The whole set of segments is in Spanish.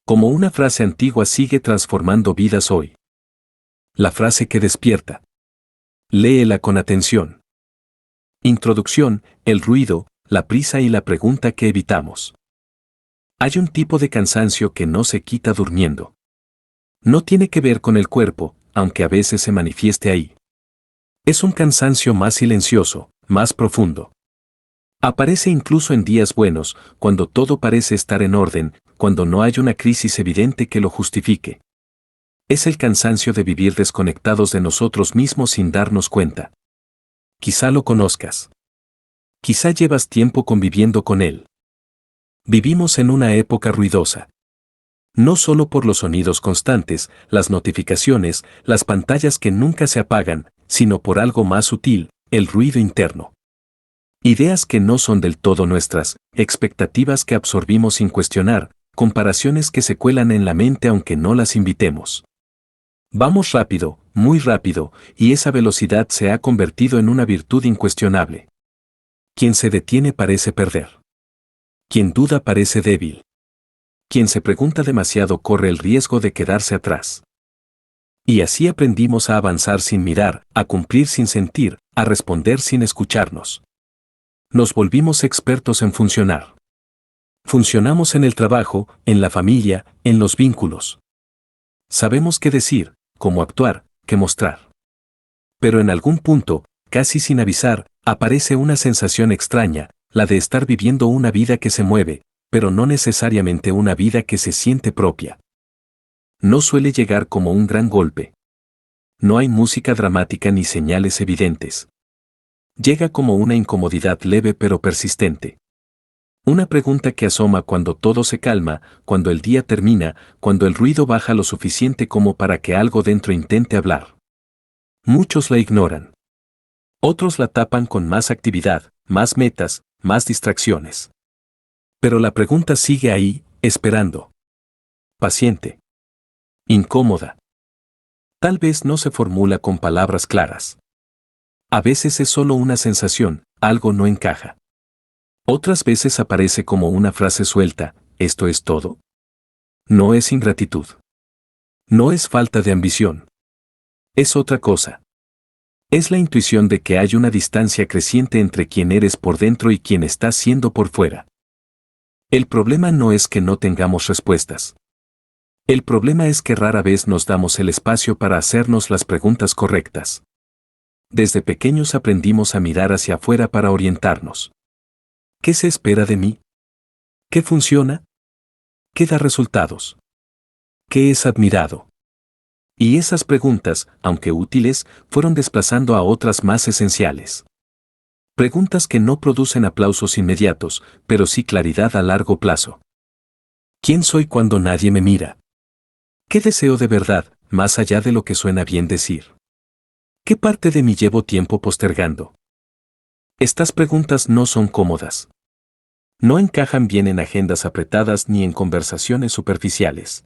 Como una frase antigua sigue transformando vidas hoy. La frase que despierta. Léela con atención. Introducción, el ruido, la prisa y la pregunta que evitamos. Hay un tipo de cansancio que no se quita durmiendo. No tiene que ver con el cuerpo, aunque a veces se manifieste ahí. Es un cansancio más silencioso, más profundo. Aparece incluso en días buenos, cuando todo parece estar en orden, cuando no hay una crisis evidente que lo justifique. Es el cansancio de vivir desconectados de nosotros mismos sin darnos cuenta. Quizá lo conozcas. Quizá llevas tiempo conviviendo con él. Vivimos en una época ruidosa. No solo por los sonidos constantes, las notificaciones, las pantallas que nunca se apagan, sino por algo más sutil, el ruido interno. Ideas que no son del todo nuestras, expectativas que absorbimos sin cuestionar, comparaciones que se cuelan en la mente aunque no las invitemos. Vamos rápido, muy rápido, y esa velocidad se ha convertido en una virtud incuestionable. Quien se detiene parece perder. Quien duda parece débil. Quien se pregunta demasiado corre el riesgo de quedarse atrás. Y así aprendimos a avanzar sin mirar, a cumplir sin sentir, a responder sin escucharnos. Nos volvimos expertos en funcionar. Funcionamos en el trabajo, en la familia, en los vínculos. Sabemos qué decir, cómo actuar, qué mostrar. Pero en algún punto, casi sin avisar, aparece una sensación extraña, la de estar viviendo una vida que se mueve, pero no necesariamente una vida que se siente propia. No suele llegar como un gran golpe. No hay música dramática ni señales evidentes. Llega como una incomodidad leve pero persistente. Una pregunta que asoma cuando todo se calma, cuando el día termina, cuando el ruido baja lo suficiente como para que algo dentro intente hablar. Muchos la ignoran. Otros la tapan con más actividad, más metas, más distracciones. Pero la pregunta sigue ahí, esperando. Paciente. Incómoda. Tal vez no se formula con palabras claras. A veces es solo una sensación, algo no encaja. Otras veces aparece como una frase suelta, ¿esto es todo? No es ingratitud. No es falta de ambición. Es otra cosa. Es la intuición de que hay una distancia creciente entre quien eres por dentro y quien estás siendo por fuera. El problema no es que no tengamos respuestas. El problema es que rara vez nos damos el espacio para hacernos las preguntas correctas. Desde pequeños aprendimos a mirar hacia afuera para orientarnos. ¿Qué se espera de mí? ¿Qué funciona? ¿Qué da resultados? ¿Qué es admirado? Y esas preguntas, aunque útiles, fueron desplazando a otras más esenciales. Preguntas que no producen aplausos inmediatos, pero sí claridad a largo plazo. ¿Quién soy cuando nadie me mira? ¿Qué deseo de verdad, más allá de lo que suena bien decir? ¿Qué parte de mí llevo tiempo postergando? Estas preguntas no son cómodas. No encajan bien en agendas apretadas ni en conversaciones superficiales.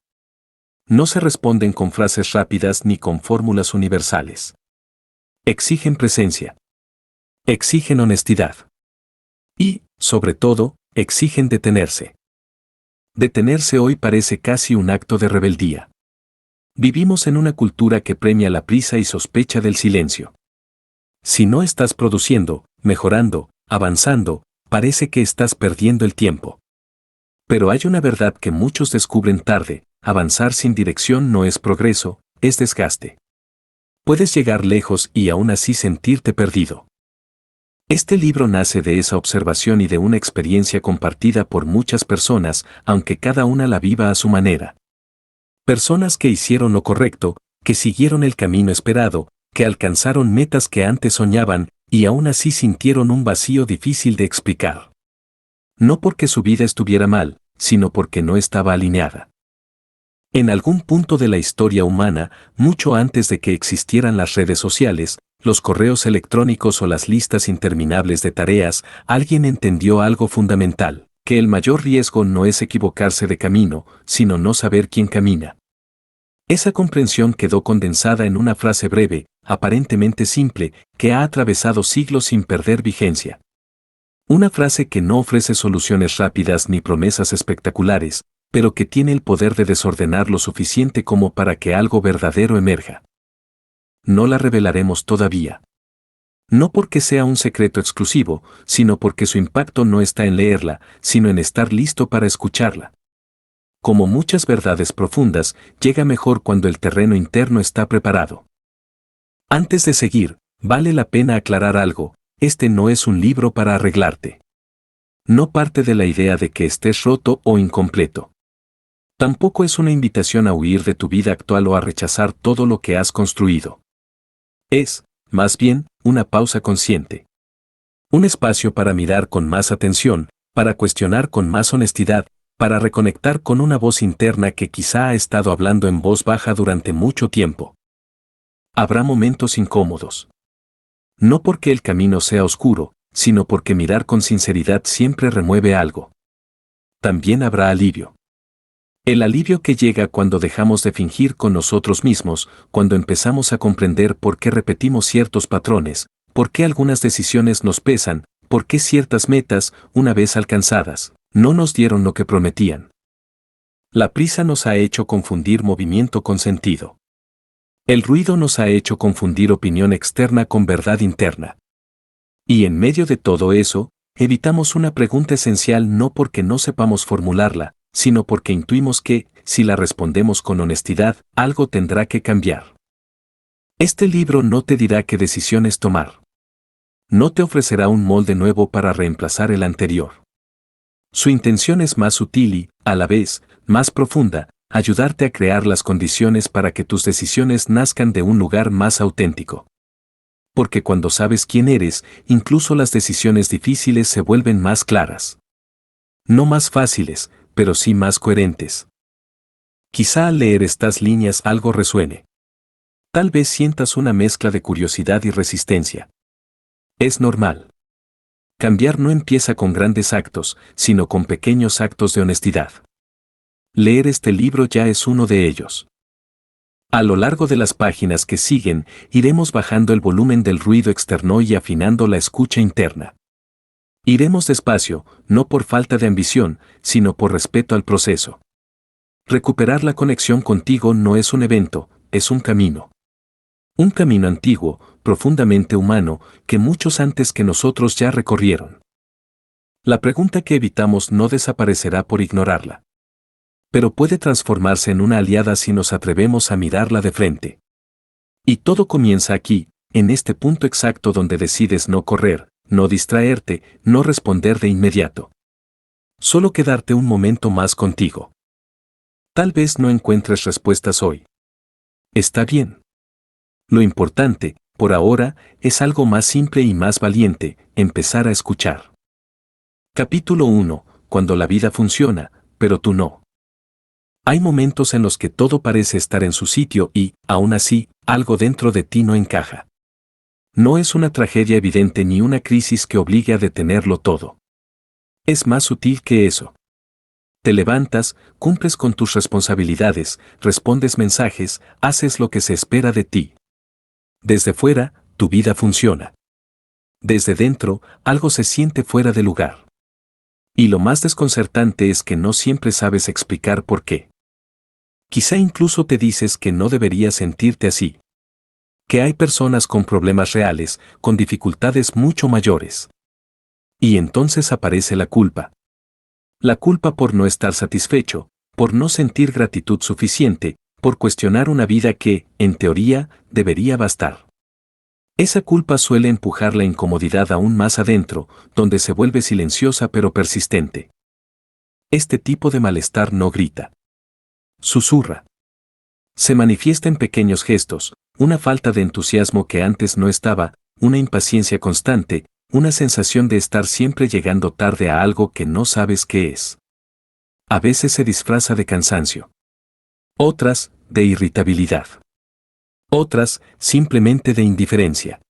No se responden con frases rápidas ni con fórmulas universales. Exigen presencia. Exigen honestidad. Y, sobre todo, exigen detenerse. Detenerse hoy parece casi un acto de rebeldía. Vivimos en una cultura que premia la prisa y sospecha del silencio. Si no estás produciendo, mejorando, avanzando, parece que estás perdiendo el tiempo. Pero hay una verdad que muchos descubren tarde: avanzar sin dirección no es progreso, es desgaste. Puedes llegar lejos y aún así sentirte perdido. Este libro nace de esa observación y de una experiencia compartida por muchas personas, aunque cada una la viva a su manera. Personas que hicieron lo correcto, que siguieron el camino esperado, que alcanzaron metas que antes soñaban, y aún así sintieron un vacío difícil de explicar. No porque su vida estuviera mal, sino porque no estaba alineada. En algún punto de la historia humana, mucho antes de que existieran las redes sociales, los correos electrónicos o las listas interminables de tareas, alguien entendió algo fundamental: que el mayor riesgo no es equivocarse de camino, sino no saber quién camina. Esa comprensión quedó condensada en una frase breve, aparentemente simple, que ha atravesado siglos sin perder vigencia. Una frase que no ofrece soluciones rápidas ni promesas espectaculares, pero que tiene el poder de desordenar lo suficiente como para que algo verdadero emerja. No la revelaremos todavía. No porque sea un secreto exclusivo, sino porque su impacto no está en leerla, sino en estar listo para escucharla. Como muchas verdades profundas, llega mejor cuando el terreno interno está preparado. Antes de seguir, vale la pena aclarar algo: este no es un libro para arreglarte. No parte de la idea de que estés roto o incompleto. Tampoco es una invitación a huir de tu vida actual o a rechazar todo lo que has construido. Es, más bien, una pausa consciente. Un espacio para mirar con más atención, para cuestionar con más honestidad, para reconectar con una voz interna que quizá ha estado hablando en voz baja durante mucho tiempo. Habrá momentos incómodos. No porque el camino sea oscuro, sino porque mirar con sinceridad siempre remueve algo. También habrá alivio. El alivio que llega cuando dejamos de fingir con nosotros mismos, cuando empezamos a comprender por qué repetimos ciertos patrones, por qué algunas decisiones nos pesan, por qué ciertas metas, una vez alcanzadas, no nos dieron lo que prometían. La prisa nos ha hecho confundir movimiento con sentido. El ruido nos ha hecho confundir opinión externa con verdad interna. Y en medio de todo eso, evitamos una pregunta esencial no porque no sepamos formularla, sino porque intuimos que, si la respondemos con honestidad, algo tendrá que cambiar. Este libro no te dirá qué decisiones tomar. No te ofrecerá un molde nuevo para reemplazar el anterior. Su intención es más sutil y, a la vez, más profunda: ayudarte a crear las condiciones para que tus decisiones nazcan de un lugar más auténtico. Porque cuando sabes quién eres, incluso las decisiones difíciles se vuelven más claras. No más fáciles, pero sí más coherentes. Quizá al leer estas líneas algo resuene. Tal vez sientas una mezcla de curiosidad y resistencia. Es normal. Cambiar no empieza con grandes actos, sino con pequeños actos de honestidad. Leer este libro ya es uno de ellos. A lo largo de las páginas que siguen, iremos bajando el volumen del ruido externo y afinando la escucha interna. Iremos despacio, no por falta de ambición, sino por respeto al proceso. Recuperar la conexión contigo no es un evento, es un camino. Un camino antiguo, profundamente humano, que muchos antes que nosotros ya recorrieron. La pregunta que evitamos no desaparecerá por ignorarla. Pero puede transformarse en una aliada si nos atrevemos a mirarla de frente. Y todo comienza aquí, en este punto exacto donde decides no correr, no distraerte, no responder de inmediato. Solo quedarte un momento más contigo. Tal vez no encuentres respuestas hoy. Está bien. Lo importante, por ahora, es algo más simple y más valiente: empezar a escuchar. Capítulo 1. Cuando la vida funciona, pero tú no. Hay momentos en los que todo parece estar en su sitio y, aún así, algo dentro de ti no encaja. No es una tragedia evidente ni una crisis que obligue a detenerlo todo. Es más sutil que eso. Te levantas, cumples con tus responsabilidades, respondes mensajes, haces lo que se espera de ti. Desde fuera, tu vida funciona. Desde dentro, algo se siente fuera de lugar. Y lo más desconcertante es que no siempre sabes explicar por qué. Quizá incluso te dices que no deberías sentirte así. Que hay personas con problemas reales, con dificultades mucho mayores. Y entonces aparece la culpa. La culpa por no estar satisfecho, por no sentir gratitud suficiente, por cuestionar una vida que, en teoría, debería bastar. Esa culpa suele empujar la incomodidad aún más adentro, donde se vuelve silenciosa pero persistente. Este tipo de malestar no grita. Susurra. Se manifiesta en pequeños gestos: una falta de entusiasmo que antes no estaba, una impaciencia constante, una sensación de estar siempre llegando tarde a algo que no sabes qué es. A veces se disfraza de cansancio. Otras, de irritabilidad. Otras, simplemente de indiferencia.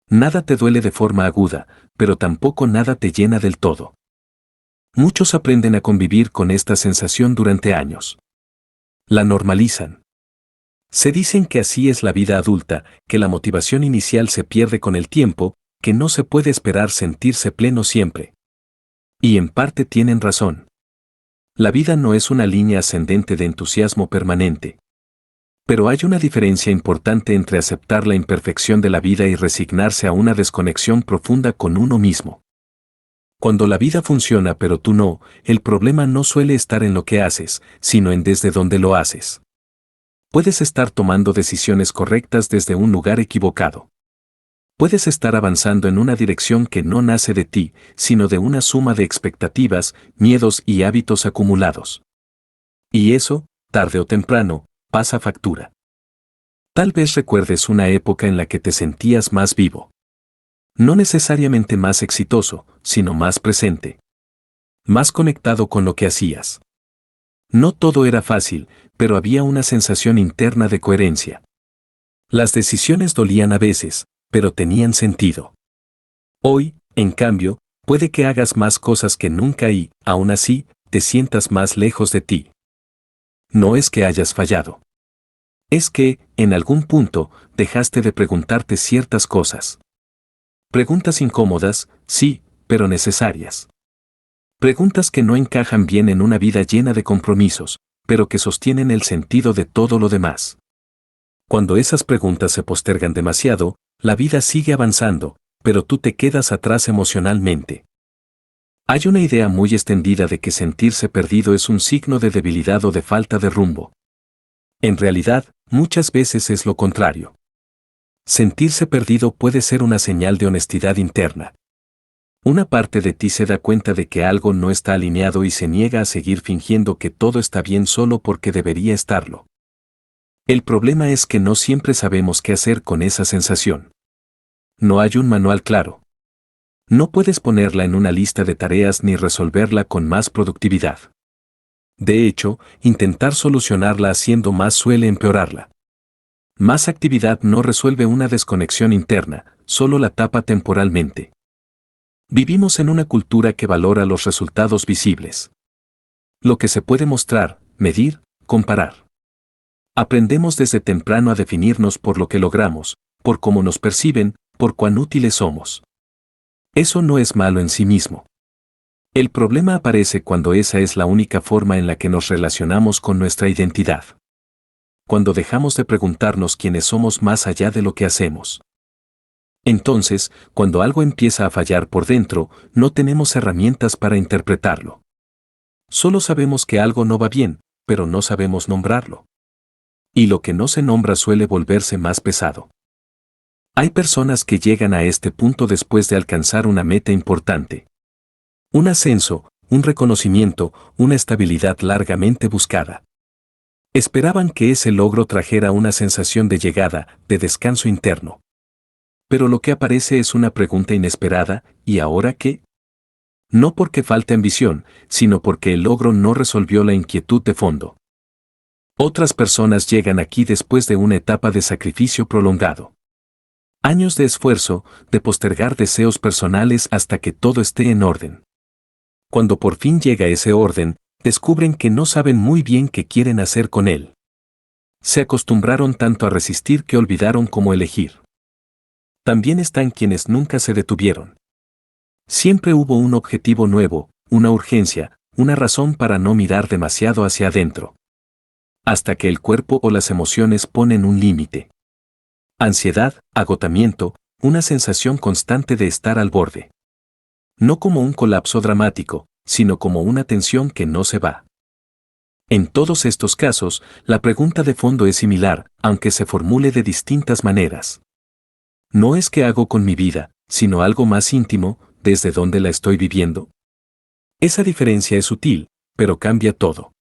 Nada te duele de forma aguda, pero tampoco nada te llena del todo. Muchos aprenden a convivir con esta sensación durante años. La normalizan. Se dicen que así es la vida adulta, que la motivación inicial se pierde con el tiempo, que no se puede esperar sentirse pleno siempre. Y en parte tienen razón. La vida no es una línea ascendente de entusiasmo permanente. Pero hay una diferencia importante entre aceptar la imperfección de la vida y resignarse a una desconexión profunda con uno mismo. Cuando la vida funciona pero tú no, el problema no suele estar en lo que haces, sino en desde dónde lo haces. Puedes estar tomando decisiones correctas desde un lugar equivocado. Puedes estar avanzando en una dirección que no nace de ti, sino de una suma de expectativas, miedos y hábitos acumulados. Y eso, tarde o temprano, pasa factura. Tal vez recuerdes una época en la que te sentías más vivo. No necesariamente más exitoso, sino más presente. Más conectado con lo que hacías. No todo era fácil, pero había una sensación interna de coherencia. Las decisiones dolían a veces, pero tenían sentido. Hoy, en cambio, puede que hagas más cosas que nunca y, aún así, te sientas más lejos de ti. No es que hayas fallado. Es que, en algún punto, dejaste de preguntarte ciertas cosas. Preguntas incómodas, sí, pero necesarias. Preguntas que no encajan bien en una vida llena de compromisos, pero que sostienen el sentido de todo lo demás. Cuando esas preguntas se postergan demasiado, la vida sigue avanzando, pero tú te quedas atrás emocionalmente. Hay una idea muy extendida de que sentirse perdido es un signo de debilidad o de falta de rumbo. En realidad, muchas veces es lo contrario. Sentirse perdido puede ser una señal de honestidad interna. Una parte de ti se da cuenta de que algo no está alineado y se niega a seguir fingiendo que todo está bien solo porque debería estarlo. El problema es que no siempre sabemos qué hacer con esa sensación. No hay un manual claro. No puedes ponerla en una lista de tareas ni resolverla con más productividad. De hecho, intentar solucionarla haciendo más suele empeorarla. Más actividad no resuelve una desconexión interna, solo la tapa temporalmente. Vivimos en una cultura que valora los resultados visibles. Lo que se puede mostrar, medir, comparar. Aprendemos desde temprano a definirnos por lo que logramos, por cómo nos perciben, por cuán útiles somos. Eso no es malo en sí mismo. El problema aparece cuando esa es la única forma en la que nos relacionamos con nuestra identidad. Cuando dejamos de preguntarnos quiénes somos más allá de lo que hacemos. Entonces, cuando algo empieza a fallar por dentro, no tenemos herramientas para interpretarlo. Solo sabemos que algo no va bien, pero no sabemos nombrarlo. Y lo que no se nombra suele volverse más pesado. Hay personas que llegan a este punto después de alcanzar una meta importante. Un ascenso, un reconocimiento, una estabilidad largamente buscada. Esperaban que ese logro trajera una sensación de llegada, de descanso interno. Pero lo que aparece es una pregunta inesperada, ¿y ahora qué? No porque falte ambición, sino porque el logro no resolvió la inquietud de fondo. Otras personas llegan aquí después de una etapa de sacrificio prolongado. Años de esfuerzo, de postergar deseos personales hasta que todo esté en orden. Cuando por fin llega ese orden, descubren que no saben muy bien qué quieren hacer con él. Se acostumbraron tanto a resistir que olvidaron cómo elegir. También están quienes nunca se detuvieron. Siempre hubo un objetivo nuevo, una urgencia, una razón para no mirar demasiado hacia adentro. Hasta que el cuerpo o las emociones ponen un límite. Ansiedad, agotamiento, una sensación constante de estar al borde. No como un colapso dramático, sino como una tensión que no se va. En todos estos casos, la pregunta de fondo es similar, aunque se formule de distintas maneras. No es qué hago con mi vida, sino algo más íntimo, desde dónde la estoy viviendo. Esa diferencia es sutil, pero cambia todo.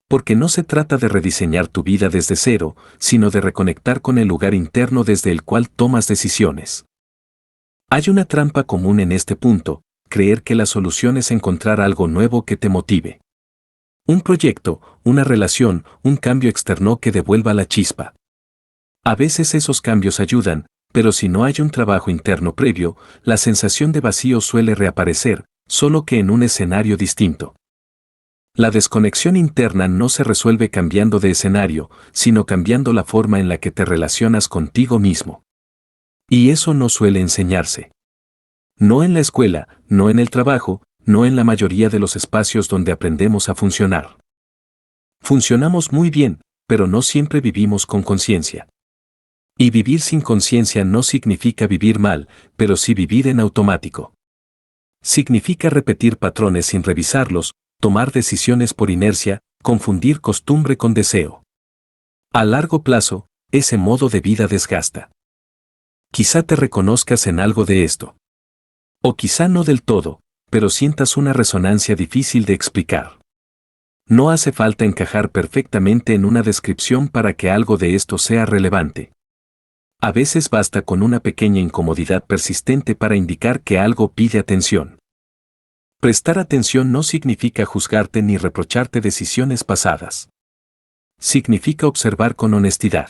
Porque no se trata de rediseñar tu vida desde cero, sino de reconectar con el lugar interno desde el cual tomas decisiones. Hay una trampa común en este punto, creer que la solución es encontrar algo nuevo que te motive. Un proyecto, una relación, un cambio externo que devuelva la chispa. A veces esos cambios ayudan, pero si no hay un trabajo interno previo, la sensación de vacío suele reaparecer, solo que en un escenario distinto. La desconexión interna no se resuelve cambiando de escenario, sino cambiando la forma en la que te relacionas contigo mismo. Y eso no suele enseñarse. No en la escuela, no en el trabajo, no en la mayoría de los espacios donde aprendemos a funcionar. Funcionamos muy bien, pero no siempre vivimos con conciencia. Y vivir sin conciencia no significa vivir mal, pero sí vivir en automático. Significa repetir patrones sin revisarlos, tomar decisiones por inercia, confundir costumbre con deseo. A largo plazo, ese modo de vida desgasta. Quizá te reconozcas en algo de esto. O quizá no del todo, pero sientas una resonancia difícil de explicar. No hace falta encajar perfectamente en una descripción para que algo de esto sea relevante. A veces basta con una pequeña incomodidad persistente para indicar que algo pide atención. Prestar atención no significa juzgarte ni reprocharte decisiones pasadas. Significa observar con honestidad.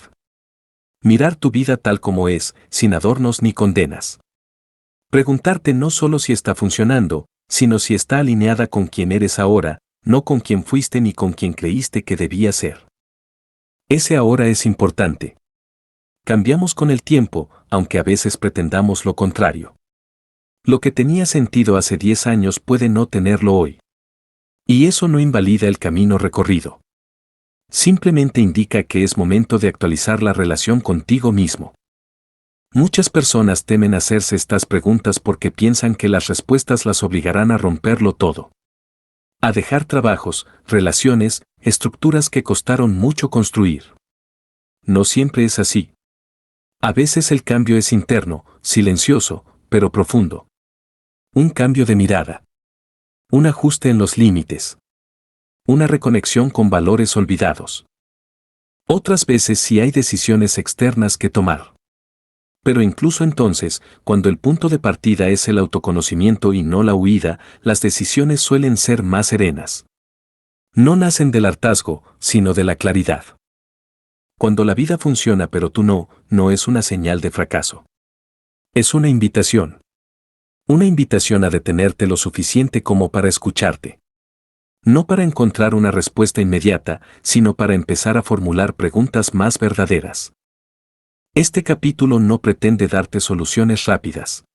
Mirar tu vida tal como es, sin adornos ni condenas. Preguntarte no solo si está funcionando, sino si está alineada con quien eres ahora, no con quien fuiste ni con quien creíste que debía ser. Ese ahora es importante. Cambiamos con el tiempo, aunque a veces pretendamos lo contrario. Lo que tenía sentido hace 10 años puede no tenerlo hoy. Y eso no invalida el camino recorrido. Simplemente indica que es momento de actualizar la relación contigo mismo. Muchas personas temen hacerse estas preguntas porque piensan que las respuestas las obligarán a romperlo todo. A dejar trabajos, relaciones, estructuras que costaron mucho construir. No siempre es así. A veces el cambio es interno, silencioso, pero profundo. Un cambio de mirada. Un ajuste en los límites. Una reconexión con valores olvidados. Otras veces sí hay decisiones externas que tomar. Pero incluso entonces, cuando el punto de partida es el autoconocimiento y no la huida, las decisiones suelen ser más serenas. No nacen del hartazgo, sino de la claridad. Cuando la vida funciona pero tú no, no es una señal de fracaso. Es una invitación. Una invitación a detenerte lo suficiente como para escucharte. No para encontrar una respuesta inmediata, sino para empezar a formular preguntas más verdaderas. Este capítulo no pretende darte soluciones rápidas.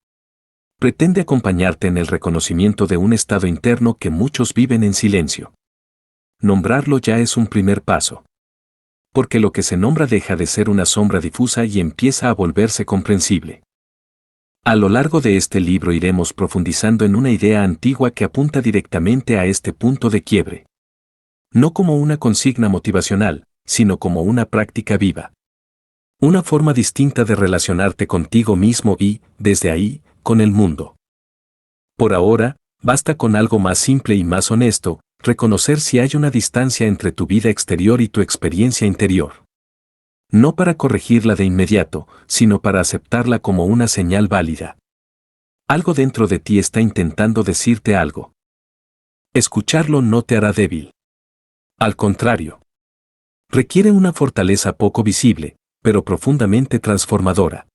Pretende acompañarte en el reconocimiento de un estado interno que muchos viven en silencio. Nombrarlo ya es un primer paso. Porque lo que se nombra deja de ser una sombra difusa y empieza a volverse comprensible. A lo largo de este libro iremos profundizando en una idea antigua que apunta directamente a este punto de quiebre. No como una consigna motivacional, sino como una práctica viva. Una forma distinta de relacionarte contigo mismo y, desde ahí, con el mundo. Por ahora, basta con algo más simple y más honesto, reconocer si hay una distancia entre tu vida exterior y tu experiencia interior. No para corregirla de inmediato, sino para aceptarla como una señal válida. Algo dentro de ti está intentando decirte algo. Escucharlo no te hará débil. Al contrario. Requiere una fortaleza poco visible, pero profundamente transformadora.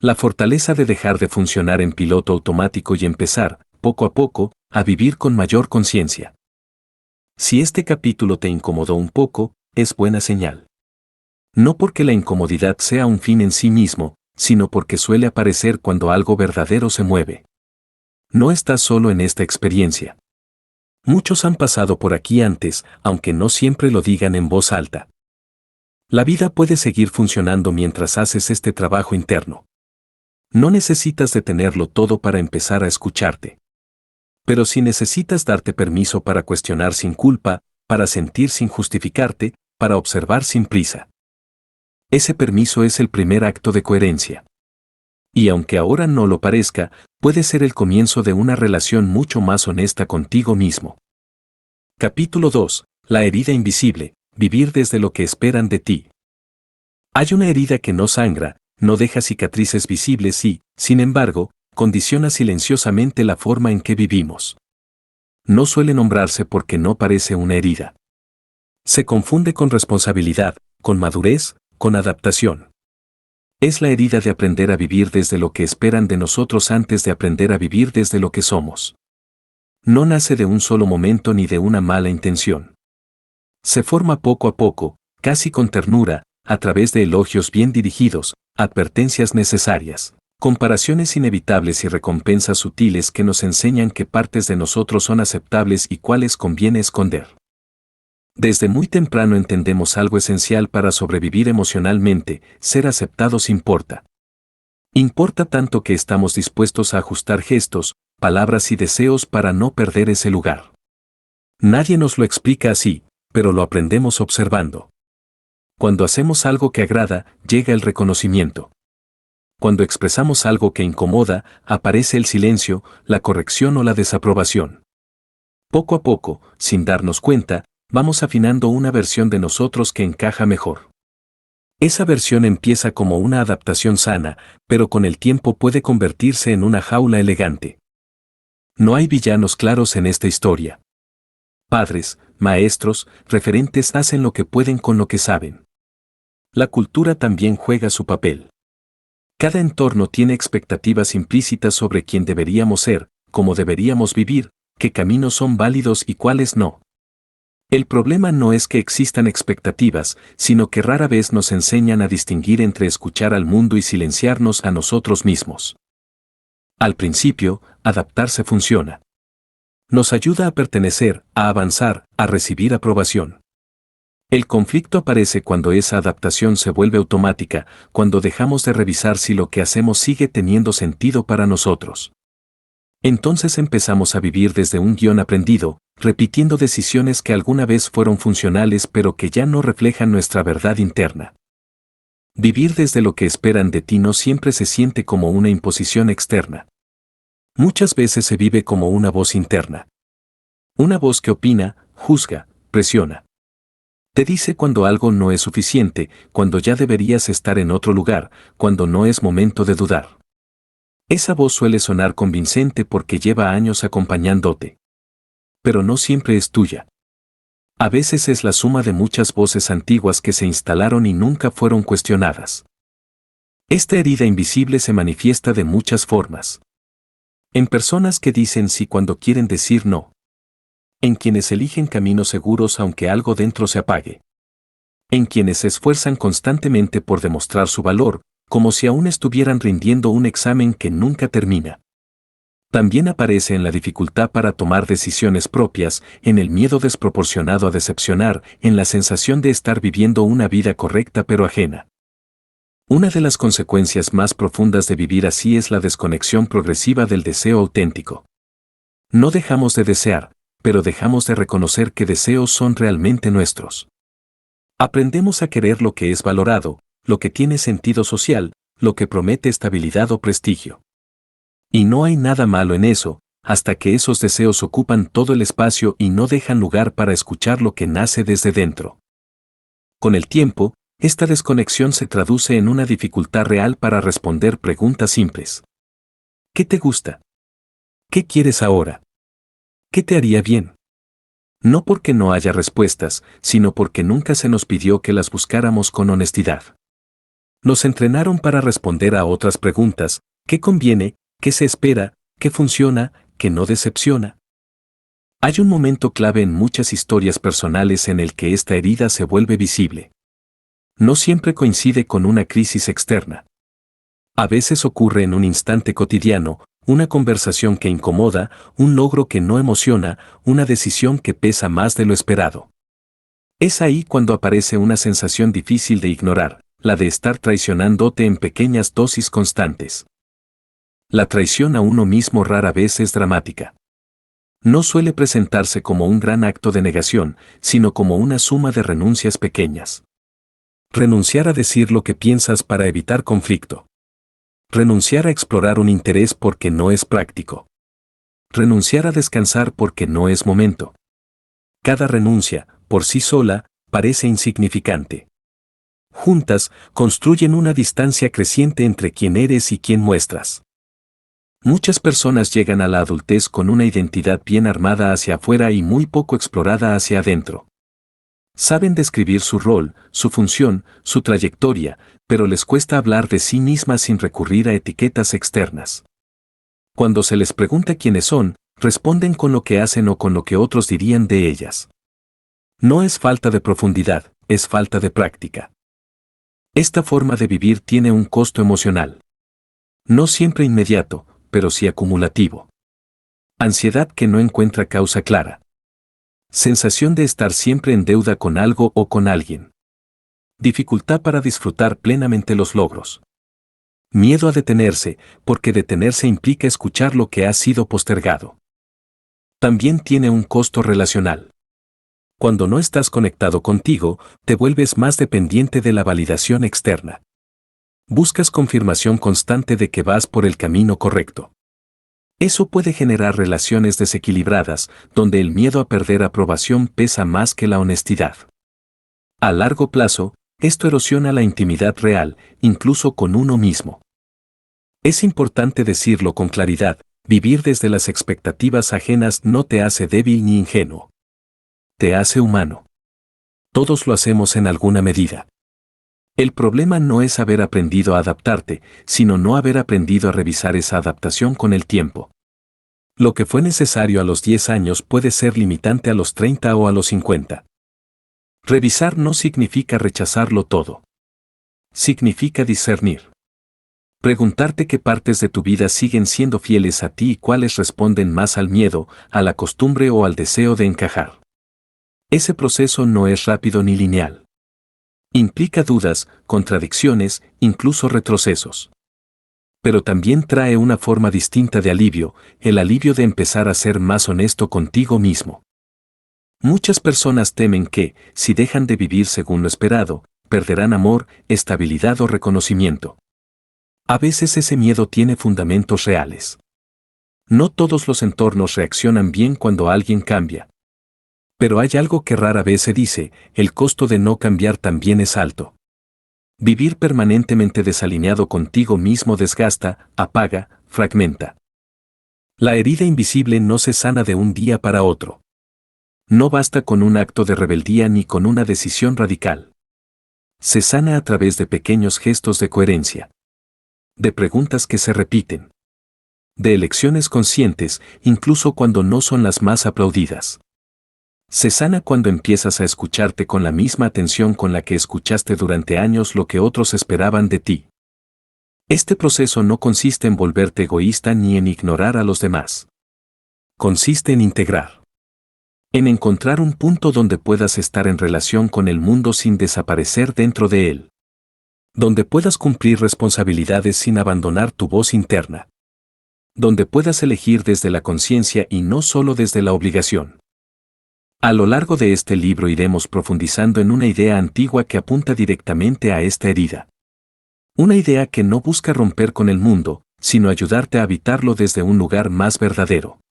La fortaleza de dejar de funcionar en piloto automático y empezar, poco a poco, a vivir con mayor conciencia. Si este capítulo te incomodó un poco, es buena señal. No porque la incomodidad sea un fin en sí mismo, sino porque suele aparecer cuando algo verdadero se mueve. No estás solo en esta experiencia. Muchos han pasado por aquí antes, aunque no siempre lo digan en voz alta. La vida puede seguir funcionando mientras haces este trabajo interno. No necesitas detenerlo todo para empezar a escucharte. Pero sí necesitas darte permiso para cuestionar sin culpa, para sentir sin justificarte, para observar sin prisa. Ese permiso es el primer acto de coherencia. Y aunque ahora no lo parezca, puede ser el comienzo de una relación mucho más honesta contigo mismo. Capítulo 2. La herida invisible. Vivir desde lo que esperan de ti. Hay una herida que no sangra, no deja cicatrices visibles y, sin embargo, condiciona silenciosamente la forma en que vivimos. No suele nombrarse porque no parece una herida. Se confunde con responsabilidad, con madurez, con adaptación. Es la herida de aprender a vivir desde lo que esperan de nosotros antes de aprender a vivir desde lo que somos. No nace de un solo momento ni de una mala intención. Se forma poco a poco, casi con ternura, a través de elogios bien dirigidos, advertencias necesarias. Comparaciones inevitables y recompensas sutiles que nos enseñan qué partes de nosotros son aceptables y cuáles conviene esconder. Desde muy temprano entendemos algo esencial para sobrevivir emocionalmente: ser aceptados importa. Importa tanto que estamos dispuestos a ajustar gestos, palabras y deseos para no perder ese lugar. Nadie nos lo explica así, pero lo aprendemos observando. Cuando hacemos algo que agrada, llega el reconocimiento. Cuando expresamos algo que incomoda, aparece el silencio, la corrección o la desaprobación. Poco a poco, sin darnos cuenta, vamos afinando una versión de nosotros que encaja mejor. Esa versión empieza como una adaptación sana, pero con el tiempo puede convertirse en una jaula elegante. No hay villanos claros en esta historia. Padres, maestros, referentes hacen lo que pueden con lo que saben. La cultura también juega su papel. Cada entorno tiene expectativas implícitas sobre quién deberíamos ser, cómo deberíamos vivir, qué caminos son válidos y cuáles no. El problema no es que existan expectativas, sino que rara vez nos enseñan a distinguir entre escuchar al mundo y silenciarnos a nosotros mismos. Al principio, adaptarse funciona. Nos ayuda a pertenecer, a avanzar, a recibir aprobación. El conflicto aparece cuando esa adaptación se vuelve automática, cuando dejamos de revisar si lo que hacemos sigue teniendo sentido para nosotros. Entonces empezamos a vivir desde un guión aprendido, repitiendo decisiones que alguna vez fueron funcionales pero que ya no reflejan nuestra verdad interna. Vivir desde lo que esperan de ti no siempre se siente como una imposición externa. Muchas veces se vive como una voz interna. Una voz que opina, juzga, presiona. Te dice cuando algo no es suficiente, cuando ya deberías estar en otro lugar, cuando no es momento de dudar. Esa voz suele sonar convincente porque lleva años acompañándote. Pero no siempre es tuya. A veces es la suma de muchas voces antiguas que se instalaron y nunca fueron cuestionadas. Esta herida invisible se manifiesta de muchas formas. En personas que dicen sí cuando quieren decir no. En quienes eligen caminos seguros aunque algo dentro se apague. En quienes se esfuerzan constantemente por demostrar su valor, como si aún estuvieran rindiendo un examen que nunca termina. También aparece en la dificultad para tomar decisiones propias, en el miedo desproporcionado a decepcionar, en la sensación de estar viviendo una vida correcta pero ajena. Una de las consecuencias más profundas de vivir así es la desconexión progresiva del deseo auténtico. No dejamos de desear, pero dejamos de reconocer qué deseos son realmente nuestros. Aprendemos a querer lo que es valorado, lo que tiene sentido social, lo que promete estabilidad o prestigio. Y no hay nada malo en eso, hasta que esos deseos ocupan todo el espacio y no dejan lugar para escuchar lo que nace desde dentro. Con el tiempo, esta desconexión se traduce en una dificultad real para responder preguntas simples. ¿Qué te gusta? ¿Qué quieres ahora? ¿Qué te haría bien? No porque no haya respuestas, sino porque nunca se nos pidió que las buscáramos con honestidad. Nos entrenaron para responder a otras preguntas: ¿qué conviene? ¿Qué se espera? ¿Qué funciona? ¿Qué no decepciona? Hay un momento clave en muchas historias personales en el que esta herida se vuelve visible. No siempre coincide con una crisis externa. A veces ocurre en un instante cotidiano, una conversación que incomoda, un logro que no emociona, una decisión que pesa más de lo esperado. Es ahí cuando aparece una sensación difícil de ignorar, la de estar traicionándote en pequeñas dosis constantes. La traición a uno mismo rara vez es dramática. No suele presentarse como un gran acto de negación, sino como una suma de renuncias pequeñas. Renunciar a decir lo que piensas para evitar conflicto. Renunciar a explorar un interés porque no es práctico. Renunciar a descansar porque no es momento. Cada renuncia, por sí sola, parece insignificante. Juntas, construyen una distancia creciente entre quién eres y quién muestras. Muchas personas llegan a la adultez con una identidad bien armada hacia afuera y muy poco explorada hacia adentro. Saben describir su rol, su función, su trayectoria, pero les cuesta hablar de sí mismas sin recurrir a etiquetas externas. Cuando se les pregunta quiénes son, responden con lo que hacen o con lo que otros dirían de ellas. No es falta de profundidad, es falta de práctica. Esta forma de vivir tiene un costo emocional. No siempre inmediato, pero sí acumulativo. Ansiedad que no encuentra causa clara. Sensación de estar siempre en deuda con algo o con alguien. Dificultad para disfrutar plenamente los logros. Miedo a detenerse, porque detenerse implica escuchar lo que ha sido postergado. También tiene un costo relacional. Cuando no estás conectado contigo, te vuelves más dependiente de la validación externa. Buscas confirmación constante de que vas por el camino correcto. Eso puede generar relaciones desequilibradas, donde el miedo a perder aprobación pesa más que la honestidad. A largo plazo, esto erosiona la intimidad real, incluso con uno mismo. Es importante decirlo con claridad, vivir desde las expectativas ajenas no te hace débil ni ingenuo. Te hace humano. Todos lo hacemos en alguna medida. El problema no es haber aprendido a adaptarte, sino no haber aprendido a revisar esa adaptación con el tiempo. Lo que fue necesario a los 10 años puede ser limitante a los 30 o a los 50. Revisar no significa rechazarlo todo. Significa discernir. Preguntarte qué partes de tu vida siguen siendo fieles a ti y cuáles responden más al miedo, a la costumbre o al deseo de encajar. Ese proceso no es rápido ni lineal. Implica dudas, contradicciones, incluso retrocesos. Pero también trae una forma distinta de alivio, el alivio de empezar a ser más honesto contigo mismo. Muchas personas temen que, si dejan de vivir según lo esperado, perderán amor, estabilidad o reconocimiento. A veces ese miedo tiene fundamentos reales. No todos los entornos reaccionan bien cuando alguien cambia. Pero hay algo que rara vez se dice, el costo de no cambiar también es alto. Vivir permanentemente desalineado contigo mismo desgasta, apaga, fragmenta. La herida invisible no se sana de un día para otro. No basta con un acto de rebeldía ni con una decisión radical. Se sana a través de pequeños gestos de coherencia. De preguntas que se repiten. De elecciones conscientes, incluso cuando no son las más aplaudidas. Se sana cuando empiezas a escucharte con la misma atención con la que escuchaste durante años lo que otros esperaban de ti. Este proceso no consiste en volverte egoísta ni en ignorar a los demás. Consiste en integrar. En encontrar un punto donde puedas estar en relación con el mundo sin desaparecer dentro de él. Donde puedas cumplir responsabilidades sin abandonar tu voz interna. Donde puedas elegir desde la conciencia y no solo desde la obligación. A lo largo de este libro iremos profundizando en una idea antigua que apunta directamente a esta herida. Una idea que no busca romper con el mundo, sino ayudarte a habitarlo desde un lugar más verdadero.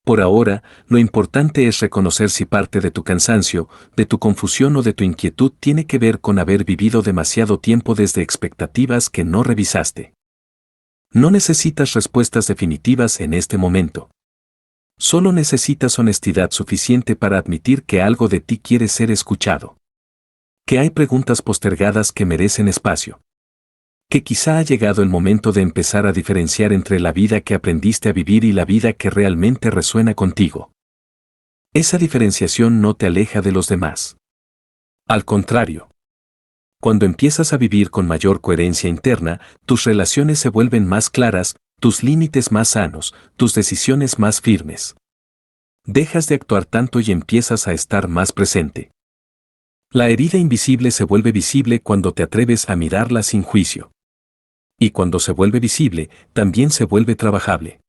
Por ahora, lo importante es reconocer si parte de tu cansancio, de tu confusión o de tu inquietud tiene que ver con haber vivido demasiado tiempo desde expectativas que no revisaste. No necesitas respuestas definitivas en este momento. Solo necesitas honestidad suficiente para admitir que algo de ti quiere ser escuchado. Que hay preguntas postergadas que merecen espacio. Que quizá ha llegado el momento de empezar a diferenciar entre la vida que aprendiste a vivir y la vida que realmente resuena contigo. Esa diferenciación no te aleja de los demás. Al contrario. Cuando empiezas a vivir con mayor coherencia interna, tus relaciones se vuelven más claras, tus límites más sanos, tus decisiones más firmes. Dejas de actuar tanto y empiezas a estar más presente. La herida invisible se vuelve visible cuando te atreves a mirarla sin juicio. Y cuando se vuelve visible, también se vuelve trabajable.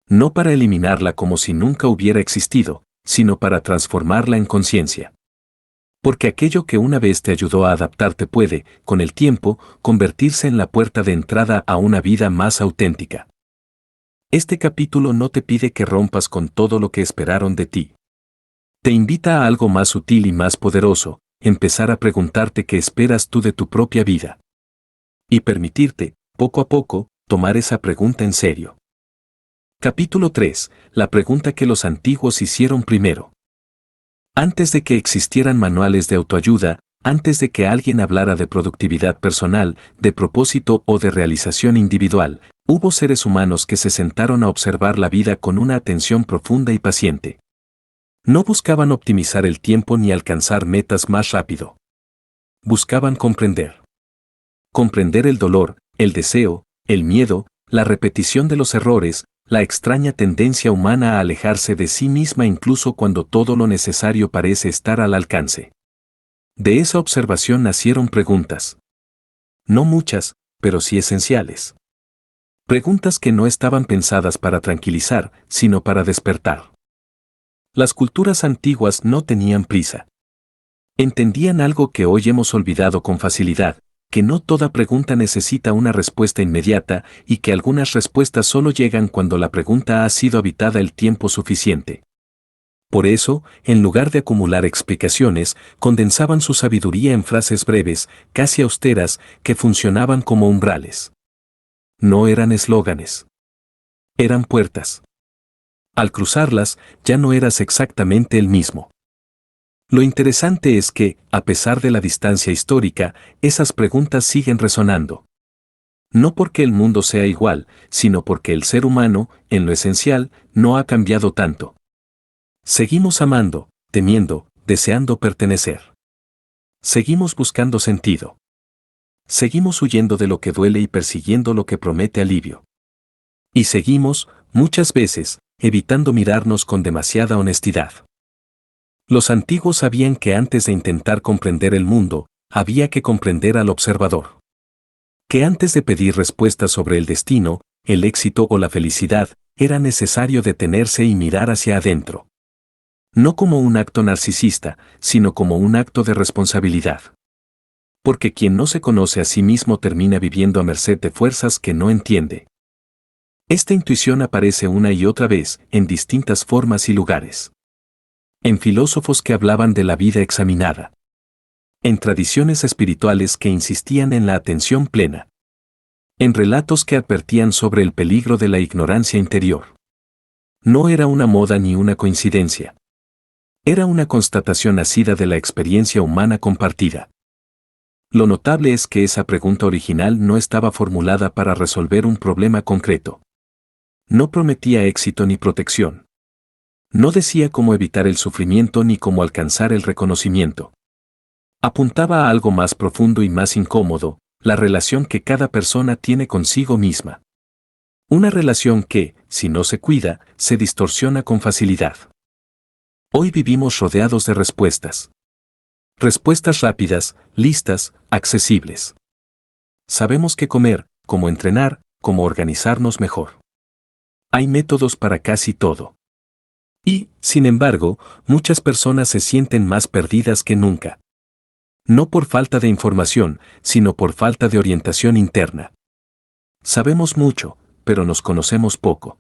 No para eliminarla como si nunca hubiera existido, sino para transformarla en conciencia. Porque aquello que una vez te ayudó a adaptarte puede, con el tiempo, convertirse en la puerta de entrada a una vida más auténtica. Este capítulo no te pide que rompas con todo lo que esperaron de ti. Te invita a algo más sutil y más poderoso, empezar a preguntarte qué esperas tú de tu propia vida. Y permitirte, poco a poco, tomar esa pregunta en serio. Capítulo 3. La pregunta que los antiguos hicieron primero. Antes de que existieran manuales de autoayuda, antes de que alguien hablara de productividad personal, de propósito o de realización individual, hubo seres humanos que se sentaron a observar la vida con una atención profunda y paciente. No buscaban optimizar el tiempo ni alcanzar metas más rápido. Buscaban comprender. Comprender el dolor, el deseo, el miedo, la repetición de los errores, la extraña tendencia humana a alejarse de sí misma incluso cuando todo lo necesario parece estar al alcance. De esa observación nacieron preguntas. No muchas, pero sí esenciales. Preguntas que no estaban pensadas para tranquilizar, sino para despertar. Las culturas antiguas no tenían prisa. Entendían algo que hoy hemos olvidado con facilidad, que no toda pregunta necesita una respuesta inmediata y que algunas respuestas solo llegan cuando la pregunta ha sido habitada el tiempo suficiente. Por eso, en lugar de acumular explicaciones, condensaban su sabiduría en frases breves, casi austeras, que funcionaban como umbrales. No eran eslóganes. Eran puertas. Al cruzarlas, ya no eras exactamente el mismo. Lo interesante es que, a pesar de la distancia histórica, esas preguntas siguen resonando. No porque el mundo sea igual, sino porque el ser humano, en lo esencial, no ha cambiado tanto. Seguimos amando, temiendo, deseando pertenecer. Seguimos buscando sentido. Seguimos huyendo de lo que duele y persiguiendo lo que promete alivio. Y seguimos, muchas veces, evitando mirarnos con demasiada honestidad. Los antiguos sabían que antes de intentar comprender el mundo, había que comprender al observador. Que antes de pedir respuestas sobre el destino, el éxito o la felicidad, era necesario detenerse y mirar hacia adentro. No como un acto narcisista, sino como un acto de responsabilidad. Porque quien no se conoce a sí mismo termina viviendo a merced de fuerzas que no entiende. Esta intuición aparece una y otra vez, en distintas formas y lugares. En filósofos que hablaban de la vida examinada. En tradiciones espirituales que insistían en la atención plena. En relatos que advertían sobre el peligro de la ignorancia interior. No era una moda ni una coincidencia. Era una constatación nacida de la experiencia humana compartida. Lo notable es que esa pregunta original no estaba formulada para resolver un problema concreto. No prometía éxito ni protección. No decía cómo evitar el sufrimiento ni cómo alcanzar el reconocimiento. Apuntaba a algo más profundo y más incómodo, la relación que cada persona tiene consigo misma. Una relación que, si no se cuida, se distorsiona con facilidad. Hoy vivimos rodeados de respuestas. Respuestas rápidas, listas, accesibles. Sabemos qué comer, cómo entrenar, cómo organizarnos mejor. Hay métodos para casi todo. Y, sin embargo, muchas personas se sienten más perdidas que nunca. No por falta de información, sino por falta de orientación interna. Sabemos mucho, pero nos conocemos poco.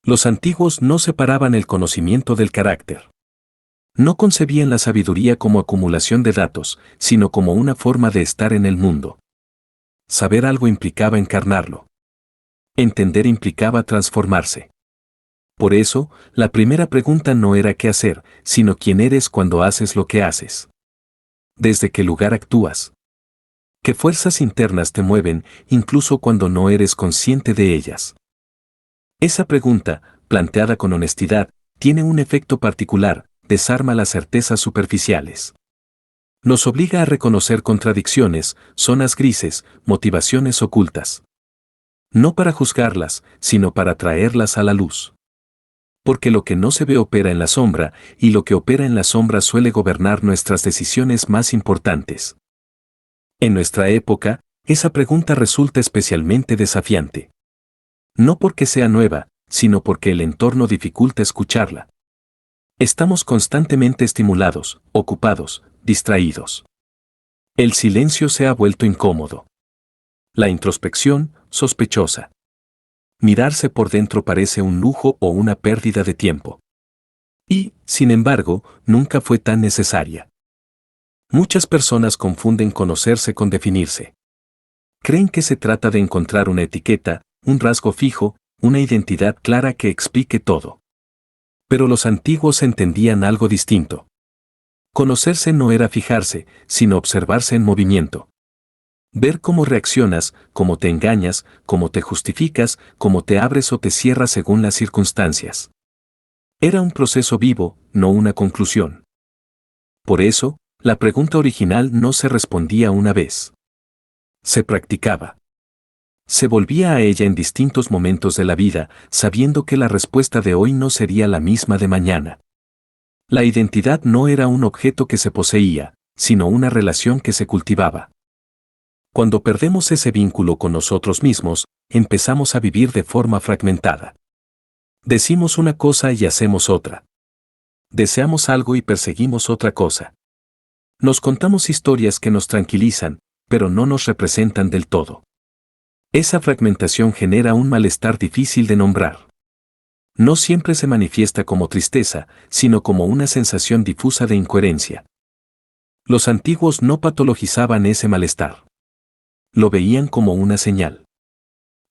Los antiguos no separaban el conocimiento del carácter. No concebían la sabiduría como acumulación de datos, sino como una forma de estar en el mundo. Saber algo implicaba encarnarlo. Entender implicaba transformarse. Por eso, la primera pregunta no era qué hacer, sino quién eres cuando haces lo que haces. ¿Desde qué lugar actúas? ¿Qué fuerzas internas te mueven, incluso cuando no eres consciente de ellas? Esa pregunta, planteada con honestidad, tiene un efecto particular, desarma las certezas superficiales. Nos obliga a reconocer contradicciones, zonas grises, motivaciones ocultas. No para juzgarlas, sino para traerlas a la luz. Porque lo que no se ve opera en la sombra, y lo que opera en la sombra suele gobernar nuestras decisiones más importantes. En nuestra época, esa pregunta resulta especialmente desafiante. No porque sea nueva, sino porque el entorno dificulta escucharla. Estamos constantemente estimulados, ocupados, distraídos. El silencio se ha vuelto incómodo. La introspección, sospechosa. Mirarse por dentro parece un lujo o una pérdida de tiempo. Y, sin embargo, nunca fue tan necesaria. Muchas personas confunden conocerse con definirse. Creen que se trata de encontrar una etiqueta, un rasgo fijo, una identidad clara que explique todo. Pero los antiguos entendían algo distinto. Conocerse no era fijarse, sino observarse en movimiento. Ver cómo reaccionas, cómo te engañas, cómo te justificas, cómo te abres o te cierras según las circunstancias. Era un proceso vivo, no una conclusión. Por eso, la pregunta original no se respondía una vez. Se practicaba. Se volvía a ella en distintos momentos de la vida, sabiendo que la respuesta de hoy no sería la misma de mañana. La identidad no era un objeto que se poseía, sino una relación que se cultivaba. Cuando perdemos ese vínculo con nosotros mismos, empezamos a vivir de forma fragmentada. Decimos una cosa y hacemos otra. Deseamos algo y perseguimos otra cosa. Nos contamos historias que nos tranquilizan, pero no nos representan del todo. Esa fragmentación genera un malestar difícil de nombrar. No siempre se manifiesta como tristeza, sino como una sensación difusa de incoherencia. Los antiguos no patologizaban ese malestar. Lo veían como una señal.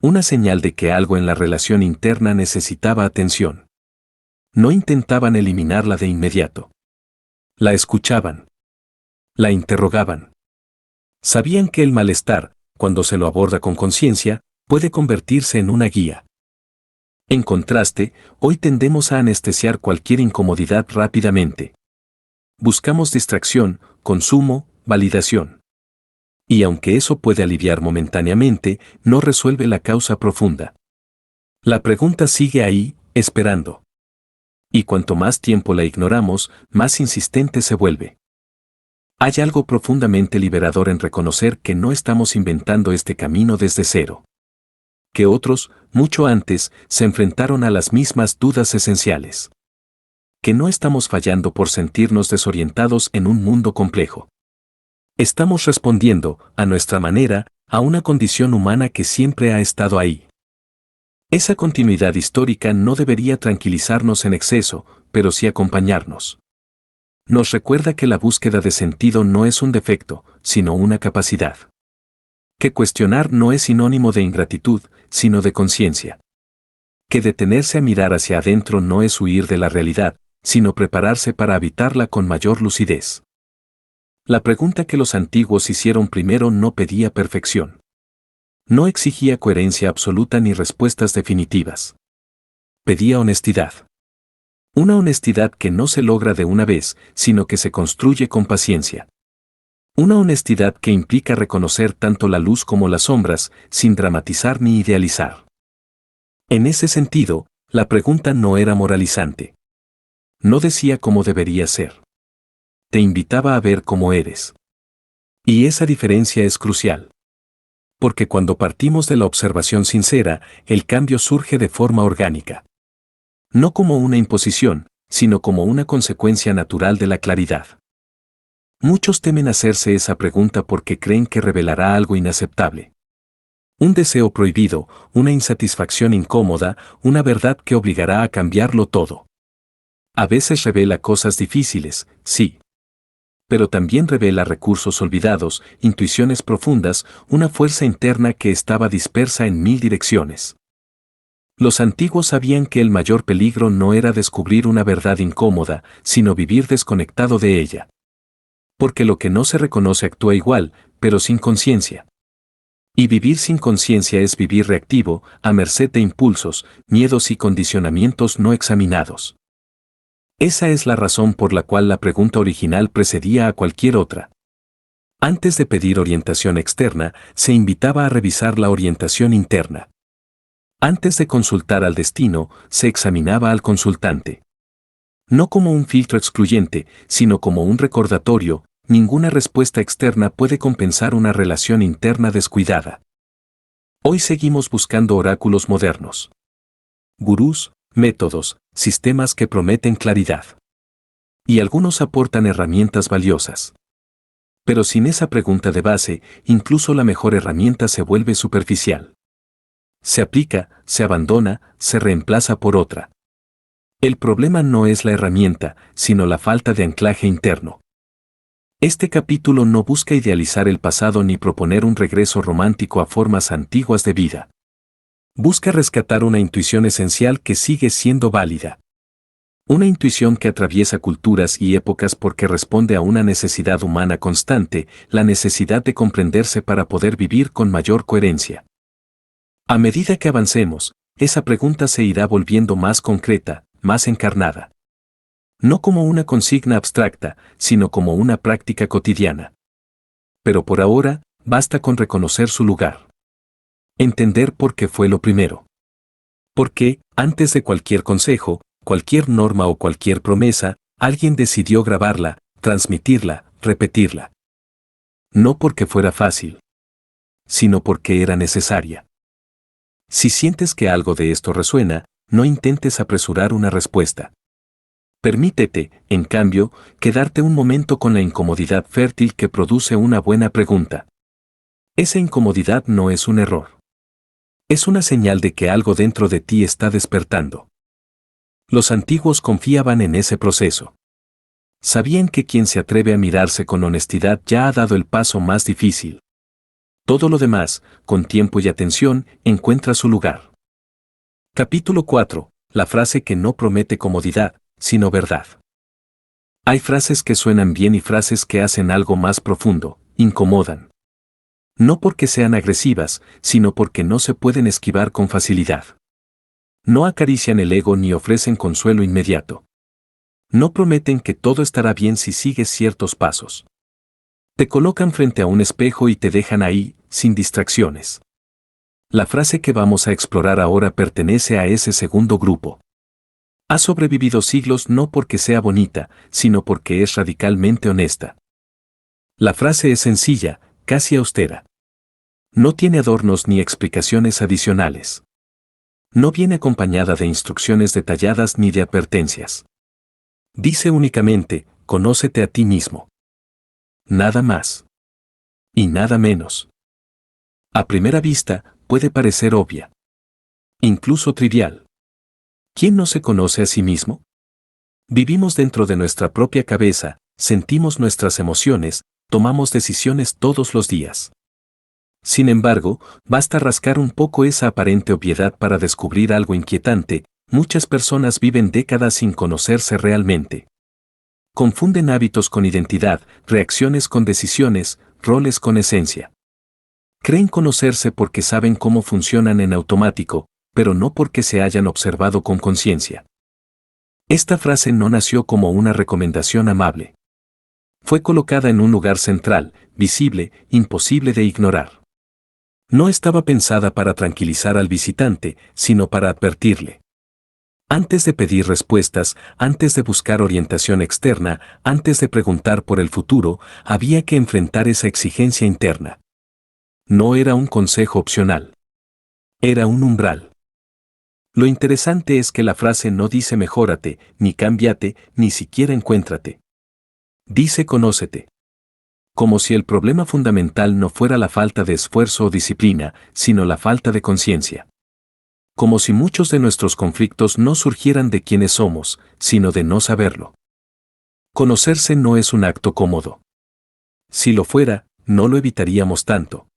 Una señal de que algo en la relación interna necesitaba atención. No intentaban eliminarla de inmediato. La escuchaban. La interrogaban. Sabían que el malestar, cuando se lo aborda con conciencia, puede convertirse en una guía. En contraste, hoy tendemos a anestesiar cualquier incomodidad rápidamente. Buscamos distracción, consumo, validación. Y aunque eso puede aliviar momentáneamente, no resuelve la causa profunda. La pregunta sigue ahí, esperando. Y cuanto más tiempo la ignoramos, más insistente se vuelve. Hay algo profundamente liberador en reconocer que no estamos inventando este camino desde cero. Que otros, mucho antes, se enfrentaron a las mismas dudas esenciales. Que no estamos fallando por sentirnos desorientados en un mundo complejo. Estamos respondiendo, a nuestra manera, a una condición humana que siempre ha estado ahí. Esa continuidad histórica no debería tranquilizarnos en exceso, pero sí acompañarnos. Nos recuerda que la búsqueda de sentido no es un defecto, sino una capacidad. Que cuestionar no es sinónimo de ingratitud, sino de conciencia. Que detenerse a mirar hacia adentro no es huir de la realidad, sino prepararse para habitarla con mayor lucidez. La pregunta que los antiguos hicieron primero no pedía perfección. No exigía coherencia absoluta ni respuestas definitivas. Pedía honestidad. Una honestidad que no se logra de una vez, sino que se construye con paciencia. Una honestidad que implica reconocer tanto la luz como las sombras, sin dramatizar ni idealizar. En ese sentido, la pregunta no era moralizante. No decía cómo debería ser. Te invitaba a ver cómo eres. Y esa diferencia es crucial. Porque cuando partimos de la observación sincera, el cambio surge de forma orgánica. No como una imposición, sino como una consecuencia natural de la claridad. Muchos temen hacerse esa pregunta porque creen que revelará algo inaceptable. Un deseo prohibido, una insatisfacción incómoda, una verdad que obligará a cambiarlo todo. A veces revela cosas difíciles, sí. Pero también revela recursos olvidados, intuiciones profundas, una fuerza interna que estaba dispersa en mil direcciones. Los antiguos sabían que el mayor peligro no era descubrir una verdad incómoda, sino vivir desconectado de ella. Porque lo que no se reconoce actúa igual, pero sin conciencia. Y vivir sin conciencia es vivir reactivo, a merced de impulsos, miedos y condicionamientos no examinados. Esa es la razón por la cual la pregunta original precedía a cualquier otra. Antes de pedir orientación externa, se invitaba a revisar la orientación interna. Antes de consultar al destino, se examinaba al consultante. No como un filtro excluyente, sino como un recordatorio, ninguna respuesta externa puede compensar una relación interna descuidada. Hoy seguimos buscando oráculos modernos. Gurús, métodos, sistemas que prometen claridad. Y algunos aportan herramientas valiosas. Pero sin esa pregunta de base, incluso la mejor herramienta se vuelve superficial. Se aplica, se abandona, se reemplaza por otra. El problema no es la herramienta, sino la falta de anclaje interno. Este capítulo no busca idealizar el pasado ni proponer un regreso romántico a formas antiguas de vida. Busca rescatar una intuición esencial que sigue siendo válida. Una intuición que atraviesa culturas y épocas porque responde a una necesidad humana constante, la necesidad de comprenderse para poder vivir con mayor coherencia. A medida que avancemos, esa pregunta se irá volviendo más concreta, más encarnada. No como una consigna abstracta, sino como una práctica cotidiana. Pero por ahora, basta con reconocer su lugar. Entender por qué fue lo primero. Porque, antes de cualquier consejo, cualquier norma o cualquier promesa, alguien decidió grabarla, transmitirla, repetirla. No porque fuera fácil, sino porque era necesaria. Si sientes que algo de esto resuena, no intentes apresurar una respuesta. Permítete, en cambio, quedarte un momento con la incomodidad fértil que produce una buena pregunta. Esa incomodidad no es un error. Es una señal de que algo dentro de ti está despertando. Los antiguos confiaban en ese proceso. Sabían que quien se atreve a mirarse con honestidad ya ha dado el paso más difícil. Todo lo demás, con tiempo y atención, encuentra su lugar. Capítulo 4. La frase que no promete comodidad, sino verdad. Hay frases que suenan bien y frases que hacen algo más profundo, incomodan. No porque sean agresivas, sino porque no se pueden esquivar con facilidad. No acarician el ego ni ofrecen consuelo inmediato. No prometen que todo estará bien si sigues ciertos pasos. Te colocan frente a un espejo y te dejan ahí, sin distracciones. La frase que vamos a explorar ahora pertenece a ese segundo grupo. Ha sobrevivido siglos no porque sea bonita, sino porque es radicalmente honesta. La frase es sencilla, casi austera. No tiene adornos ni explicaciones adicionales. No viene acompañada de instrucciones detalladas ni de advertencias. Dice únicamente, conócete a ti mismo. Nada más. Y nada menos. A primera vista, puede parecer obvia. Incluso trivial. ¿Quién no se conoce a sí mismo? Vivimos dentro de nuestra propia cabeza, sentimos nuestras emociones, tomamos decisiones todos los días. Sin embargo, basta rascar un poco esa aparente obviedad para descubrir algo inquietante. Muchas personas viven décadas sin conocerse realmente. Confunden hábitos con identidad, reacciones con decisiones, roles con esencia. Creen conocerse porque saben cómo funcionan en automático, pero no porque se hayan observado con conciencia. Esta frase no nació como una recomendación amable. Fue colocada en un lugar central, visible, imposible de ignorar. No estaba pensada para tranquilizar al visitante, sino para advertirle. Antes de pedir respuestas, antes de buscar orientación externa, antes de preguntar por el futuro, había que enfrentar esa exigencia interna. No era un consejo opcional. Era un umbral. Lo interesante es que la frase no dice mejórate, ni cámbiate, ni siquiera encuéntrate. Dice conócete. Como si el problema fundamental no fuera la falta de esfuerzo o disciplina, sino la falta de conciencia. Como si muchos de nuestros conflictos no surgieran de quienes somos, sino de no saberlo. Conocerse no es un acto cómodo. Si lo fuera, no lo evitaríamos tanto.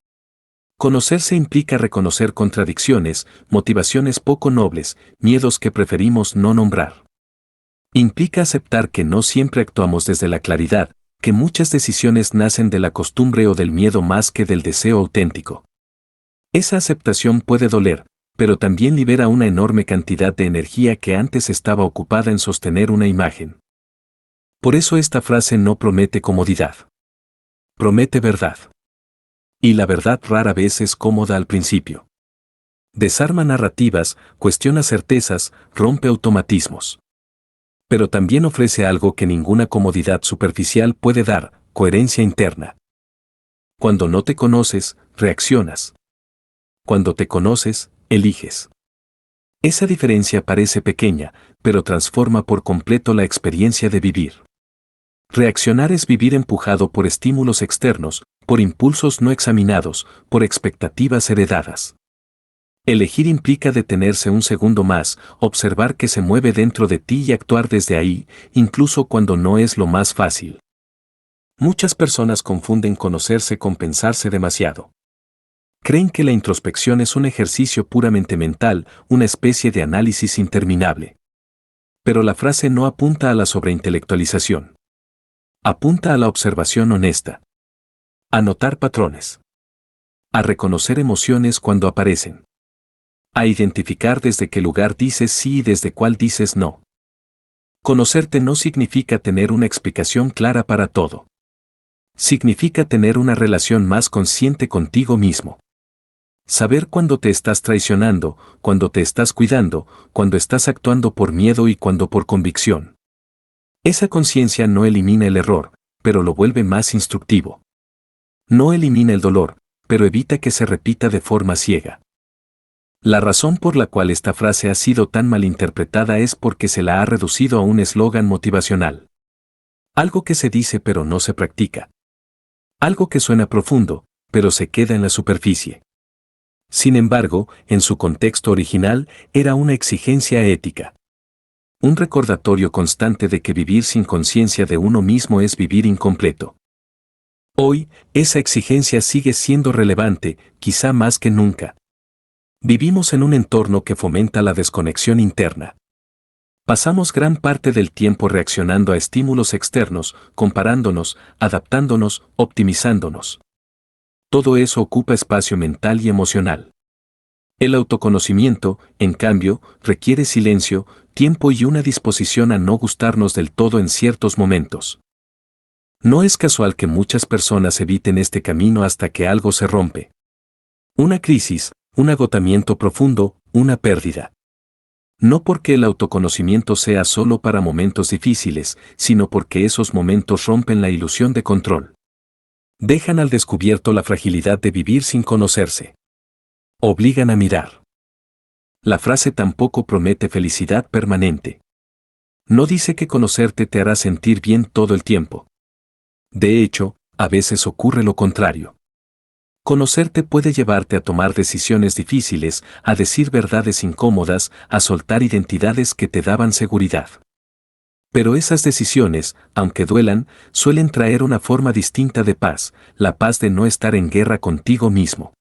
Conocerse implica reconocer contradicciones, motivaciones poco nobles, miedos que preferimos no nombrar. Implica aceptar que no siempre actuamos desde la claridad, que muchas decisiones nacen de la costumbre o del miedo más que del deseo auténtico. Esa aceptación puede doler, pero también libera una enorme cantidad de energía que antes estaba ocupada en sostener una imagen. Por eso esta frase no promete comodidad. Promete verdad. Y la verdad rara vez es cómoda al principio. Desarma narrativas, cuestiona certezas, rompe automatismos. Pero también ofrece algo que ninguna comodidad superficial puede dar, coherencia interna. Cuando no te conoces, reaccionas. Cuando te conoces, eliges. Esa diferencia parece pequeña, pero transforma por completo la experiencia de vivir. Reaccionar es vivir empujado por estímulos externos, por impulsos no examinados, por expectativas heredadas. Elegir implica detenerse un segundo más, observar qué se mueve dentro de ti y actuar desde ahí, incluso cuando no es lo más fácil. Muchas personas confunden conocerse con pensarse demasiado. Creen que la introspección es un ejercicio puramente mental, una especie de análisis interminable. Pero la frase no apunta a la sobreintelectualización. Apunta a la observación honesta. A notar patrones. A reconocer emociones cuando aparecen. A identificar desde qué lugar dices sí y desde cuál dices no. Conocerte no significa tener una explicación clara para todo. Significa tener una relación más consciente contigo mismo. Saber cuándo te estás traicionando, cuándo te estás cuidando, cuándo estás actuando por miedo y cuándo por convicción. Esa conciencia no elimina el error, pero lo vuelve más instructivo. No elimina el dolor, pero evita que se repita de forma ciega. La razón por la cual esta frase ha sido tan malinterpretada es porque se la ha reducido a un eslogan motivacional. Algo que se dice pero no se practica. Algo que suena profundo, pero se queda en la superficie. Sin embargo, en su contexto original, era una exigencia ética. Un recordatorio constante de que vivir sin conciencia de uno mismo es vivir incompleto. Hoy, esa exigencia sigue siendo relevante, quizá más que nunca. Vivimos en un entorno que fomenta la desconexión interna. Pasamos gran parte del tiempo reaccionando a estímulos externos, comparándonos, adaptándonos, optimizándonos. Todo eso ocupa espacio mental y emocional. El autoconocimiento, en cambio, requiere silencio, tiempo y una disposición a no gustarnos del todo en ciertos momentos. No es casual que muchas personas eviten este camino hasta que algo se rompe. Una crisis, un agotamiento profundo, una pérdida. No porque el autoconocimiento sea solo para momentos difíciles, sino porque esos momentos rompen la ilusión de control. Dejan al descubierto la fragilidad de vivir sin conocerse. Obligan a mirar. La frase tampoco promete felicidad permanente. No dice que conocerte te hará sentir bien todo el tiempo. De hecho, a veces ocurre lo contrario. Conocerte puede llevarte a tomar decisiones difíciles, a decir verdades incómodas, a soltar identidades que te daban seguridad. Pero esas decisiones, aunque duelan, suelen traer una forma distinta de paz, la paz de no estar en guerra contigo mismo.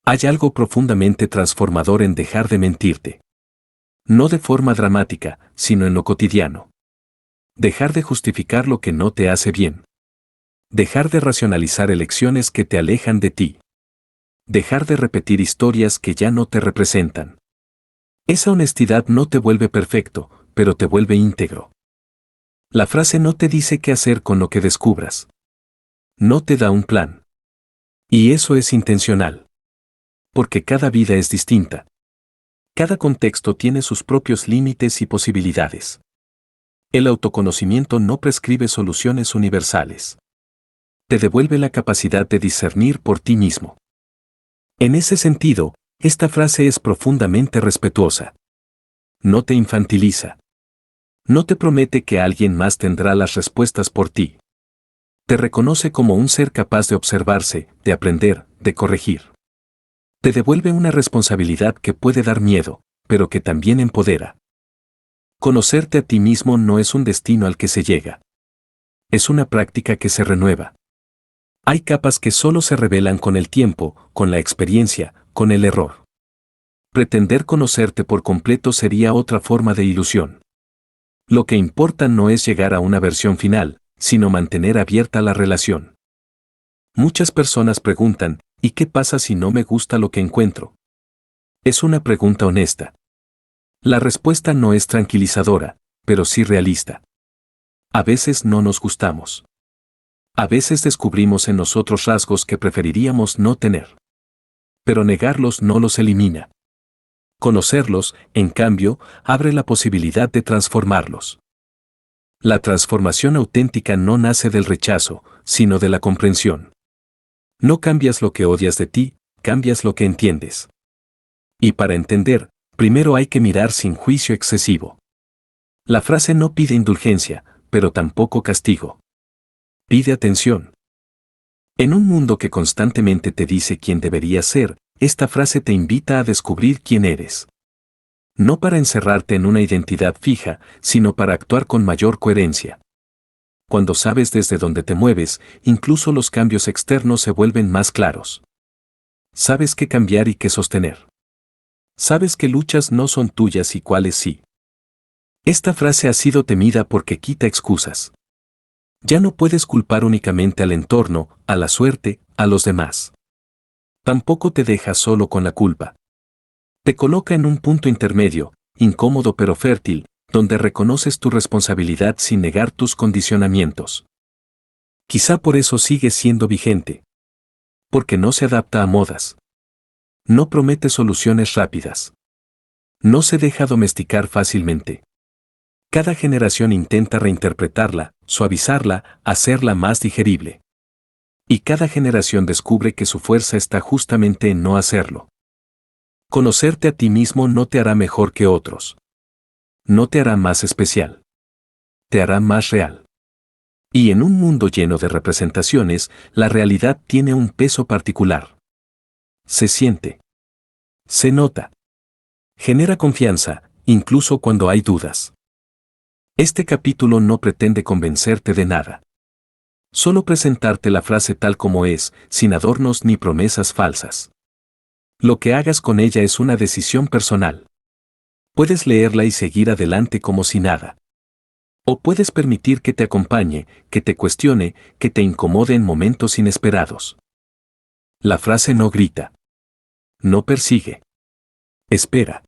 Hay algo profundamente transformador en dejar de mentirte. No de forma dramática, sino en lo cotidiano. Dejar de justificar lo que no te hace bien. Dejar de racionalizar elecciones que te alejan de ti. Dejar de repetir historias que ya no te representan. Esa honestidad no te vuelve perfecto, pero te vuelve íntegro. La frase no te dice qué hacer con lo que descubras. No te da un plan. Y eso es intencional. Porque cada vida es distinta. Cada contexto tiene sus propios límites y posibilidades. El autoconocimiento no prescribe soluciones universales. Te devuelve la capacidad de discernir por ti mismo. En ese sentido, esta frase es profundamente respetuosa. No te infantiliza. No te promete que alguien más tendrá las respuestas por ti. Te reconoce como un ser capaz de observarse, de aprender, de corregir. Te devuelve una responsabilidad que puede dar miedo, pero que también empodera. Conocerte a ti mismo no es un destino al que se llega. Es una práctica que se renueva. Hay capas que solo se revelan con el tiempo, con la experiencia, con el error. Pretender conocerte por completo sería otra forma de ilusión. Lo que importa no es llegar a una versión final, sino mantener abierta la relación. Muchas personas preguntan, ¿y qué pasa si no me gusta lo que encuentro? Es una pregunta honesta. La respuesta no es tranquilizadora, pero sí realista. A veces no nos gustamos. A veces descubrimos en nosotros rasgos que preferiríamos no tener. Pero negarlos no los elimina. Conocerlos, en cambio, abre la posibilidad de transformarlos. La transformación auténtica no nace del rechazo, sino de la comprensión. No cambias lo que odias de ti, cambias lo que entiendes. Y para entender, primero hay que mirar sin juicio excesivo. La frase no pide indulgencia, pero tampoco castigo. Pide atención. En un mundo que constantemente te dice quién deberías ser, esta frase te invita a descubrir quién eres. No para encerrarte en una identidad fija, sino para actuar con mayor coherencia. Cuando sabes desde dónde te mueves, incluso los cambios externos se vuelven más claros. Sabes qué cambiar y qué sostener. Sabes que luchas no son tuyas y cuáles sí. Esta frase ha sido temida porque quita excusas. Ya no puedes culpar únicamente al entorno, a la suerte, a los demás. Tampoco te dejas solo con la culpa. Te coloca en un punto intermedio, incómodo pero fértil, donde reconoces tu responsabilidad sin negar tus condicionamientos. Quizá por eso sigue siendo vigente. Porque no se adapta a modas. No promete soluciones rápidas. No se deja domesticar fácilmente. Cada generación intenta reinterpretarla, suavizarla, hacerla más digerible. Y cada generación descubre que su fuerza está justamente en no hacerlo. Conocerte a ti mismo no te hará mejor que otros. No te hará más especial. Te hará más real. Y en un mundo lleno de representaciones, la realidad tiene un peso particular. Se siente. Se nota. Genera confianza, incluso cuando hay dudas. Este capítulo no pretende convencerte de nada. Solo presentarte la frase tal como es, sin adornos ni promesas falsas. Lo que hagas con ella es una decisión personal. Puedes leerla y seguir adelante como si nada. O puedes permitir que te acompañe, que te cuestione, que te incomode en momentos inesperados. La frase no grita. No persigue. Espera.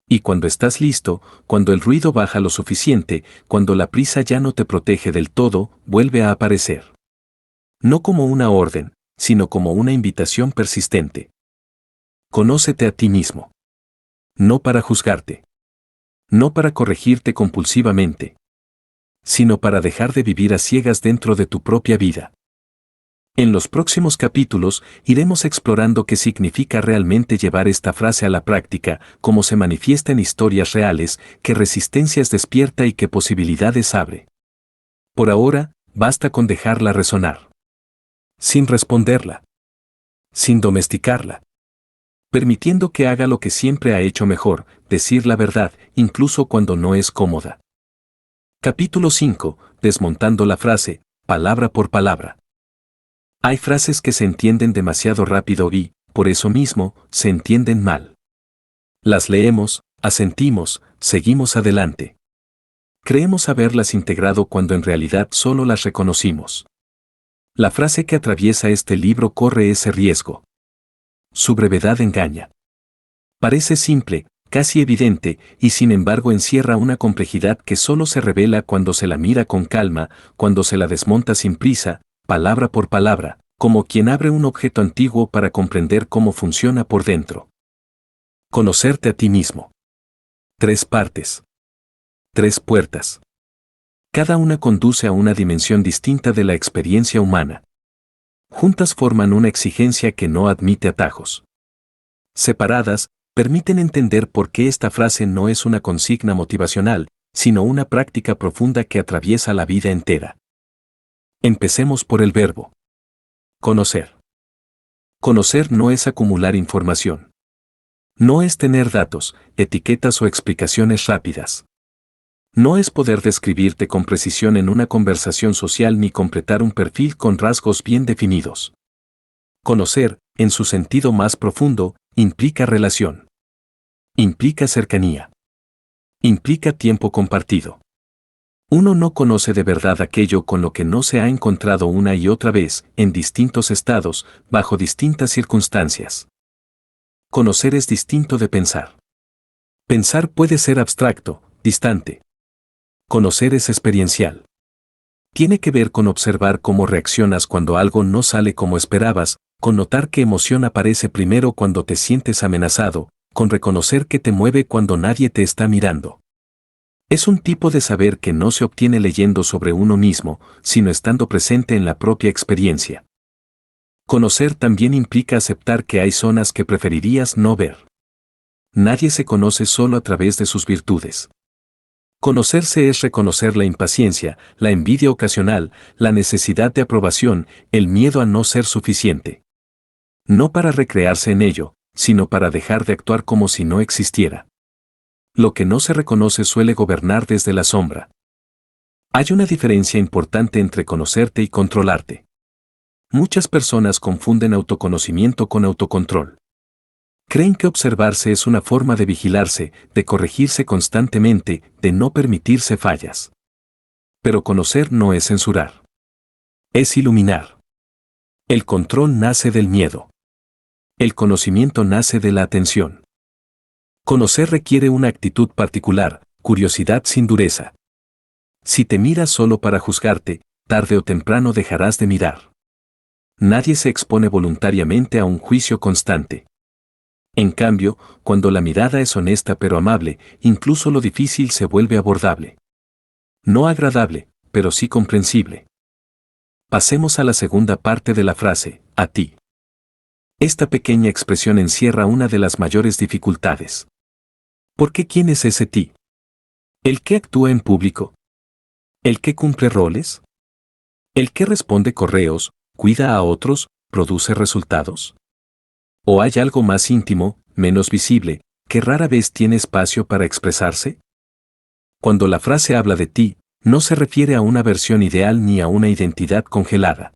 Y cuando estás listo, cuando el ruido baja lo suficiente, cuando la prisa ya no te protege del todo, vuelve a aparecer. No como una orden, sino como una invitación persistente. Conócete a ti mismo. No para juzgarte. No para corregirte compulsivamente. Sino para dejar de vivir a ciegas dentro de tu propia vida. En los próximos capítulos iremos explorando qué significa realmente llevar esta frase a la práctica, cómo se manifiesta en historias reales, qué resistencias despierta y qué posibilidades abre. Por ahora, basta con dejarla resonar. Sin responderla. Sin domesticarla. Permitiendo que haga lo que siempre ha hecho mejor, decir la verdad, incluso cuando no es cómoda. Capítulo 5. Desmontando la frase, palabra por palabra. Hay frases que se entienden demasiado rápido y, por eso mismo, se entienden mal. Las leemos, asentimos, seguimos adelante. Creemos haberlas integrado cuando en realidad solo las reconocimos. La frase que atraviesa este libro corre ese riesgo. Su brevedad engaña. Parece simple, casi evidente, y sin embargo encierra una complejidad que solo se revela cuando se la mira con calma, cuando se la desmonta sin prisa, palabra por palabra, como quien abre un objeto antiguo para comprender cómo funciona por dentro. Conocerte a ti mismo. 3 partes. 3 puertas. Cada una conduce a una dimensión distinta de la experiencia humana. Juntas forman una exigencia que no admite atajos. Separadas, permiten entender por qué esta frase no es una consigna motivacional, sino una práctica profunda que atraviesa la vida entera. Empecemos por el verbo. Conocer. Conocer no es acumular información. No es tener datos, etiquetas o explicaciones rápidas. No es poder describirte con precisión en una conversación social ni completar un perfil con rasgos bien definidos. Conocer, en su sentido más profundo, implica relación. Implica cercanía. Implica tiempo compartido. Uno no conoce de verdad aquello con lo que no se ha encontrado una y otra vez, en distintos estados, bajo distintas circunstancias. Conocer es distinto de pensar. Pensar puede ser abstracto, distante. Conocer es experiencial. Tiene que ver con observar cómo reaccionas cuando algo no sale como esperabas, con notar qué emoción aparece primero cuando te sientes amenazado, con reconocer qué te mueve cuando nadie te está mirando. Es un tipo de saber que no se obtiene leyendo sobre uno mismo, sino estando presente en la propia experiencia. Conocer también implica aceptar que hay zonas que preferirías no ver. Nadie se conoce solo a través de sus virtudes. Conocerse es reconocer la impaciencia, la envidia ocasional, la necesidad de aprobación, el miedo a no ser suficiente. No para recrearse en ello, sino para dejar de actuar como si no existiera. Lo que no se reconoce suele gobernar desde la sombra. Hay una diferencia importante entre conocerte y controlarte. Muchas personas confunden autoconocimiento con autocontrol. Creen que observarse es una forma de vigilarse, de corregirse constantemente, de no permitirse fallas. Pero conocer no es censurar. Es iluminar. El control nace del miedo. El conocimiento nace de la atención. Conocer requiere una actitud particular, curiosidad sin dureza. Si te miras solo para juzgarte, tarde o temprano dejarás de mirar. Nadie se expone voluntariamente a un juicio constante. En cambio, cuando la mirada es honesta pero amable, incluso lo difícil se vuelve abordable. No agradable, pero sí comprensible. Pasemos a la segunda parte de la frase, a ti. Esta pequeña expresión encierra una de las mayores dificultades. ¿Por qué quién es ese ti? ¿El que actúa en público? ¿El que cumple roles? ¿El que responde correos, cuida a otros, produce resultados? ¿O hay algo más íntimo, menos visible, que rara vez tiene espacio para expresarse? Cuando la frase habla de ti, no se refiere a una versión ideal ni a una identidad congelada.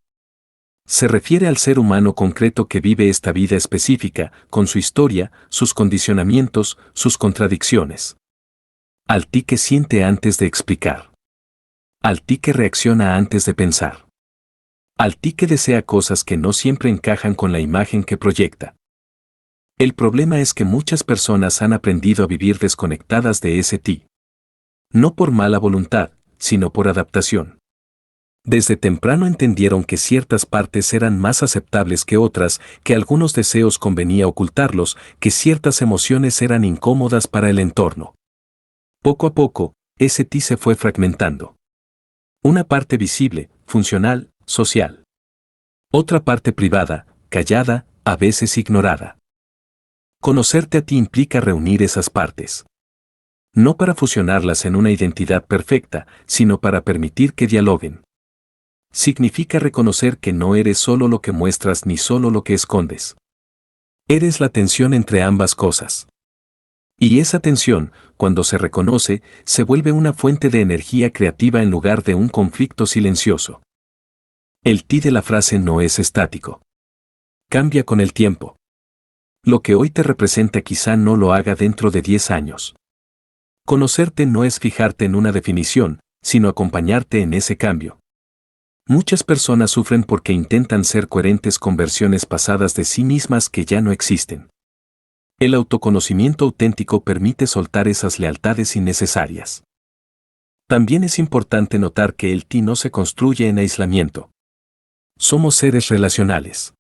Se refiere al ser humano concreto que vive esta vida específica, con su historia, sus condicionamientos, sus contradicciones. Al ti que siente antes de explicar. Al ti que reacciona antes de pensar. Al ti que desea cosas que no siempre encajan con la imagen que proyecta. El problema es que muchas personas han aprendido a vivir desconectadas de ese ti. No por mala voluntad, sino por adaptación. Desde temprano entendieron que ciertas partes eran más aceptables que otras, que algunos deseos convenía ocultarlos, que ciertas emociones eran incómodas para el entorno. Poco a poco, ese ti se fue fragmentando. Una parte visible, funcional, social. Otra parte privada, callada, a veces ignorada. Conocerte a ti implica reunir esas partes. No para fusionarlas en una identidad perfecta, sino para permitir que dialoguen. Significa reconocer que no eres solo lo que muestras ni solo lo que escondes. Eres la tensión entre ambas cosas. Y esa tensión, cuando se reconoce, se vuelve una fuente de energía creativa en lugar de un conflicto silencioso. El ti de la frase no es estático. Cambia con el tiempo. Lo que hoy te representa quizá no lo haga dentro de 10 años. Conocerte no es fijarte en una definición, sino acompañarte en ese cambio. Muchas personas sufren porque intentan ser coherentes con versiones pasadas de sí mismas que ya no existen. El autoconocimiento auténtico permite soltar esas lealtades innecesarias. También es importante notar que el ti no se construye en aislamiento. Somos seres relacionales.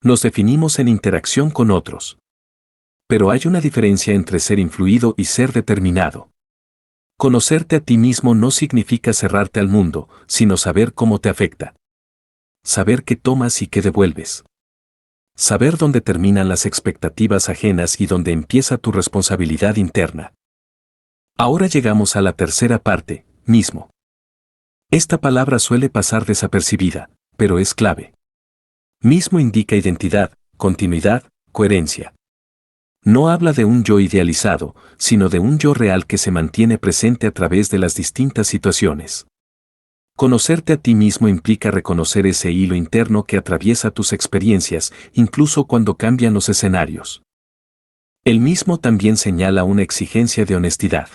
Nos definimos en interacción con otros. Pero hay una diferencia entre ser influido y ser determinado. Conocerte a ti mismo no significa cerrarte al mundo, sino saber cómo te afecta. Saber qué tomas y qué devuelves. Saber dónde terminan las expectativas ajenas y dónde empieza tu responsabilidad interna. Ahora llegamos a la tercera parte, mismo. Esta palabra suele pasar desapercibida, pero es clave. Mismo indica identidad, continuidad, coherencia. No habla de un yo idealizado, sino de un yo real que se mantiene presente a través de las distintas situaciones. Conocerte a ti mismo implica reconocer ese hilo interno que atraviesa tus experiencias, incluso cuando cambian los escenarios. El mismo también señala una exigencia de honestidad.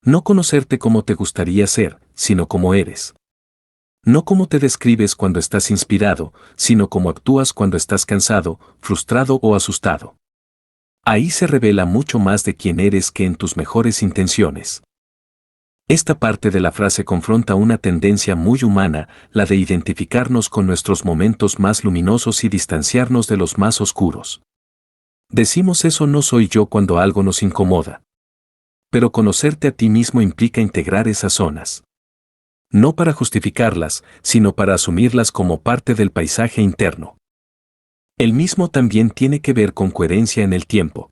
No conocerte como te gustaría ser, sino como eres. No como te describes cuando estás inspirado, sino como actúas cuando estás cansado, frustrado o asustado. Ahí se revela mucho más de quién eres que en tus mejores intenciones. Esta parte de la frase confronta una tendencia muy humana, la de identificarnos con nuestros momentos más luminosos y distanciarnos de los más oscuros. Decimos eso no soy yo cuando algo nos incomoda. Pero conocerte a ti mismo implica integrar esas zonas. No para justificarlas, sino para asumirlas como parte del paisaje interno. El mismo también tiene que ver con coherencia en el tiempo.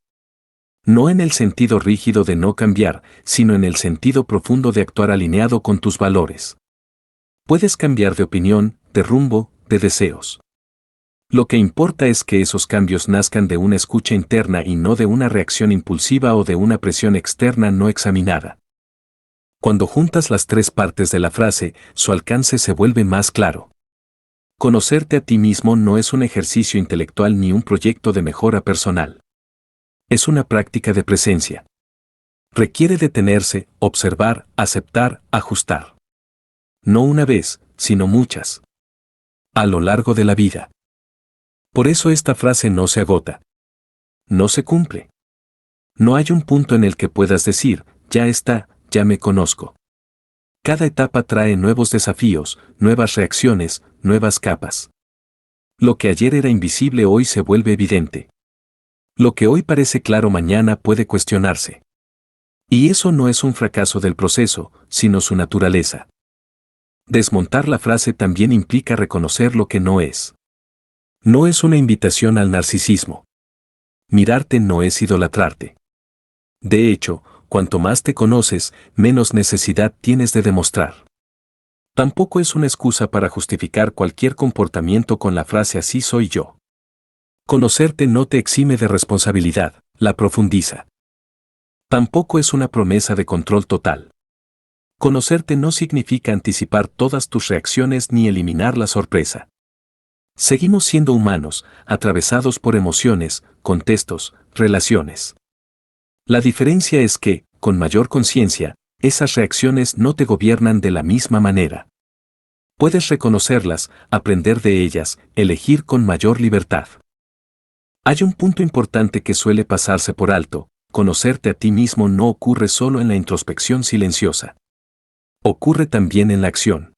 No en el sentido rígido de no cambiar, sino en el sentido profundo de actuar alineado con tus valores. Puedes cambiar de opinión, de rumbo, de deseos. Lo que importa es que esos cambios nazcan de una escucha interna y no de una reacción impulsiva o de una presión externa no examinada. Cuando juntas las tres partes de la frase, su alcance se vuelve más claro. Conocerte a ti mismo no es un ejercicio intelectual ni un proyecto de mejora personal. Es una práctica de presencia. Requiere detenerse, observar, aceptar, ajustar. No una vez, sino muchas. A lo largo de la vida. Por eso esta frase no se agota. No se cumple. No hay un punto en el que puedas decir, ya está, ya me conozco. Cada etapa trae nuevos desafíos, nuevas reacciones, nuevas capas. Lo que ayer era invisible hoy se vuelve evidente. Lo que hoy parece claro mañana puede cuestionarse. Y eso no es un fracaso del proceso, sino su naturaleza. Desmontar la frase también implica reconocer lo que no es. No es una invitación al narcisismo. Mirarte no es idolatrarte. De hecho, cuanto más te conoces, menos necesidad tienes de demostrar. Tampoco es una excusa para justificar cualquier comportamiento con la frase así soy yo. Conocerte no te exime de responsabilidad, la profundiza. Tampoco es una promesa de control total. Conocerte no significa anticipar todas tus reacciones ni eliminar la sorpresa. Seguimos siendo humanos, atravesados por emociones, contextos, relaciones. La diferencia es que, con mayor conciencia, esas reacciones no te gobiernan de la misma manera. Puedes reconocerlas, aprender de ellas, elegir con mayor libertad. Hay un punto importante que suele pasarse por alto: conocerte a ti mismo no ocurre solo en la introspección silenciosa. Ocurre también en la acción.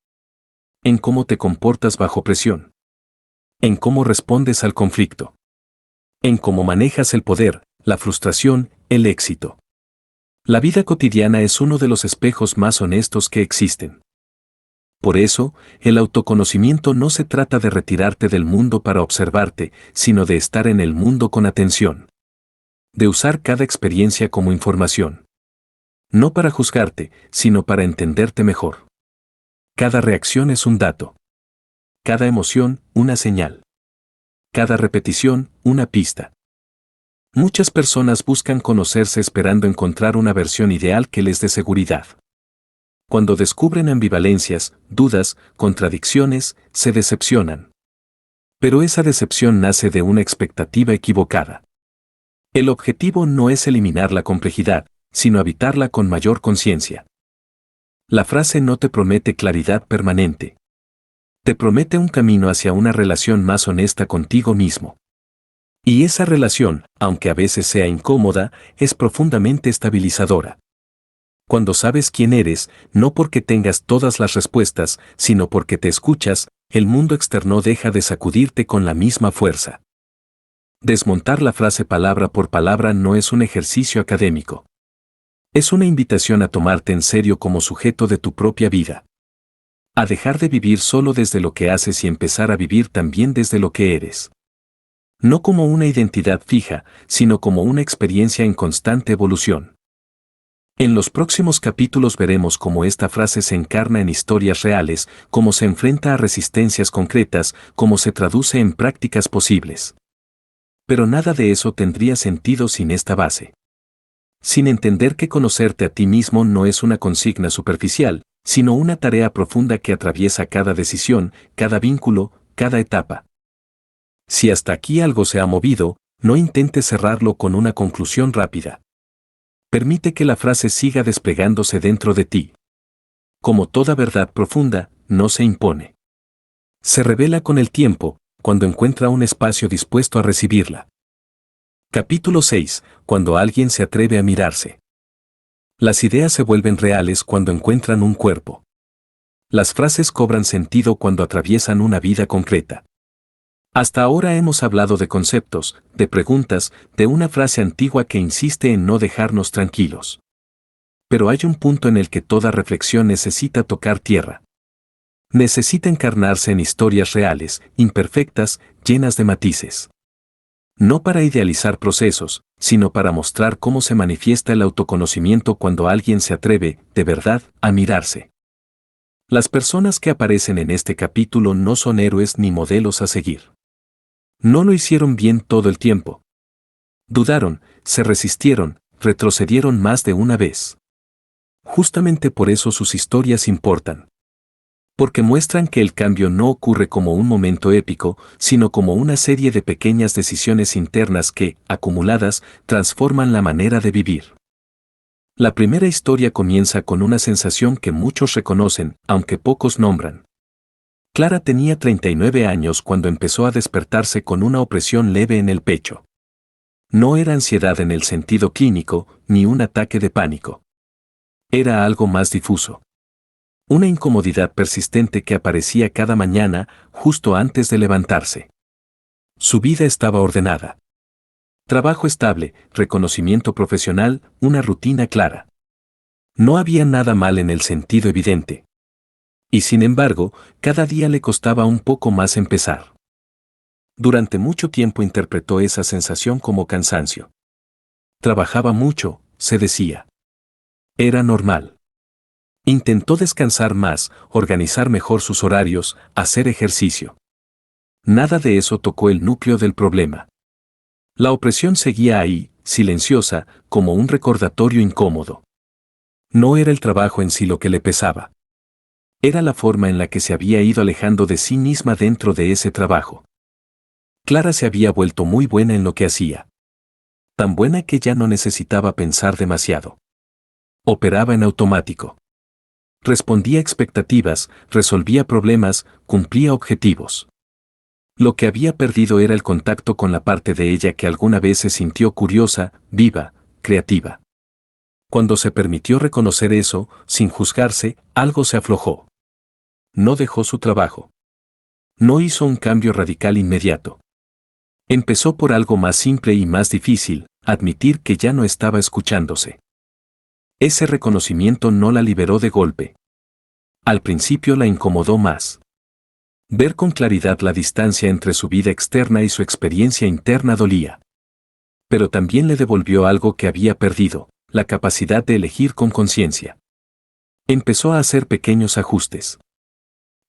En cómo te comportas bajo presión. En cómo respondes al conflicto. En cómo manejas el poder, la frustración, el éxito. La vida cotidiana es uno de los espejos más honestos que existen. Por eso, el autoconocimiento no se trata de retirarte del mundo para observarte, sino de estar en el mundo con atención. De usar cada experiencia como información. No para juzgarte, sino para entenderte mejor. Cada reacción es un dato. Cada emoción, una señal. Cada repetición, una pista. Muchas personas buscan conocerse esperando encontrar una versión ideal que les dé seguridad. Cuando descubren ambivalencias, dudas, contradicciones, se decepcionan. Pero esa decepción nace de una expectativa equivocada. El objetivo no es eliminar la complejidad, sino habitarla con mayor conciencia. La frase no te promete claridad permanente. Te promete un camino hacia una relación más honesta contigo mismo. Y esa relación, aunque a veces sea incómoda, es profundamente estabilizadora. Cuando sabes quién eres, no porque tengas todas las respuestas, sino porque te escuchas, el mundo externo deja de sacudirte con la misma fuerza. Desmontar la frase palabra por palabra no es un ejercicio académico. Es una invitación a tomarte en serio como sujeto de tu propia vida. A dejar de vivir solo desde lo que haces y empezar a vivir también desde lo que eres. No como una identidad fija, sino como una experiencia en constante evolución. En los próximos capítulos veremos cómo esta frase se encarna en historias reales, cómo se enfrenta a resistencias concretas, cómo se traduce en prácticas posibles. Pero nada de eso tendría sentido sin esta base. Sin entender que conocerte a ti mismo no es una consigna superficial, sino una tarea profunda que atraviesa cada decisión, cada vínculo, cada etapa. Si hasta aquí algo se ha movido, no intentes cerrarlo con una conclusión rápida. Permite que la frase siga desplegándose dentro de ti. Como toda verdad profunda, no se impone. Se revela con el tiempo, cuando encuentra un espacio dispuesto a recibirla. Capítulo 6. Cuando alguien se atreve a mirarse. Las ideas se vuelven reales cuando encuentran un cuerpo. Las frases cobran sentido cuando atraviesan una vida concreta. Hasta ahora hemos hablado de conceptos, de preguntas, de una frase antigua que insiste en no dejarnos tranquilos. Pero hay un punto en el que toda reflexión necesita tocar tierra. Necesita encarnarse en historias reales, imperfectas, llenas de matices. No para idealizar procesos, sino para mostrar cómo se manifiesta el autoconocimiento cuando alguien se atreve, de verdad, a mirarse. Las personas que aparecen en este capítulo no son héroes ni modelos a seguir. No lo hicieron bien todo el tiempo. Dudaron, se resistieron, retrocedieron más de una vez. Justamente por eso sus historias importan. Porque muestran que el cambio no ocurre como un momento épico, sino como una serie de pequeñas decisiones internas que, acumuladas, transforman la manera de vivir. La primera historia comienza con una sensación que muchos reconocen, aunque pocos nombran. Clara tenía 39 años cuando empezó a despertarse con una opresión leve en el pecho. No era ansiedad en el sentido clínico, ni un ataque de pánico. Era algo más difuso. Una incomodidad persistente que aparecía cada mañana, justo antes de levantarse. Su vida estaba ordenada. Trabajo estable, reconocimiento profesional, una rutina clara. No había nada mal en el sentido evidente. Y sin embargo, cada día le costaba un poco más empezar. Durante mucho tiempo interpretó esa sensación como cansancio. Trabajaba mucho, se decía. Era normal. Intentó descansar más, organizar mejor sus horarios, hacer ejercicio. Nada de eso tocó el núcleo del problema. La opresión seguía ahí, silenciosa, como un recordatorio incómodo. No era el trabajo en sí lo que le pesaba. Era la forma en la que se había ido alejando de sí misma dentro de ese trabajo. Clara se había vuelto muy buena en lo que hacía. Tan buena que ya no necesitaba pensar demasiado. Operaba en automático. Respondía a expectativas, resolvía problemas, cumplía objetivos. Lo que había perdido era el contacto con la parte de ella que alguna vez se sintió curiosa, viva, creativa. Cuando se permitió reconocer eso, sin juzgarse, algo se aflojó. No dejó su trabajo. No hizo un cambio radical inmediato. Empezó por algo más simple y más difícil, admitir que ya no estaba escuchándose. Ese reconocimiento no la liberó de golpe. Al principio la incomodó más. Ver con claridad la distancia entre su vida externa y su experiencia interna dolía. Pero también le devolvió algo que había perdido, la capacidad de elegir con conciencia. Empezó a hacer pequeños ajustes.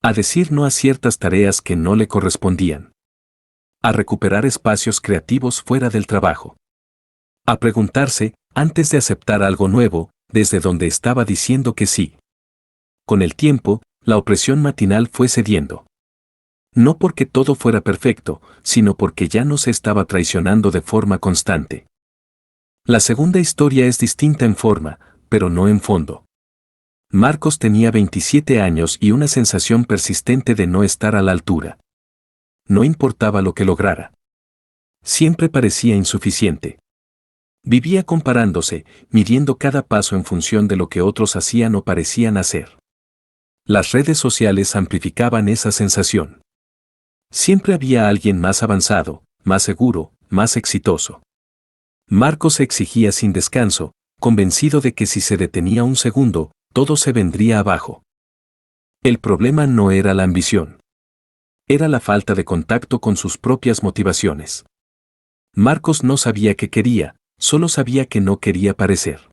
A decir no a ciertas tareas que no le correspondían. A recuperar espacios creativos fuera del trabajo. A preguntarse, antes de aceptar algo nuevo, desde donde estaba diciendo que sí. Con el tiempo, la opresión matinal fue cediendo. No porque todo fuera perfecto, sino porque ya no se estaba traicionando de forma constante. La segunda historia es distinta en forma, pero no en fondo. Marcos tenía 27 años y una sensación persistente de no estar a la altura. No importaba lo que lograra. Siempre parecía insuficiente. Vivía comparándose, midiendo cada paso en función de lo que otros hacían o parecían hacer. Las redes sociales amplificaban esa sensación. Siempre había alguien más avanzado, más seguro, más exitoso. Marcos se exigía sin descanso, convencido de que si se detenía un segundo, todo se vendría abajo. El problema no era la ambición. Era la falta de contacto con sus propias motivaciones. Marcos no sabía qué quería, solo sabía que no quería parecer.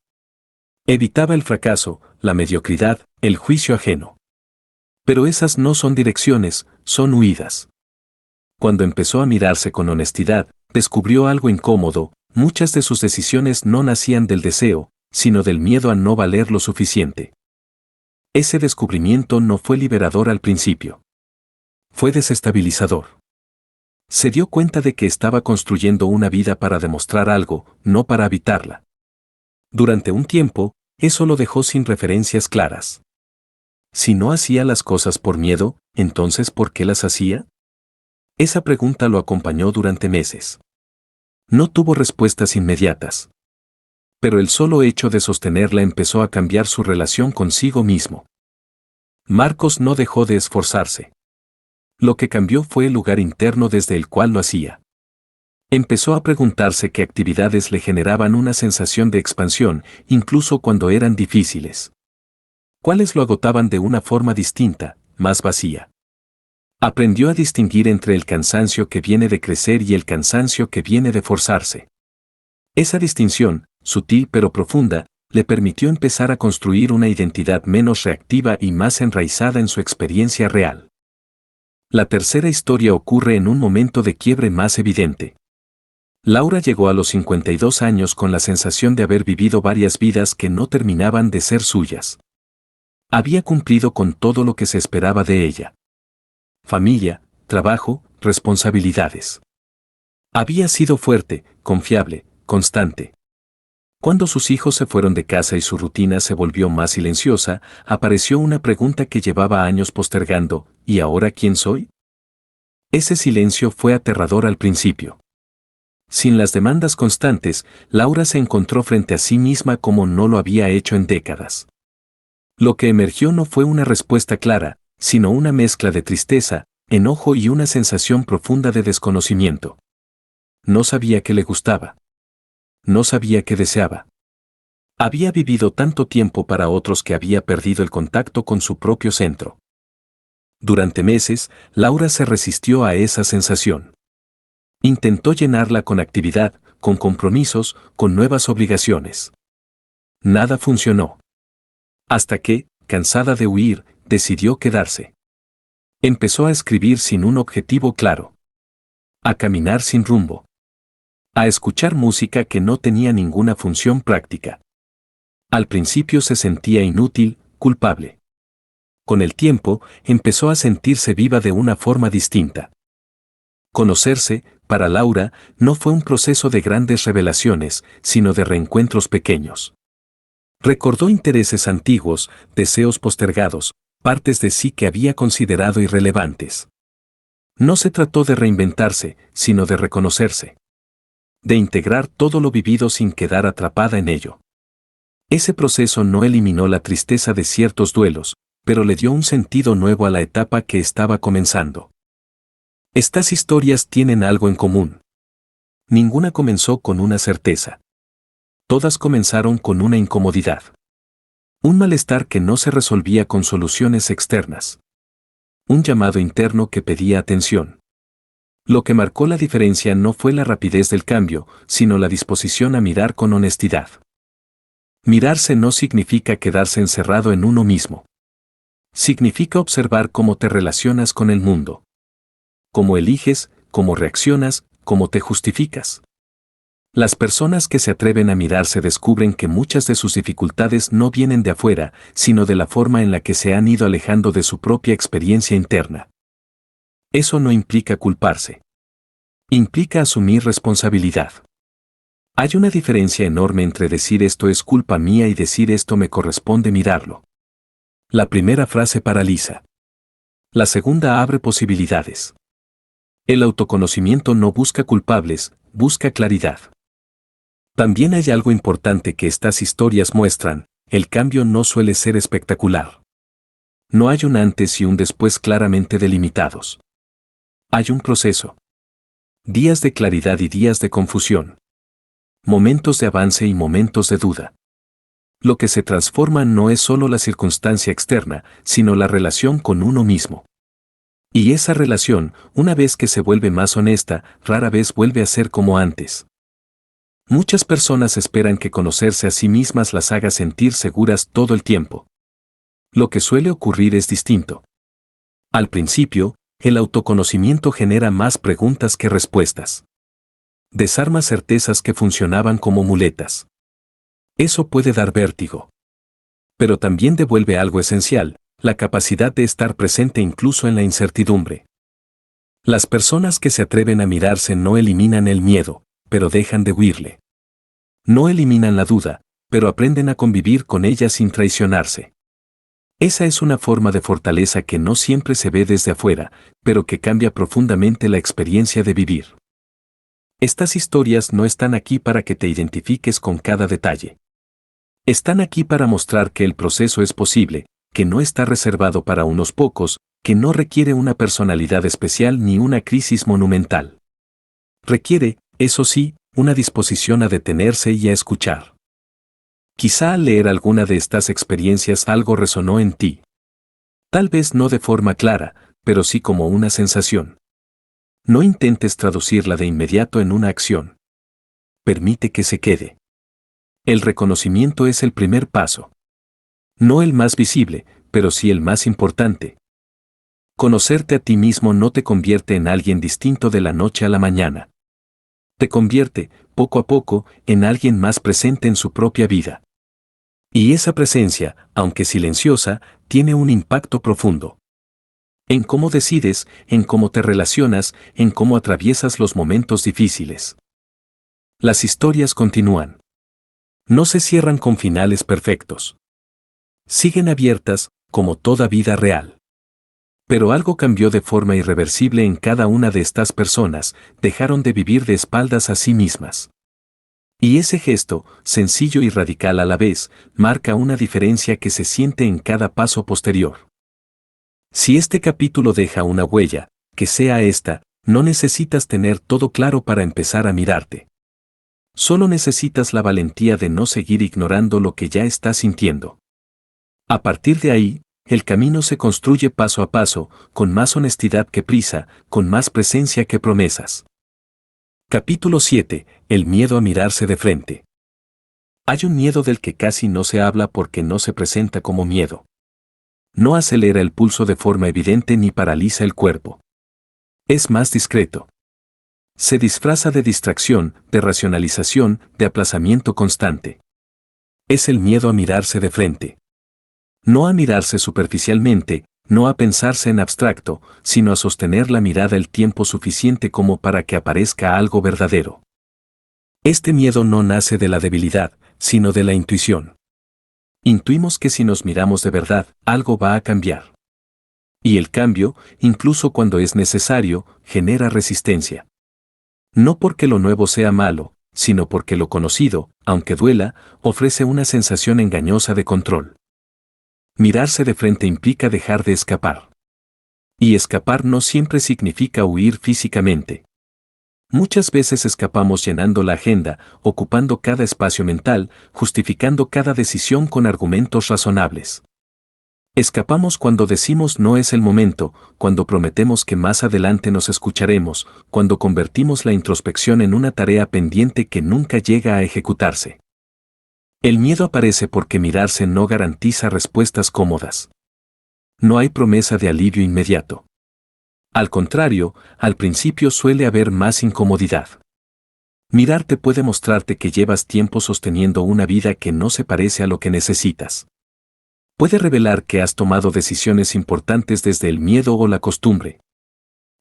Evitaba el fracaso, la mediocridad, el juicio ajeno. Pero esas no son direcciones, son huidas. Cuando empezó a mirarse con honestidad, descubrió algo incómodo: muchas de sus decisiones no nacían del deseo, sino del miedo a no valer lo suficiente. Ese descubrimiento no fue liberador al principio. Fue desestabilizador. Se dio cuenta de que estaba construyendo una vida para demostrar algo, no para habitarla. Durante un tiempo, eso lo dejó sin referencias claras. Si no hacía las cosas por miedo, entonces ¿por qué las hacía? Esa pregunta lo acompañó durante meses. No tuvo respuestas inmediatas. Pero el solo hecho de sostenerla empezó a cambiar su relación consigo mismo. Marcos no dejó de esforzarse. Lo que cambió fue el lugar interno desde el cual lo hacía. Empezó a preguntarse qué actividades le generaban una sensación de expansión, incluso cuando eran difíciles. ¿Cuáles lo agotaban de una forma distinta, más vacía? Aprendió a distinguir entre el cansancio que viene de crecer y el cansancio que viene de forzarse. Esa distinción, sutil pero profunda, le permitió empezar a construir una identidad menos reactiva y más enraizada en su experiencia real. La tercera historia ocurre en un momento de quiebre más evidente. Laura llegó a los 52 años con la sensación de haber vivido varias vidas que no terminaban de ser suyas. Había cumplido con todo lo que se esperaba de ella. Familia, trabajo, responsabilidades. Había sido fuerte, confiable, constante. Cuando sus hijos se fueron de casa y su rutina se volvió más silenciosa, apareció una pregunta que llevaba años postergando: ¿y ahora quién soy? Ese silencio fue aterrador al principio. Sin las demandas constantes, Laura se encontró frente a sí misma como no lo había hecho en décadas. Lo que emergió no fue una respuesta clara, sino una mezcla de tristeza, enojo y una sensación profunda de desconocimiento. No sabía qué le gustaba. No sabía qué deseaba. Había vivido tanto tiempo para otros que había perdido el contacto con su propio centro. Durante meses, Laura se resistió a esa sensación. Intentó llenarla con actividad, con compromisos, con nuevas obligaciones. Nada funcionó. Hasta que, cansada de huir, decidió quedarse. Empezó a escribir sin un objetivo claro. A caminar sin rumbo. A escuchar música que no tenía ninguna función práctica. Al principio se sentía inútil, culpable. Con el tiempo, empezó a sentirse viva de una forma distinta. Conocerse, para Laura, no fue un proceso de grandes revelaciones, sino de reencuentros pequeños. Recordó intereses antiguos, deseos postergados, partes de sí que había considerado irrelevantes. No se trató de reinventarse, sino de reconocerse. De integrar todo lo vivido sin quedar atrapada en ello. Ese proceso no eliminó la tristeza de ciertos duelos, pero le dio un sentido nuevo a la etapa que estaba comenzando. Estas historias tienen algo en común. Ninguna comenzó con una certeza. Todas comenzaron con una incomodidad. Un malestar que no se resolvía con soluciones externas. Un llamado interno que pedía atención. Lo que marcó la diferencia no fue la rapidez del cambio, sino la disposición a mirar con honestidad. Mirarse no significa quedarse encerrado en uno mismo. Significa observar cómo te relacionas con el mundo. Cómo eliges, cómo reaccionas, cómo te justificas. Las personas que se atreven a mirarse descubren que muchas de sus dificultades no vienen de afuera, sino de la forma en la que se han ido alejando de su propia experiencia interna. Eso no implica culparse. Implica asumir responsabilidad. Hay una diferencia enorme entre decir esto es culpa mía y decir esto me corresponde mirarlo. La primera frase paraliza. La segunda abre posibilidades. El autoconocimiento no busca culpables, busca claridad. También hay algo importante que estas historias muestran: el cambio no suele ser espectacular. No hay un antes y un después claramente delimitados. Hay un proceso. Días de claridad y días de confusión. Momentos de avance y momentos de duda. Lo que se transforma no es solo la circunstancia externa, sino la relación con uno mismo. Y esa relación, una vez que se vuelve más honesta, rara vez vuelve a ser como antes. Muchas personas esperan que conocerse a sí mismas las haga sentir seguras todo el tiempo. Lo que suele ocurrir es distinto. Al principio, el autoconocimiento genera más preguntas que respuestas. Desarma certezas que funcionaban como muletas. Eso puede dar vértigo. Pero también devuelve algo esencial: la capacidad de estar presente incluso en la incertidumbre. Las personas que se atreven a mirarse no eliminan el miedo, pero dejan de huirle. No eliminan la duda, pero aprenden a convivir con ella sin traicionarse. Esa es una forma de fortaleza que no siempre se ve desde afuera, pero que cambia profundamente la experiencia de vivir. Estas historias no están aquí para que te identifiques con cada detalle. Están aquí para mostrar que el proceso es posible, que no está reservado para unos pocos, que no requiere una personalidad especial ni una crisis monumental. Requiere, eso sí, una disposición a detenerse y a escuchar. Quizá al leer alguna de estas experiencias algo resonó en ti. Tal vez no de forma clara, pero sí como una sensación. No intentes traducirla de inmediato en una acción. Permite que se quede. El reconocimiento es el primer paso. No el más visible, pero sí el más importante. Conocerte a ti mismo no te convierte en alguien distinto de la noche a la mañana. Te convierte, poco a poco, en alguien más presente en su propia vida. Y esa presencia, aunque silenciosa, tiene un impacto profundo. En cómo decides, en cómo te relacionas, en cómo atraviesas los momentos difíciles. Las historias continúan. No se cierran con finales perfectos. Siguen abiertas, como toda vida real. Pero algo cambió de forma irreversible en cada una de estas personas: dejaron de vivir de espaldas a sí mismas. Y ese gesto, sencillo y radical a la vez, marca una diferencia que se siente en cada paso posterior. Si este capítulo deja una huella, que sea esta: No necesitas tener todo claro para empezar a mirarte. Solo necesitas la valentía de no seguir ignorando lo que ya estás sintiendo. A partir de ahí, el camino se construye paso a paso, con más honestidad que prisa, con más presencia que promesas. Capítulo 7. El miedo a mirarse de frente. Hay un miedo del que casi no se habla porque no se presenta como miedo. No acelera el pulso de forma evidente ni paraliza el cuerpo. Es más discreto. Se disfraza de distracción, de racionalización, de aplazamiento constante. Es el miedo a mirarse de frente. No a mirarse superficialmente, no a pensarse en abstracto, sino a sostener la mirada el tiempo suficiente como para que aparezca algo verdadero. Este miedo no nace de la debilidad, sino de la intuición. Intuimos que si nos miramos de verdad, algo va a cambiar. Y el cambio, incluso cuando es necesario, genera resistencia. No porque lo nuevo sea malo, sino porque lo conocido, aunque duela, ofrece una sensación engañosa de control. Mirarse de frente implica dejar de escapar. Y escapar no siempre significa huir físicamente. Muchas veces escapamos llenando la agenda, ocupando cada espacio mental, justificando cada decisión con argumentos razonables. Escapamos cuando decimos no es el momento, cuando prometemos que más adelante nos escucharemos, cuando convertimos la introspección en una tarea pendiente que nunca llega a ejecutarse. El miedo aparece porque mirarse no garantiza respuestas cómodas. No hay promesa de alivio inmediato. Al contrario, al principio suele haber más incomodidad. Mirarte puede mostrarte que llevas tiempo sosteniendo una vida que no se parece a lo que necesitas. Puede revelar que has tomado decisiones importantes desde el miedo o la costumbre.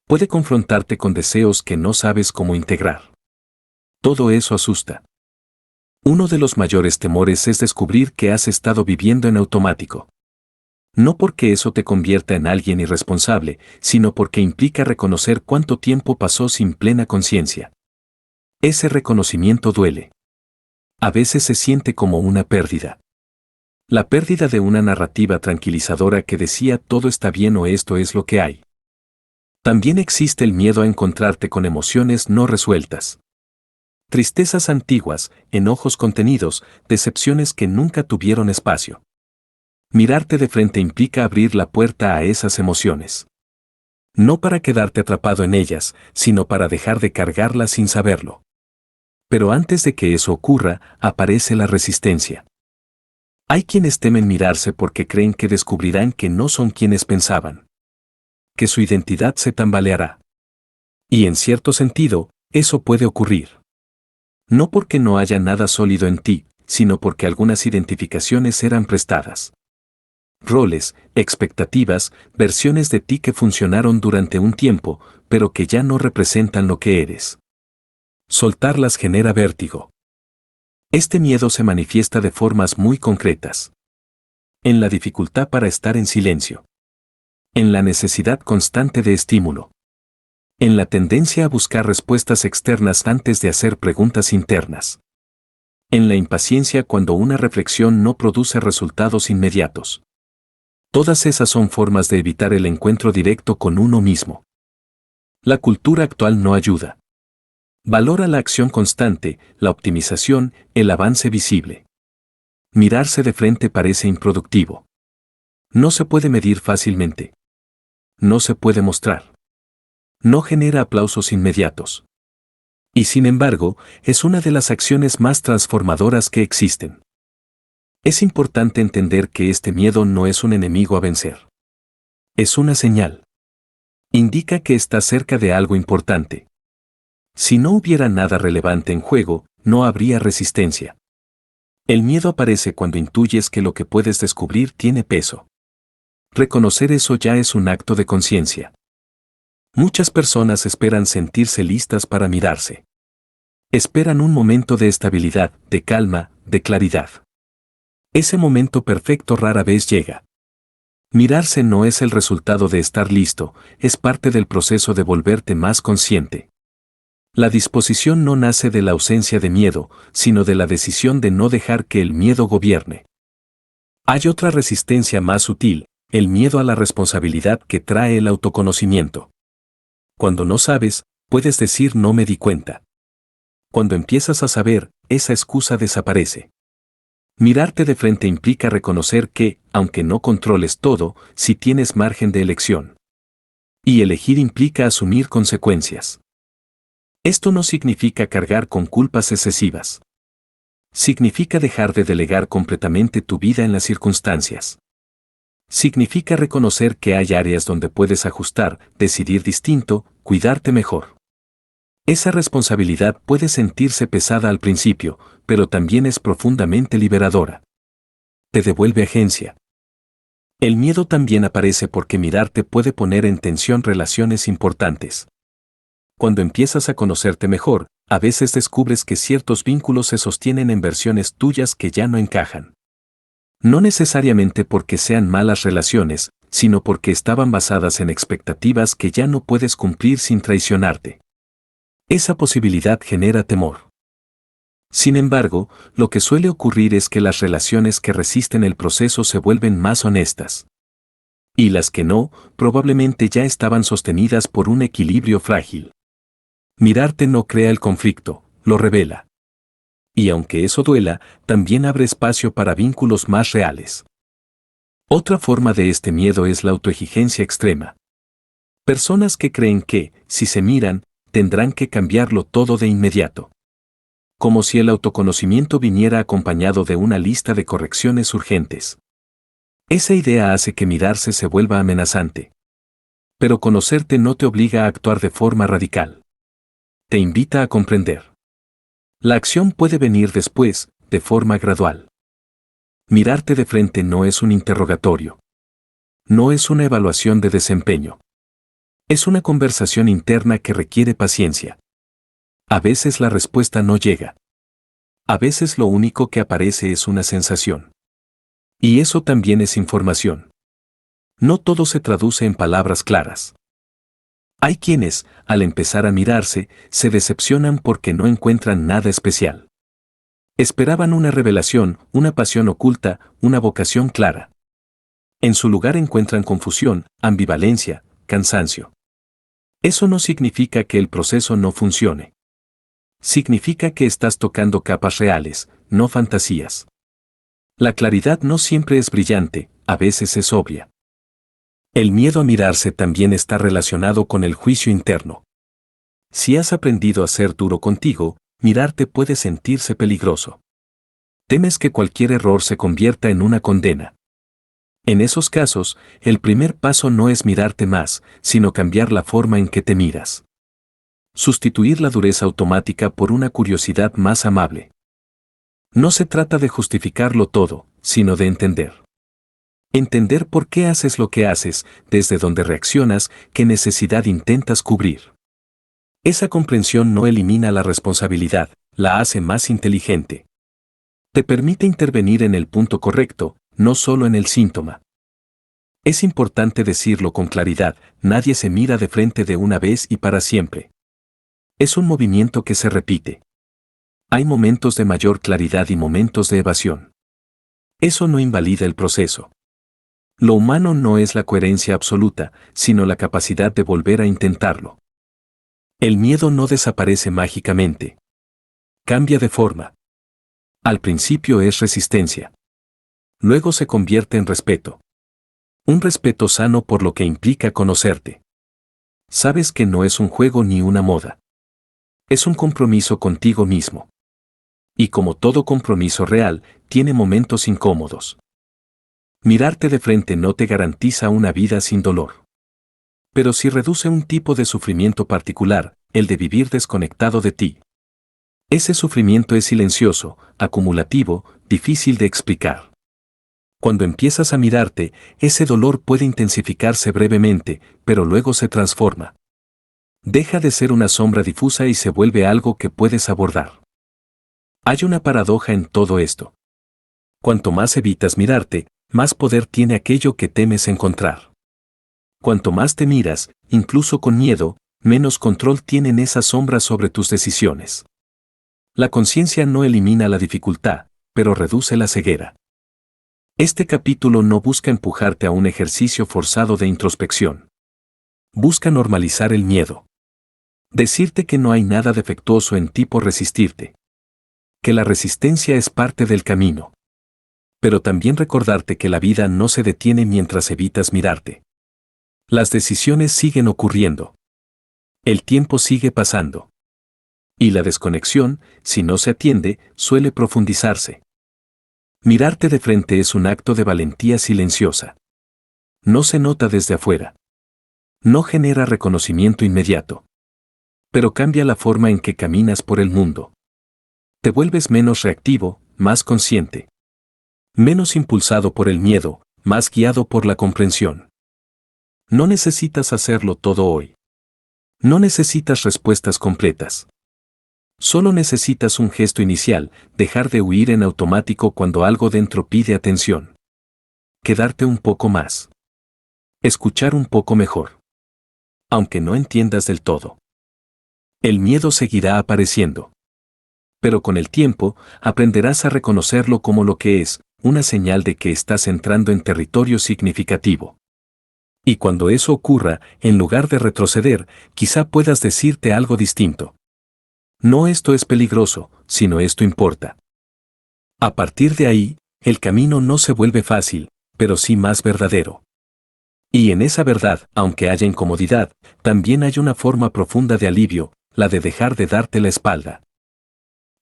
Puede confrontarte con deseos que no sabes cómo integrar. Todo eso asusta. Uno de los mayores temores es descubrir que has estado viviendo en automático. No porque eso te convierta en alguien irresponsable, sino porque implica reconocer cuánto tiempo pasó sin plena conciencia. Ese reconocimiento duele. A veces se siente como una pérdida. La pérdida de una narrativa tranquilizadora que decía todo está bien o esto es lo que hay. También existe el miedo a encontrarte con emociones no resueltas. Tristezas antiguas, enojos contenidos, decepciones que nunca tuvieron espacio. Mirarte de frente implica abrir la puerta a esas emociones. No para quedarte atrapado en ellas, sino para dejar de cargarlas sin saberlo. Pero antes de que eso ocurra, aparece la resistencia. Hay quienes temen mirarse porque creen que descubrirán que no son quienes pensaban. Que su identidad se tambaleará. Y en cierto sentido, eso puede ocurrir. No porque no haya nada sólido en ti, sino porque algunas identificaciones eran prestadas. Roles, expectativas, versiones de ti que funcionaron durante un tiempo, pero que ya no representan lo que eres. Soltarlas genera vértigo. Este miedo se manifiesta de formas muy concretas. En la dificultad para estar en silencio. En la necesidad constante de estímulo. En la tendencia a buscar respuestas externas antes de hacer preguntas internas. En la impaciencia cuando una reflexión no produce resultados inmediatos. Todas esas son formas de evitar el encuentro directo con uno mismo. La cultura actual no ayuda. Valora la acción constante, la optimización, el avance visible. Mirarse de frente parece improductivo. No se puede medir fácilmente. No se puede mostrar. No genera aplausos inmediatos. Y sin embargo, es una de las acciones más transformadoras que existen. Es importante entender que este miedo no es un enemigo a vencer. Es una señal. Indica que está cerca de algo importante. Si no hubiera nada relevante en juego, no habría resistencia. El miedo aparece cuando intuyes que lo que puedes descubrir tiene peso. Reconocer eso ya es un acto de conciencia. Muchas personas esperan sentirse listas para mirarse. Esperan un momento de estabilidad, de calma, de claridad. Ese momento perfecto rara vez llega. Mirarse no es el resultado de estar listo, es parte del proceso de volverte más consciente. La disposición no nace de la ausencia de miedo, sino de la decisión de no dejar que el miedo gobierne. Hay otra resistencia más sutil, el miedo a la responsabilidad que trae el autoconocimiento. Cuando no sabes, puedes decir no me di cuenta. Cuando empiezas a saber, esa excusa desaparece. Mirarte de frente implica reconocer que, aunque no controles todo, sí tienes margen de elección. Y elegir implica asumir consecuencias. Esto no significa cargar con culpas excesivas. Significa dejar de delegar completamente tu vida en las circunstancias. Significa reconocer que hay áreas donde puedes ajustar, decidir distinto, cuidarte mejor. Esa responsabilidad puede sentirse pesada al principio, pero también es profundamente liberadora. Te devuelve agencia. El miedo también aparece porque mirarte puede poner en tensión relaciones importantes. Cuando empiezas a conocerte mejor, a veces descubres que ciertos vínculos se sostienen en versiones tuyas que ya no encajan. No necesariamente porque sean malas relaciones, sino porque estaban basadas en expectativas que ya no puedes cumplir sin traicionarte. Esa posibilidad genera temor. Sin embargo, lo que suele ocurrir es que las relaciones que resisten el proceso se vuelven más honestas. Y las que no, probablemente ya estaban sostenidas por un equilibrio frágil. Mirarte no crea el conflicto, lo revela. Y aunque eso duela, también abre espacio para vínculos más reales. Otra forma de este miedo es la autoexigencia extrema. Personas que creen que, si se miran, tendrán que cambiarlo todo de inmediato. Como si el autoconocimiento viniera acompañado de una lista de correcciones urgentes. Esa idea hace que mirarse se vuelva amenazante. Pero conocerte no te obliga a actuar de forma radical. Te invita a comprender. La acción puede venir después, de forma gradual. Mirarte de frente no es un interrogatorio. No es una evaluación de desempeño. Es una conversación interna que requiere paciencia. A veces la respuesta no llega. A veces lo único que aparece es una sensación. Y eso también es información. No todo se traduce en palabras claras. Hay quienes, al empezar a mirarse, se decepcionan porque no encuentran nada especial. Esperaban una revelación, una pasión oculta, una vocación clara. En su lugar encuentran confusión, ambivalencia, cansancio. Eso no significa que el proceso no funcione. Significa que estás tocando capas reales, no fantasías. La claridad no siempre es brillante, a veces es obvia. El miedo a mirarse también está relacionado con el juicio interno. Si has aprendido a ser duro contigo, mirarte puede sentirse peligroso. Temes que cualquier error se convierta en una condena. En esos casos, el primer paso no es mirarte más, sino cambiar la forma en que te miras. Sustituir la dureza automática por una curiosidad más amable. No se trata de justificarlo todo, sino de entender. Entender por qué haces lo que haces, desde dónde reaccionas, qué necesidad intentas cubrir. Esa comprensión no elimina la responsabilidad, la hace más inteligente. Te permite intervenir en el punto correcto, no solo en el síntoma. Es importante decirlo con claridad, nadie se mira de frente de una vez y para siempre. Es un movimiento que se repite. Hay momentos de mayor claridad y momentos de evasión. Eso no invalida el proceso. Lo humano no es la coherencia absoluta, sino la capacidad de volver a intentarlo. El miedo no desaparece mágicamente. Cambia de forma. Al principio es resistencia. Luego se convierte en respeto. Un respeto sano por lo que implica conocerte. Sabes que no es un juego ni una moda. Es un compromiso contigo mismo. Y como todo compromiso real, tiene momentos incómodos. Mirarte de frente no te garantiza una vida sin dolor. Pero sí reduce un tipo de sufrimiento particular, el de vivir desconectado de ti. Ese sufrimiento es silencioso, acumulativo, difícil de explicar. Cuando empiezas a mirarte, ese dolor puede intensificarse brevemente, pero luego se transforma. Deja de ser una sombra difusa y se vuelve algo que puedes abordar. Hay una paradoja en todo esto. Cuanto más evitas mirarte, más poder tiene aquello que temes encontrar. Cuanto más te miras, incluso con miedo, menos control tienen esas sombras sobre tus decisiones. La conciencia no elimina la dificultad, pero reduce la ceguera. Este capítulo no busca empujarte a un ejercicio forzado de introspección. Busca normalizar el miedo. Decirte que no hay nada defectuoso en ti por resistirte. Que la resistencia es parte del camino. Pero también recordarte que la vida no se detiene mientras evitas mirarte. Las decisiones siguen ocurriendo. El tiempo sigue pasando. Y la desconexión, si no se atiende, suele profundizarse. Mirarte de frente es un acto de valentía silenciosa. No se nota desde afuera. No genera reconocimiento inmediato. Pero cambia la forma en que caminas por el mundo. Te vuelves menos reactivo, más consciente. Menos impulsado por el miedo, más guiado por la comprensión. No necesitas hacerlo todo hoy. No necesitas respuestas completas. Solo necesitas un gesto inicial, dejar de huir en automático cuando algo dentro pide atención. Quedarte un poco más. Escuchar un poco mejor. Aunque no entiendas del todo. El miedo seguirá apareciendo. Pero con el tiempo, aprenderás a reconocerlo como lo que es, una señal de que estás entrando en territorio significativo. Y cuando eso ocurra, en lugar de retroceder, quizá puedas decirte algo distinto. No esto es peligroso, sino esto importa. A partir de ahí, el camino no se vuelve fácil, pero sí más verdadero. Y en esa verdad, aunque haya incomodidad, también hay una forma profunda de alivio, la de dejar de darte la espalda.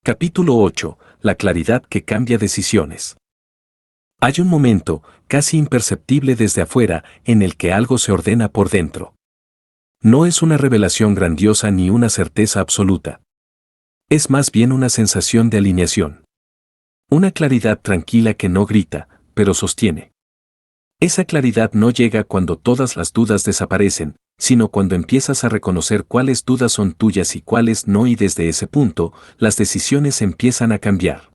Capítulo 8. La claridad que cambia decisiones. Hay un momento, casi imperceptible desde afuera, en el que algo se ordena por dentro. No es una revelación grandiosa ni una certeza absoluta. Es más bien una sensación de alineación. Una claridad tranquila que no grita, pero sostiene. Esa claridad no llega cuando todas las dudas desaparecen, sino cuando empiezas a reconocer cuáles dudas son tuyas y cuáles no, y desde ese punto, las decisiones empiezan a cambiar.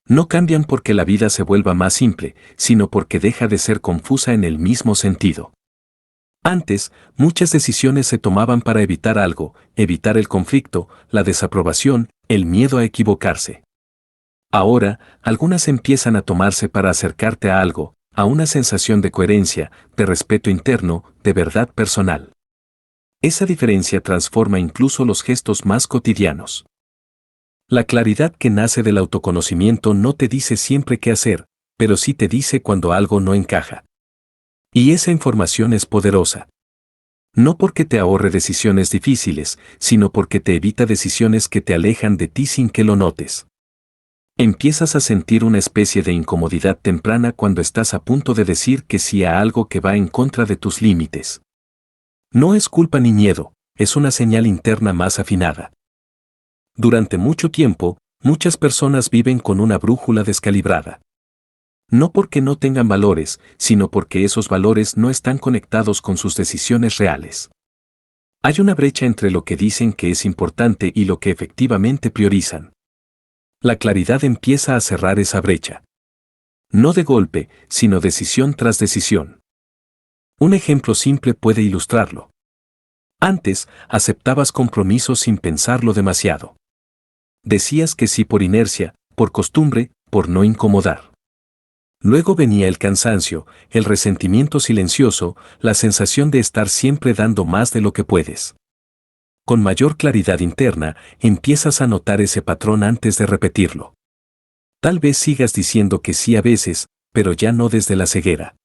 No cambian porque la vida se vuelva más simple, sino porque deja de ser confusa en el mismo sentido. Antes, muchas decisiones se tomaban para evitar algo, evitar el conflicto, la desaprobación, el miedo a equivocarse. Ahora, algunas empiezan a tomarse para acercarte a algo, a una sensación de coherencia, de respeto interno, de verdad personal. Esa diferencia transforma incluso los gestos más cotidianos. La claridad que nace del autoconocimiento no te dice siempre qué hacer, pero sí te dice cuando algo no encaja. Y esa información es poderosa. No porque te ahorre decisiones difíciles, sino porque te evita decisiones que te alejan de ti sin que lo notes. Empiezas a sentir una especie de incomodidad temprana cuando estás a punto de decir que sí a algo que va en contra de tus límites. No es culpa ni miedo, es una señal interna más afinada. Durante mucho tiempo, muchas personas viven con una brújula descalibrada. No porque no tengan valores, sino porque esos valores no están conectados con sus decisiones reales. Hay una brecha entre lo que dicen que es importante y lo que efectivamente priorizan. La claridad empieza a cerrar esa brecha. No de golpe, sino decisión tras decisión. Un ejemplo simple puede ilustrarlo. Antes, aceptabas compromisos sin pensarlo demasiado. Decías que sí por inercia, por costumbre, por no incomodar. Luego venía el cansancio, el resentimiento silencioso, la sensación de estar siempre dando más de lo que puedes. Con mayor claridad interna, empiezas a notar ese patrón antes de repetirlo. Tal vez sigas diciendo que sí a veces, pero ya no desde la ceguera.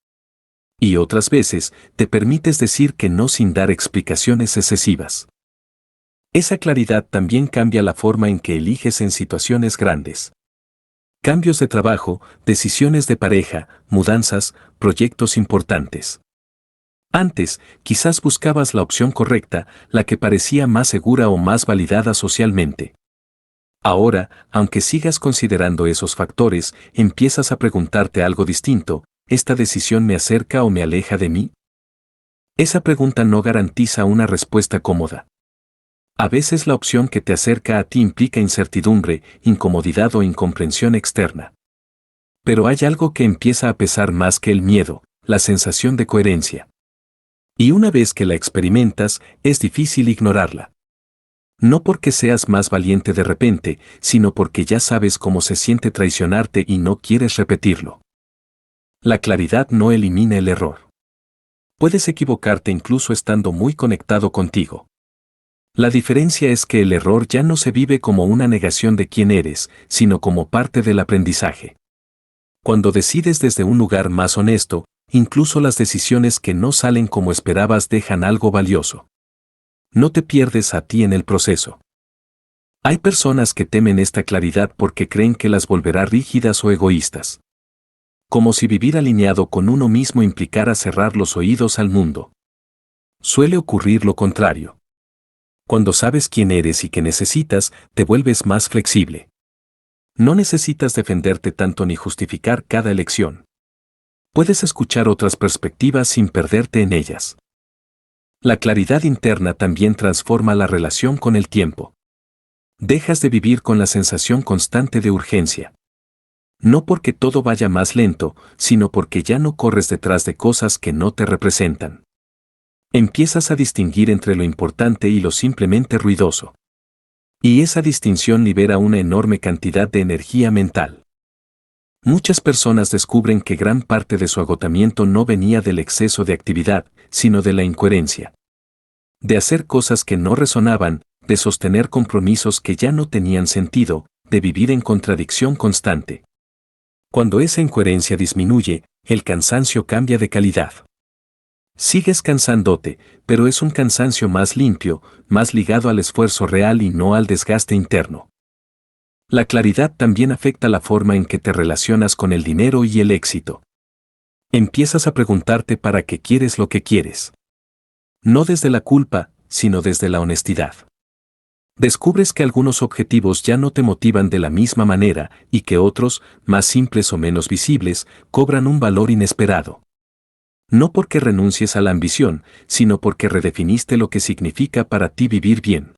Y otras veces, te permites decir que no sin dar explicaciones excesivas. Esa claridad también cambia la forma en que eliges en situaciones grandes. Cambios de trabajo, decisiones de pareja, mudanzas, proyectos importantes. Antes, quizás buscabas la opción correcta, la que parecía más segura o más validada socialmente. Ahora, aunque sigas considerando esos factores, empiezas a preguntarte algo distinto: ¿esta decisión me acerca o me aleja de mí? Esa pregunta no garantiza una respuesta cómoda. A veces la opción que te acerca a ti implica incertidumbre, incomodidad o incomprensión externa. Pero hay algo que empieza a pesar más que el miedo: la sensación de coherencia. Y una vez que la experimentas, es difícil ignorarla. No porque seas más valiente de repente, sino porque ya sabes cómo se siente traicionarte y no quieres repetirlo. La claridad no elimina el error. Puedes equivocarte incluso estando muy conectado contigo. La diferencia es que el error ya no se vive como una negación de quién eres, sino como parte del aprendizaje. Cuando decides desde un lugar más honesto, incluso las decisiones que no salen como esperabas dejan algo valioso. No te pierdes a ti en el proceso. Hay personas que temen esta claridad porque creen que las volverá rígidas o egoístas. Como si vivir alineado con uno mismo implicara cerrar los oídos al mundo. Suele ocurrir lo contrario. Cuando sabes quién eres y qué necesitas, te vuelves más flexible. No necesitas defenderte tanto ni justificar cada elección. Puedes escuchar otras perspectivas sin perderte en ellas. La claridad interna también transforma la relación con el tiempo. Dejas de vivir con la sensación constante de urgencia. No porque todo vaya más lento, sino porque ya no corres detrás de cosas que no te representan. Empiezas a distinguir entre lo importante y lo simplemente ruidoso. Y esa distinción libera una enorme cantidad de energía mental. Muchas personas descubren que gran parte de su agotamiento no venía del exceso de actividad, sino de la incoherencia. De hacer cosas que no resonaban, de sostener compromisos que ya no tenían sentido, de vivir en contradicción constante. Cuando esa incoherencia disminuye, el cansancio cambia de calidad. Sigues cansándote, pero es un cansancio más limpio, más ligado al esfuerzo real y no al desgaste interno. La claridad también afecta la forma en que te relacionas con el dinero y el éxito. Empiezas a preguntarte para qué quieres lo que quieres. No desde la culpa, sino desde la honestidad. Descubres que algunos objetivos ya no te motivan de la misma manera y que otros, más simples o menos visibles, cobran un valor inesperado. No porque renuncies a la ambición, sino porque redefiniste lo que significa para ti vivir bien.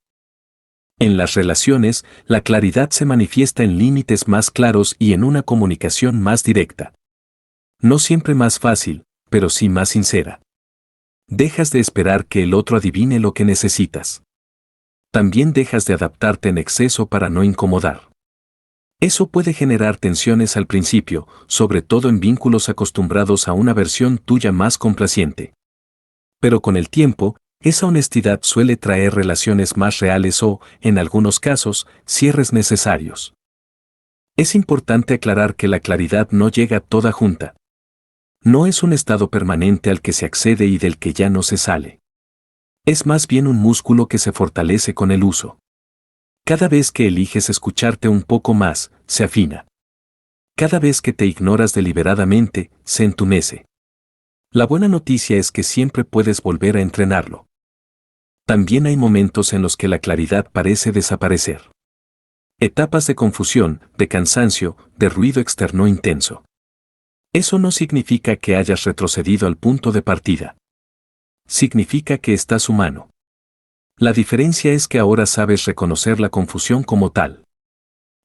En las relaciones, la claridad se manifiesta en límites más claros y en una comunicación más directa. No siempre más fácil, pero sí más sincera. Dejas de esperar que el otro adivine lo que necesitas. También dejas de adaptarte en exceso para no incomodar. Eso puede generar tensiones al principio, sobre todo en vínculos acostumbrados a una versión tuya más complaciente. Pero con el tiempo, esa honestidad suele traer relaciones más reales o, en algunos casos, cierres necesarios. Es importante aclarar que la claridad no llega toda junta. No es un estado permanente al que se accede y del que ya no se sale. Es más bien un músculo que se fortalece con el uso. Cada vez que eliges escucharte un poco más, se afina. Cada vez que te ignoras deliberadamente, se entumece. La buena noticia es que siempre puedes volver a entrenarlo. También hay momentos en los que la claridad parece desaparecer. Etapas de confusión, de cansancio, de ruido externo intenso. Eso no significa que hayas retrocedido al punto de partida. Significa que estás humano. La diferencia es que ahora sabes reconocer la confusión como tal.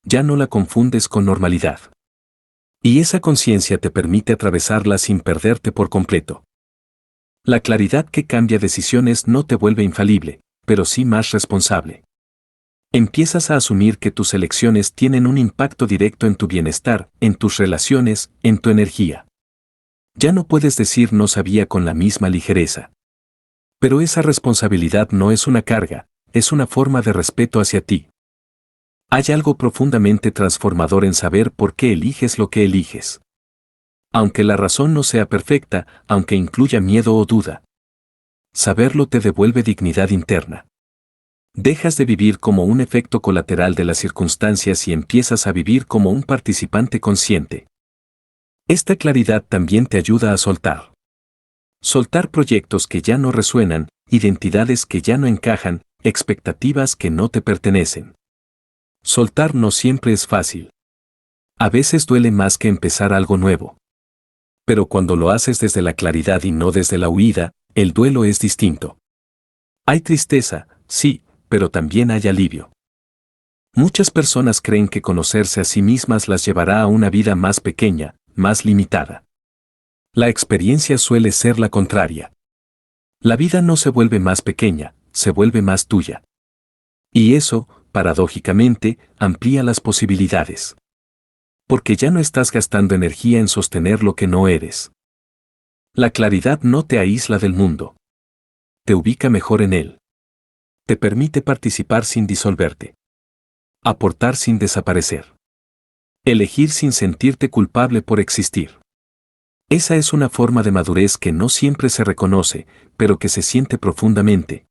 Ya no la confundes con normalidad. Y esa conciencia te permite atravesarla sin perderte por completo. La claridad que cambia decisiones no te vuelve infalible, pero sí más responsable. Empiezas a asumir que tus elecciones tienen un impacto directo en tu bienestar, en tus relaciones, en tu energía. Ya no puedes decir no sabía con la misma ligereza. Pero esa responsabilidad no es una carga, es una forma de respeto hacia ti. Hay algo profundamente transformador en saber por qué eliges lo que eliges. Aunque la razón no sea perfecta, aunque incluya miedo o duda. Saberlo te devuelve dignidad interna. Dejas de vivir como un efecto colateral de las circunstancias y empiezas a vivir como un participante consciente. Esta claridad también te ayuda a soltar. Soltar proyectos que ya no resuenan, identidades que ya no encajan, expectativas que no te pertenecen. Soltar no siempre es fácil. A veces duele más que empezar algo nuevo. Pero cuando lo haces desde la claridad y no desde la huida, el duelo es distinto. Hay tristeza, sí, pero también hay alivio. Muchas personas creen que conocerse a sí mismas las llevará a una vida más pequeña, más limitada. La experiencia suele ser la contraria. La vida no se vuelve más pequeña, se vuelve más tuya. Y eso, paradójicamente, amplía las posibilidades. Porque ya no estás gastando energía en sostener lo que no eres. La claridad no te aísla del mundo. Te ubica mejor en él. Te permite participar sin disolverte. Aportar sin desaparecer. Elegir sin sentirte culpable por existir. Esa es una forma de madurez que no siempre se reconoce, pero que se siente profundamente.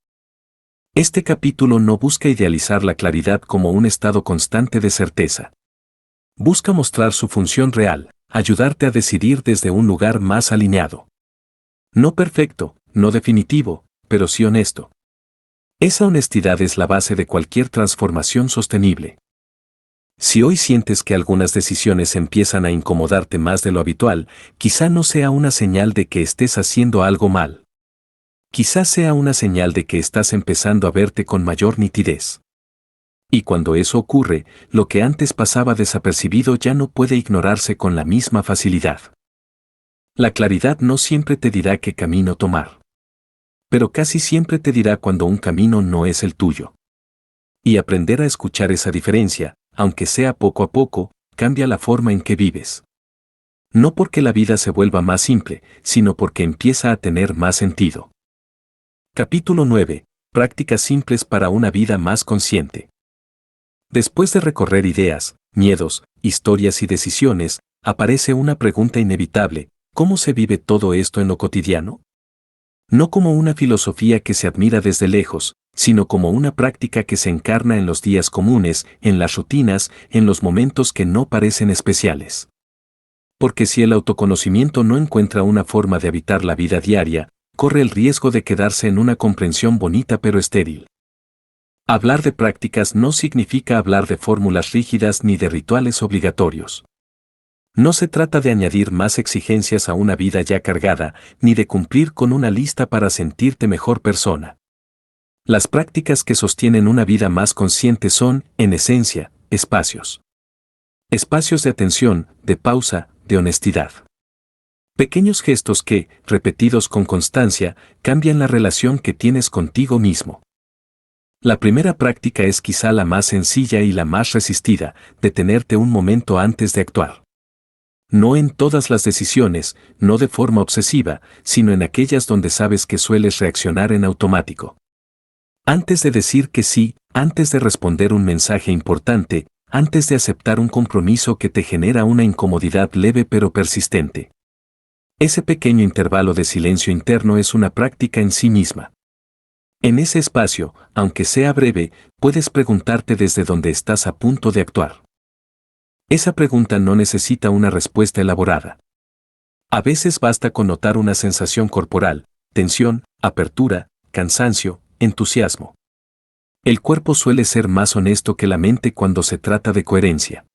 Este capítulo no busca idealizar la claridad como un estado constante de certeza. Busca mostrar su función real, ayudarte a decidir desde un lugar más alineado. No perfecto, no definitivo, pero sí honesto. Esa honestidad es la base de cualquier transformación sostenible. Si hoy sientes que algunas decisiones empiezan a incomodarte más de lo habitual, quizá no sea una señal de que estés haciendo algo mal. Quizás sea una señal de que estás empezando a verte con mayor nitidez. Y cuando eso ocurre, lo que antes pasaba desapercibido ya no puede ignorarse con la misma facilidad. La claridad no siempre te dirá qué camino tomar. Pero casi siempre te dirá cuando un camino no es el tuyo. Y aprender a escuchar esa diferencia, aunque sea poco a poco, cambia la forma en que vives. No porque la vida se vuelva más simple, sino porque empieza a tener más sentido. Capítulo 9. Prácticas simples para una vida más consciente. Después de recorrer ideas, miedos, historias y decisiones, aparece una pregunta inevitable: ¿cómo se vive todo esto en lo cotidiano? No como una filosofía que se admira desde lejos, sino como una práctica que se encarna en los días comunes, en las rutinas, en los momentos que no parecen especiales. Porque si el autoconocimiento no encuentra una forma de habitar la vida diaria, corre el riesgo de quedarse en una comprensión bonita pero estéril. Hablar de prácticas no significa hablar de fórmulas rígidas ni de rituales obligatorios. No se trata de añadir más exigencias a una vida ya cargada, ni de cumplir con una lista para sentirte mejor persona. Las prácticas que sostienen una vida más consciente son, en esencia, espacios. Espacios de atención, de pausa, de honestidad. Pequeños gestos que, repetidos con constancia, cambian la relación que tienes contigo mismo. La primera práctica es quizá la más sencilla y la más resistida: detenerte un momento antes de actuar. No en todas las decisiones, no de forma obsesiva, sino en aquellas donde sabes que sueles reaccionar en automático. Antes de decir que sí, antes de responder un mensaje importante, antes de aceptar un compromiso que te genera una incomodidad leve pero persistente. Ese pequeño intervalo de silencio interno es una práctica en sí misma. En ese espacio, aunque sea breve, puedes preguntarte desde donde estás a punto de actuar. Esa pregunta no necesita una respuesta elaborada. A veces basta con notar una sensación corporal: tensión, apertura, cansancio, entusiasmo. El cuerpo suele ser más honesto que la mente cuando se trata de coherencia.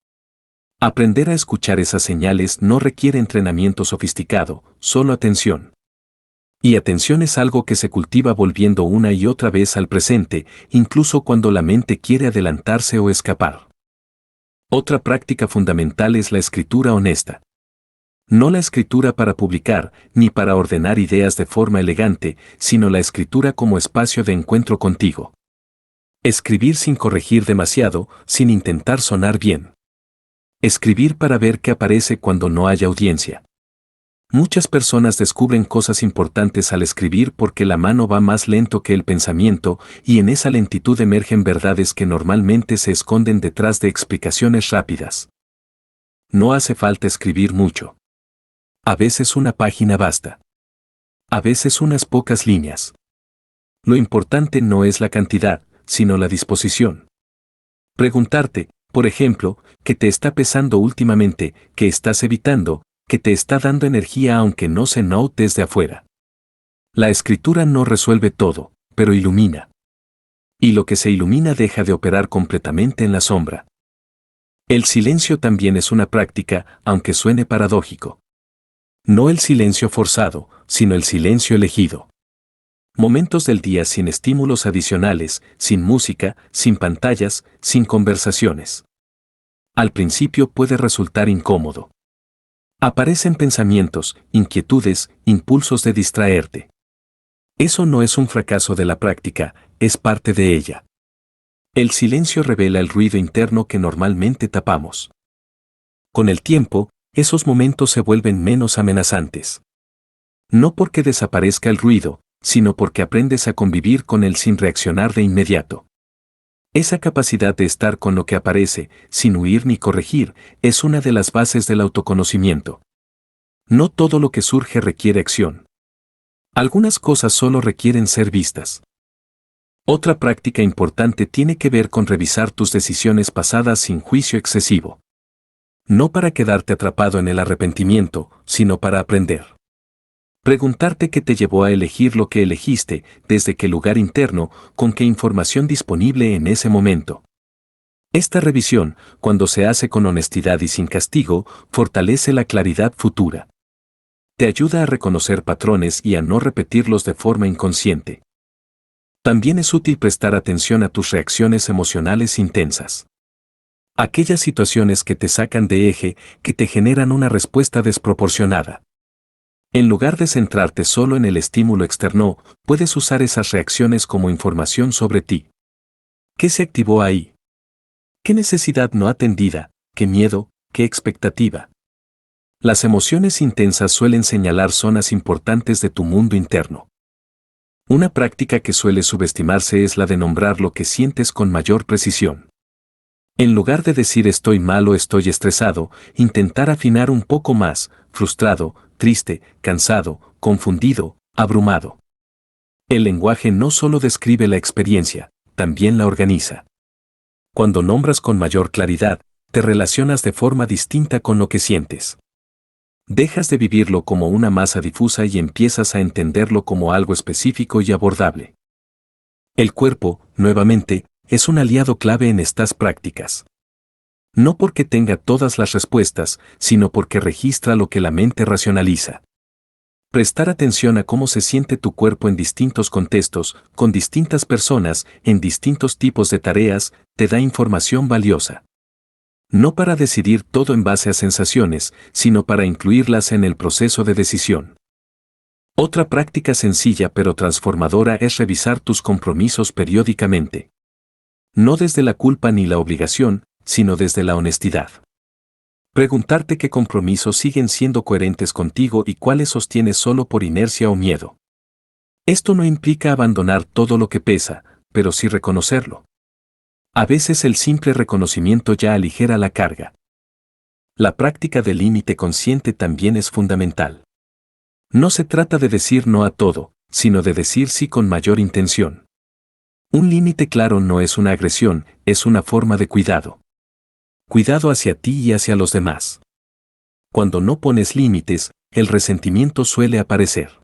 Aprender a escuchar esas señales no requiere entrenamiento sofisticado, solo atención. Y atención es algo que se cultiva volviendo una y otra vez al presente, incluso cuando la mente quiere adelantarse o escapar. Otra práctica fundamental es la escritura honesta. No la escritura para publicar, ni para ordenar ideas de forma elegante, sino la escritura como espacio de encuentro contigo. Escribir sin corregir demasiado, sin intentar sonar bien. Escribir para ver qué aparece cuando no haya audiencia. Muchas personas descubren cosas importantes al escribir porque la mano va más lento que el pensamiento, y en esa lentitud emergen verdades que normalmente se esconden detrás de explicaciones rápidas. No hace falta escribir mucho. A veces una página basta. A veces unas pocas líneas. Lo importante no es la cantidad, sino la disposición. Preguntarte, por ejemplo, ¿qué te está pesando últimamente, qué estás evitando, que te está dando energía aunque no se note desde afuera? La escritura no resuelve todo, pero ilumina. Y lo que se ilumina deja de operar completamente en la sombra. El silencio también es una práctica, aunque suene paradójico. No el silencio forzado, sino el silencio elegido. Momentos del día sin estímulos adicionales, sin música, sin pantallas, sin conversaciones. Al principio puede resultar incómodo. Aparecen pensamientos, inquietudes, impulsos de distraerte. Eso no es un fracaso de la práctica, es parte de ella. El silencio revela el ruido interno que normalmente tapamos. Con el tiempo, esos momentos se vuelven menos amenazantes. No porque desaparezca el ruido, sino porque aprendes a convivir con él sin reaccionar de inmediato. Esa capacidad de estar con lo que aparece, sin huir ni corregir, es una de las bases del autoconocimiento. No todo lo que surge requiere acción. Algunas cosas solo requieren ser vistas. Otra práctica importante tiene que ver con revisar tus decisiones pasadas sin juicio excesivo. No para quedarte atrapado en el arrepentimiento, sino para aprender. Preguntarte qué te llevó a elegir lo que elegiste, desde qué lugar interno, con qué información disponible en ese momento. Esta revisión, cuando se hace con honestidad y sin castigo, fortalece la claridad futura. Te ayuda a reconocer patrones y a no repetirlos de forma inconsciente. También es útil prestar atención a tus reacciones emocionales intensas. Aquellas situaciones que te sacan de eje, que te generan una respuesta desproporcionada. En lugar de centrarte solo en el estímulo externo, puedes usar esas reacciones como información sobre ti. ¿Qué se activó ahí? ¿Qué necesidad no atendida? ¿Qué miedo? ¿Qué expectativa? Las emociones intensas suelen señalar zonas importantes de tu mundo interno. Una práctica que suele subestimarse es la de nombrar lo que sientes con mayor precisión. En lugar de decir estoy mal o estoy estresado, intentar afinar un poco más, frustrado, triste, cansado, confundido, abrumado. El lenguaje no solo describe la experiencia, también la organiza. Cuando nombras con mayor claridad, te relacionas de forma distinta con lo que sientes. Dejas de vivirlo como una masa difusa y empiezas a entenderlo como algo específico y abordable. El cuerpo, nuevamente, es un aliado clave en estas prácticas. No porque tenga todas las respuestas, sino porque registra lo que la mente racionaliza. Prestar atención a cómo se siente tu cuerpo en distintos contextos, con distintas personas, en distintos tipos de tareas, te da información valiosa. No para decidir todo en base a sensaciones, sino para incluirlas en el proceso de decisión. Otra práctica sencilla pero transformadora es revisar tus compromisos periódicamente. No desde la culpa ni la obligación, sino desde la honestidad. Preguntarte qué compromisos siguen siendo coherentes contigo y cuáles sostienes solo por inercia o miedo. Esto no implica abandonar todo lo que pesa, pero sí reconocerlo. A veces el simple reconocimiento ya aligera la carga. La práctica del límite consciente también es fundamental. No se trata de decir no a todo, sino de decir sí con mayor intención. Un límite claro no es una agresión, es una forma de cuidado. Cuidado hacia ti y hacia los demás. Cuando no pones límites, el resentimiento suele aparecer.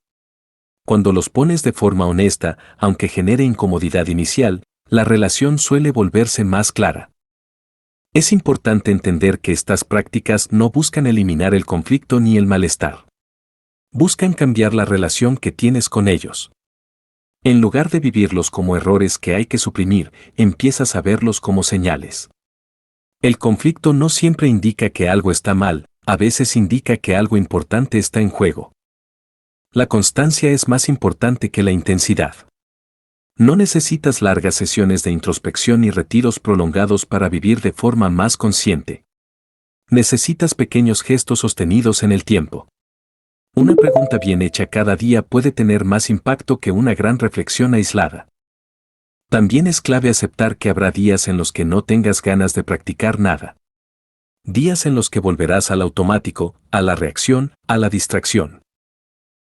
Cuando los pones de forma honesta, aunque genere incomodidad inicial, la relación suele volverse más clara. Es importante entender que estas prácticas no buscan eliminar el conflicto ni el malestar. Buscan cambiar la relación que tienes con ellos. En lugar de vivirlos como errores que hay que suprimir, empiezas a verlos como señales. El conflicto no siempre indica que algo está mal, a veces indica que algo importante está en juego. La constancia es más importante que la intensidad. No necesitas largas sesiones de introspección ni retiros prolongados para vivir de forma más consciente. Necesitas pequeños gestos sostenidos en el tiempo. Una pregunta bien hecha cada día puede tener más impacto que una gran reflexión aislada. También es clave aceptar que habrá días en los que no tengas ganas de practicar nada. Días en los que volverás al automático, a la reacción, a la distracción.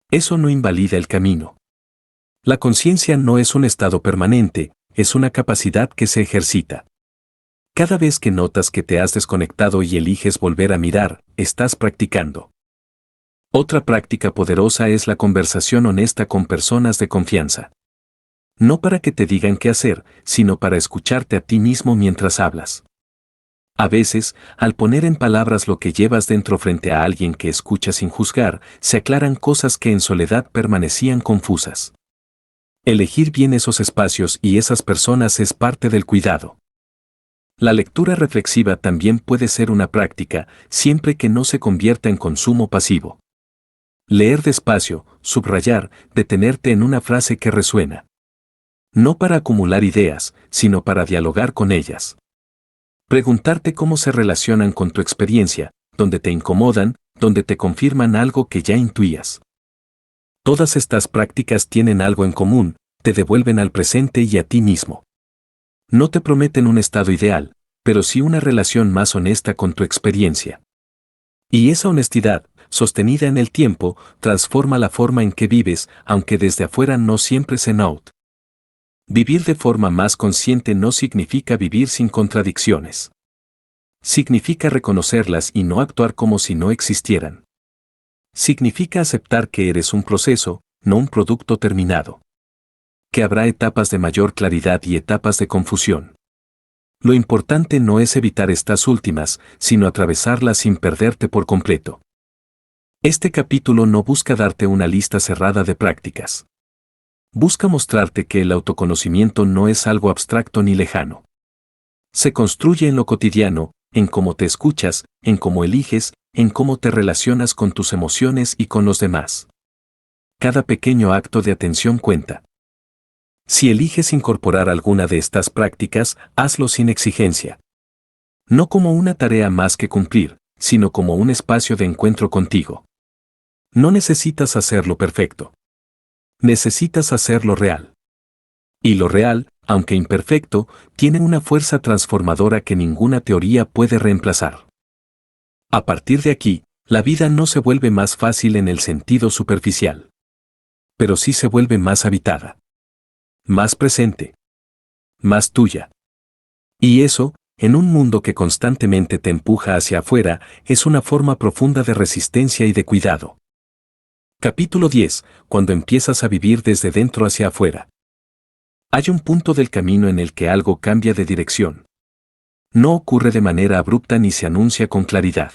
Eso no invalida el camino. La conciencia no es un estado permanente, es una capacidad que se ejercita. Cada vez que notas que te has desconectado y eliges volver a mirar, estás practicando. Otra práctica poderosa es la conversación honesta con personas de confianza. No para que te digan qué hacer, sino para escucharte a ti mismo mientras hablas. A veces, al poner en palabras lo que llevas dentro frente a alguien que escucha sin juzgar, se aclaran cosas que en soledad permanecían confusas. Elegir bien esos espacios y esas personas es parte del cuidado. La lectura reflexiva también puede ser una práctica, siempre que no se convierta en consumo pasivo. Leer despacio, subrayar, detenerte en una frase que resuena. No para acumular ideas, sino para dialogar con ellas. Preguntarte cómo se relacionan con tu experiencia, dónde te incomodan, dónde te confirman algo que ya intuías. Todas estas prácticas tienen algo en común, te devuelven al presente y a ti mismo. No te prometen un estado ideal, pero sí una relación más honesta con tu experiencia. Y esa honestidad, sostenida en el tiempo, transforma la forma en que vives, aunque desde afuera no siempre se note. Vivir de forma más consciente no significa vivir sin contradicciones. Significa reconocerlas y no actuar como si no existieran. Significa aceptar que eres un proceso, no un producto terminado. Que habrá etapas de mayor claridad y etapas de confusión. Lo importante no es evitar estas últimas, sino atravesarlas sin perderte por completo. Este capítulo no busca darte una lista cerrada de prácticas. Busca mostrarte que el autoconocimiento no es algo abstracto ni lejano. Se construye en lo cotidiano, en cómo te escuchas, en cómo eliges, en cómo te relacionas con tus emociones y con los demás. Cada pequeño acto de atención cuenta. Si eliges incorporar alguna de estas prácticas, hazlo sin exigencia. No como una tarea más que cumplir, sino como un espacio de encuentro contigo. No necesitas hacerlo perfecto. Necesitas hacerlo real. Y lo real, aunque imperfecto, tiene una fuerza transformadora que ninguna teoría puede reemplazar. A partir de aquí, la vida no se vuelve más fácil en el sentido superficial. Pero sí se vuelve más habitada. Más presente. Más tuya. Y eso, en un mundo que constantemente te empuja hacia afuera, es una forma profunda de resistencia y de cuidado. Capítulo 10. Cuando empiezas a vivir desde dentro hacia afuera. Hay un punto del camino en el que algo cambia de dirección. No ocurre de manera abrupta ni se anuncia con claridad.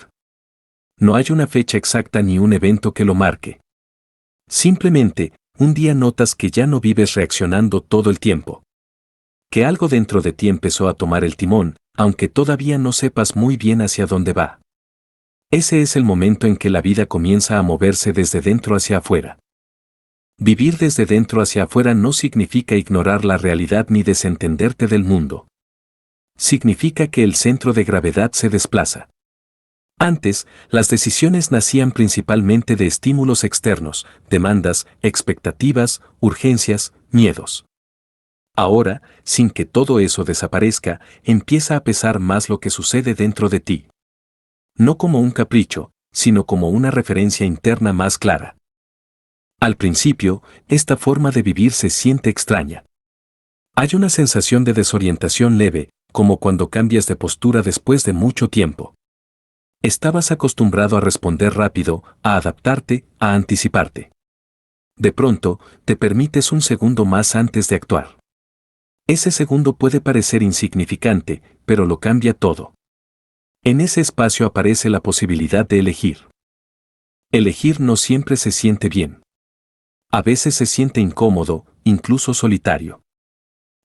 No hay una fecha exacta ni un evento que lo marque. Simplemente, un día notas que ya no vives reaccionando todo el tiempo. Que algo dentro de ti empezó a tomar el timón, aunque todavía no sepas muy bien hacia dónde va. Ese es el momento en que la vida comienza a moverse desde dentro hacia afuera. Vivir desde dentro hacia afuera no significa ignorar la realidad ni desentenderte del mundo. Significa que el centro de gravedad se desplaza. Antes, las decisiones nacían principalmente de estímulos externos, demandas, expectativas, urgencias, miedos. Ahora, sin que todo eso desaparezca, empieza a pesar más lo que sucede dentro de ti. No como un capricho, sino como una referencia interna más clara. Al principio, esta forma de vivir se siente extraña. Hay una sensación de desorientación leve, como cuando cambias de postura después de mucho tiempo. Estabas acostumbrado a responder rápido, a adaptarte, a anticiparte. De pronto, te permites un segundo más antes de actuar. Ese segundo puede parecer insignificante, pero lo cambia todo. En ese espacio aparece la posibilidad de elegir. Elegir no siempre se siente bien. A veces se siente incómodo, incluso solitario.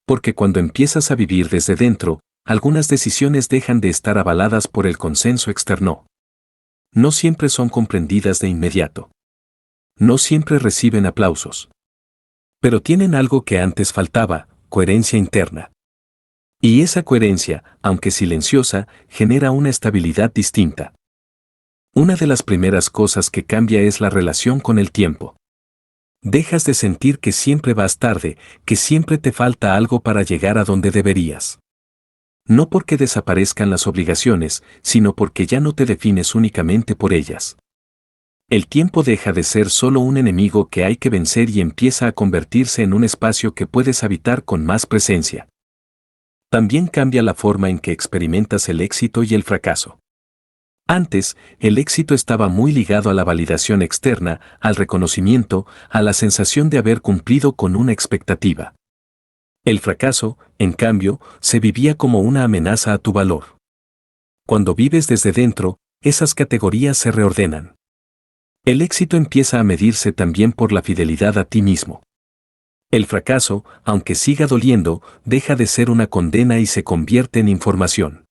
Porque cuando empiezas a vivir desde dentro, algunas decisiones dejan de estar avaladas por el consenso externo. No siempre son comprendidas de inmediato. No siempre reciben aplausos. Pero tienen algo que antes faltaba, coherencia interna. Y esa coherencia, aunque silenciosa, genera una estabilidad distinta. Una de las primeras cosas que cambia es la relación con el tiempo. Dejas de sentir que siempre vas tarde, que siempre te falta algo para llegar a donde deberías. No porque desaparezcan las obligaciones, sino porque ya no te defines únicamente por ellas. El tiempo deja de ser solo un enemigo que hay que vencer y empieza a convertirse en un espacio que puedes habitar con más presencia. También cambia la forma en que experimentas el éxito y el fracaso. Antes, el éxito estaba muy ligado a la validación externa, al reconocimiento, a la sensación de haber cumplido con una expectativa. El fracaso, en cambio, se vivía como una amenaza a tu valor. Cuando vives desde dentro, esas categorías se reordenan. El éxito empieza a medirse también por la fidelidad a ti mismo. El fracaso, aunque siga doliendo, deja de ser una condena y se convierte en información.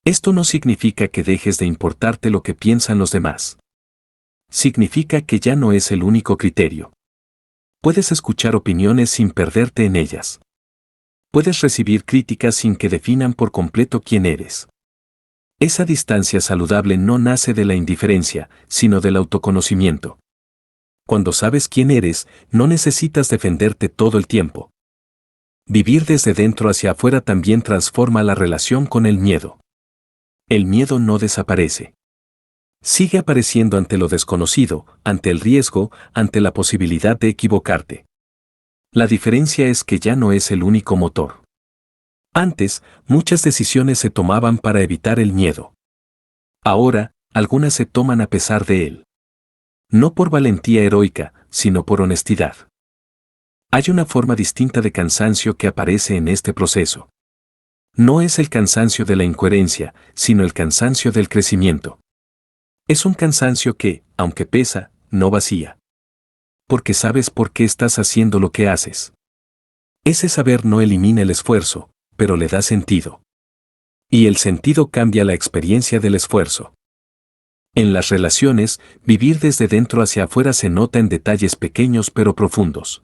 Esto no significa que dejes de importarte lo que piensan los demás. Significa que ya no es el único criterio. Puedes escuchar opiniones sin perderte en ellas. Puedes recibir críticas sin que definan por completo quién eres. Esa distancia saludable no nace de la indiferencia, sino del autoconocimiento. Cuando sabes quién eres, no necesitas defenderte todo el tiempo. Vivir desde dentro hacia afuera también transforma la relación con el miedo. El miedo no desaparece. Sigue apareciendo ante lo desconocido, ante el riesgo, ante la posibilidad de equivocarte. La diferencia es que ya no es el único motor. Antes, muchas decisiones se tomaban para evitar el miedo. Ahora, algunas se toman a pesar de él. No por valentía heroica, sino por honestidad. Hay una forma distinta de cansancio que aparece en este proceso. No es el cansancio de la incoherencia, sino el cansancio del crecimiento. Es un cansancio que, aunque pesa, no vacía. Porque sabes por qué estás haciendo lo que haces. Ese saber no elimina el esfuerzo, pero le da sentido. Y el sentido cambia la experiencia del esfuerzo. En las relaciones, vivir desde dentro hacia afuera se nota en detalles pequeños pero profundos.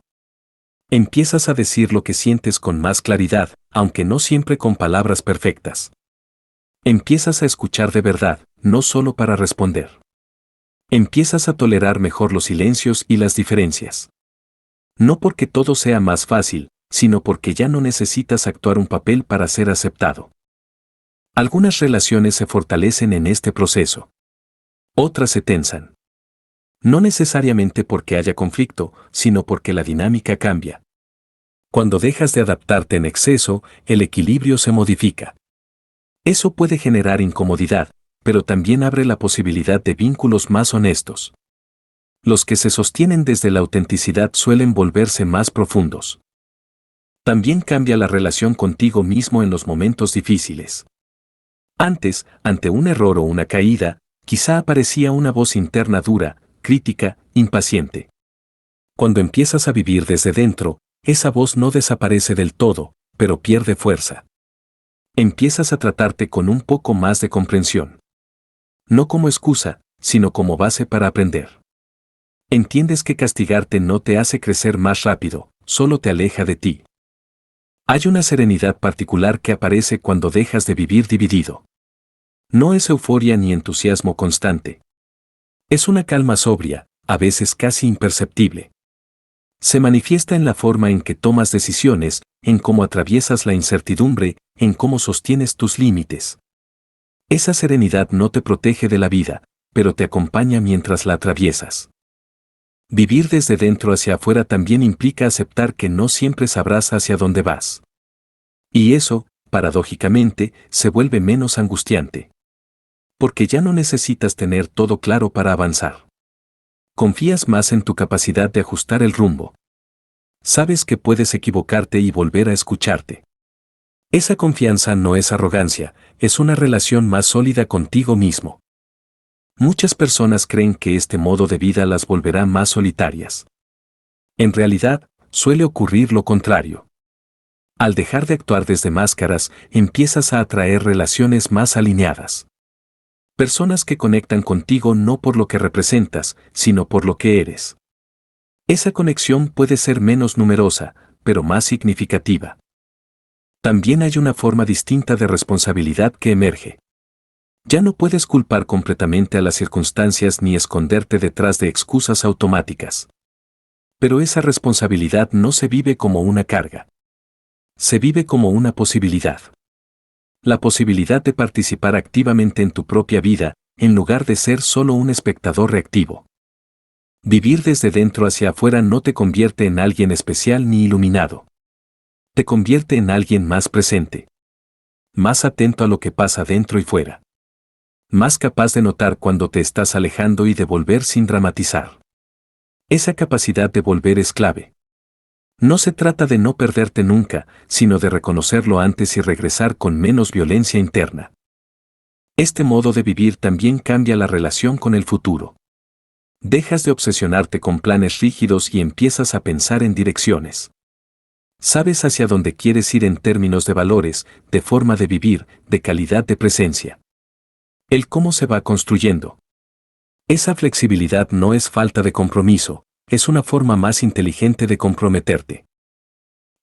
Empiezas a decir lo que sientes con más claridad, aunque no siempre con palabras perfectas. Empiezas a escuchar de verdad, no solo para responder. Empiezas a tolerar mejor los silencios y las diferencias. No porque todo sea más fácil, sino porque ya no necesitas actuar un papel para ser aceptado. Algunas relaciones se fortalecen en este proceso. Otras se tensan. No necesariamente porque haya conflicto, sino porque la dinámica cambia. Cuando dejas de adaptarte en exceso, el equilibrio se modifica. Eso puede generar incomodidad, pero también abre la posibilidad de vínculos más honestos. Los que se sostienen desde la autenticidad suelen volverse más profundos. También cambia la relación contigo mismo en los momentos difíciles. Antes, ante un error o una caída, quizá aparecía una voz interna dura, crítica, impaciente. Cuando empiezas a vivir desde dentro, esa voz no desaparece del todo, pero pierde fuerza. Empiezas a tratarte con un poco más de comprensión. No como excusa, sino como base para aprender. Entiendes que castigarte no te hace crecer más rápido, solo te aleja de ti. Hay una serenidad particular que aparece cuando dejas de vivir dividido. No es euforia ni entusiasmo constante. Es una calma sobria, a veces casi imperceptible. Se manifiesta en la forma en que tomas decisiones, en cómo atraviesas la incertidumbre, en cómo sostienes tus límites. Esa serenidad no te protege de la vida, pero te acompaña mientras la atraviesas. Vivir desde dentro hacia afuera también implica aceptar que no siempre sabrás hacia dónde vas. Y eso, paradójicamente, se vuelve menos angustiante. Porque ya no necesitas tener todo claro para avanzar. Confías más en tu capacidad de ajustar el rumbo. Sabes que puedes equivocarte y volver a escucharte. Esa confianza no es arrogancia, es una relación más sólida contigo mismo. Muchas personas creen que este modo de vida las volverá más solitarias. En realidad, suele ocurrir lo contrario. Al dejar de actuar desde máscaras, empiezas a atraer relaciones más alineadas. Personas que conectan contigo no por lo que representas, sino por lo que eres. Esa conexión puede ser menos numerosa, pero más significativa. También hay una forma distinta de responsabilidad que emerge. Ya no puedes culpar completamente a las circunstancias ni esconderte detrás de excusas automáticas. Pero esa responsabilidad no se vive como una carga. Se vive como una posibilidad. La posibilidad de participar activamente en tu propia vida, en lugar de ser solo un espectador reactivo. Vivir desde dentro hacia afuera no te convierte en alguien especial ni iluminado. Te convierte en alguien más presente. Más atento a lo que pasa dentro y fuera. Más capaz de notar cuando te estás alejando y de volver sin dramatizar. Esa capacidad de volver es clave. No se trata de no perderte nunca, sino de reconocerlo antes y regresar con menos violencia interna. Este modo de vivir también cambia la relación con el futuro. Dejas de obsesionarte con planes rígidos y empiezas a pensar en direcciones. Sabes hacia dónde quieres ir en términos de valores, de forma de vivir, de calidad de presencia. El cómo se va construyendo. Esa flexibilidad no es falta de compromiso, es una forma más inteligente de comprometerte.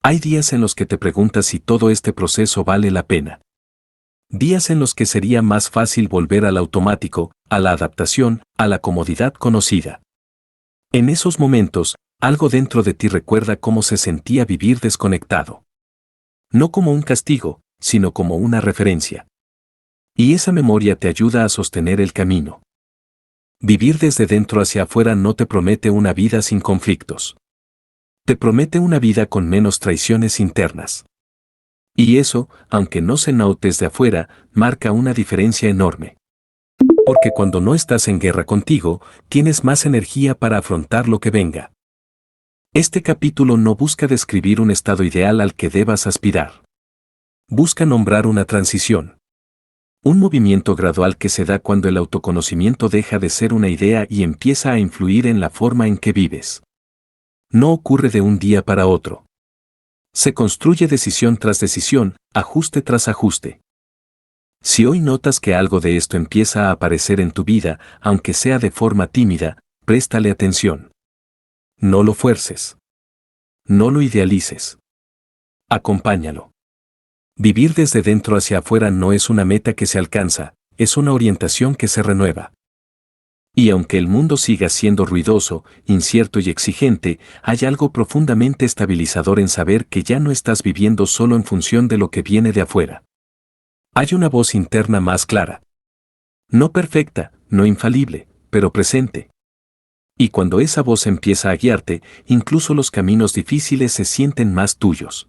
Hay días en los que te preguntas si todo este proceso vale la pena. Días en los que sería más fácil volver al automático, a la adaptación, a la comodidad conocida. En esos momentos, algo dentro de ti recuerda cómo se sentía vivir desconectado. No como un castigo, sino como una referencia. Y esa memoria te ayuda a sostener el camino. Vivir desde dentro hacia afuera no te promete una vida sin conflictos. Te promete una vida con menos traiciones internas. Y eso, aunque no se note desde afuera, marca una diferencia enorme. Porque cuando no estás en guerra contigo, tienes más energía para afrontar lo que venga. Este capítulo no busca describir un estado ideal al que debas aspirar. Busca nombrar una transición. Un movimiento gradual que se da cuando el autoconocimiento deja de ser una idea y empieza a influir en la forma en que vives. No ocurre de un día para otro. Se construye decisión tras decisión, ajuste tras ajuste. Si hoy notas que algo de esto empieza a aparecer en tu vida, aunque sea de forma tímida, préstale atención. No lo fuerces. No lo idealices. Acompáñalo. Vivir desde dentro hacia afuera no es una meta que se alcanza, es una orientación que se renueva. Y aunque el mundo siga siendo ruidoso, incierto y exigente, hay algo profundamente estabilizador en saber que ya no estás viviendo solo en función de lo que viene de afuera. Hay una voz interna más clara. No perfecta, no infalible, pero presente. Y cuando esa voz empieza a guiarte, incluso los caminos difíciles se sienten más tuyos.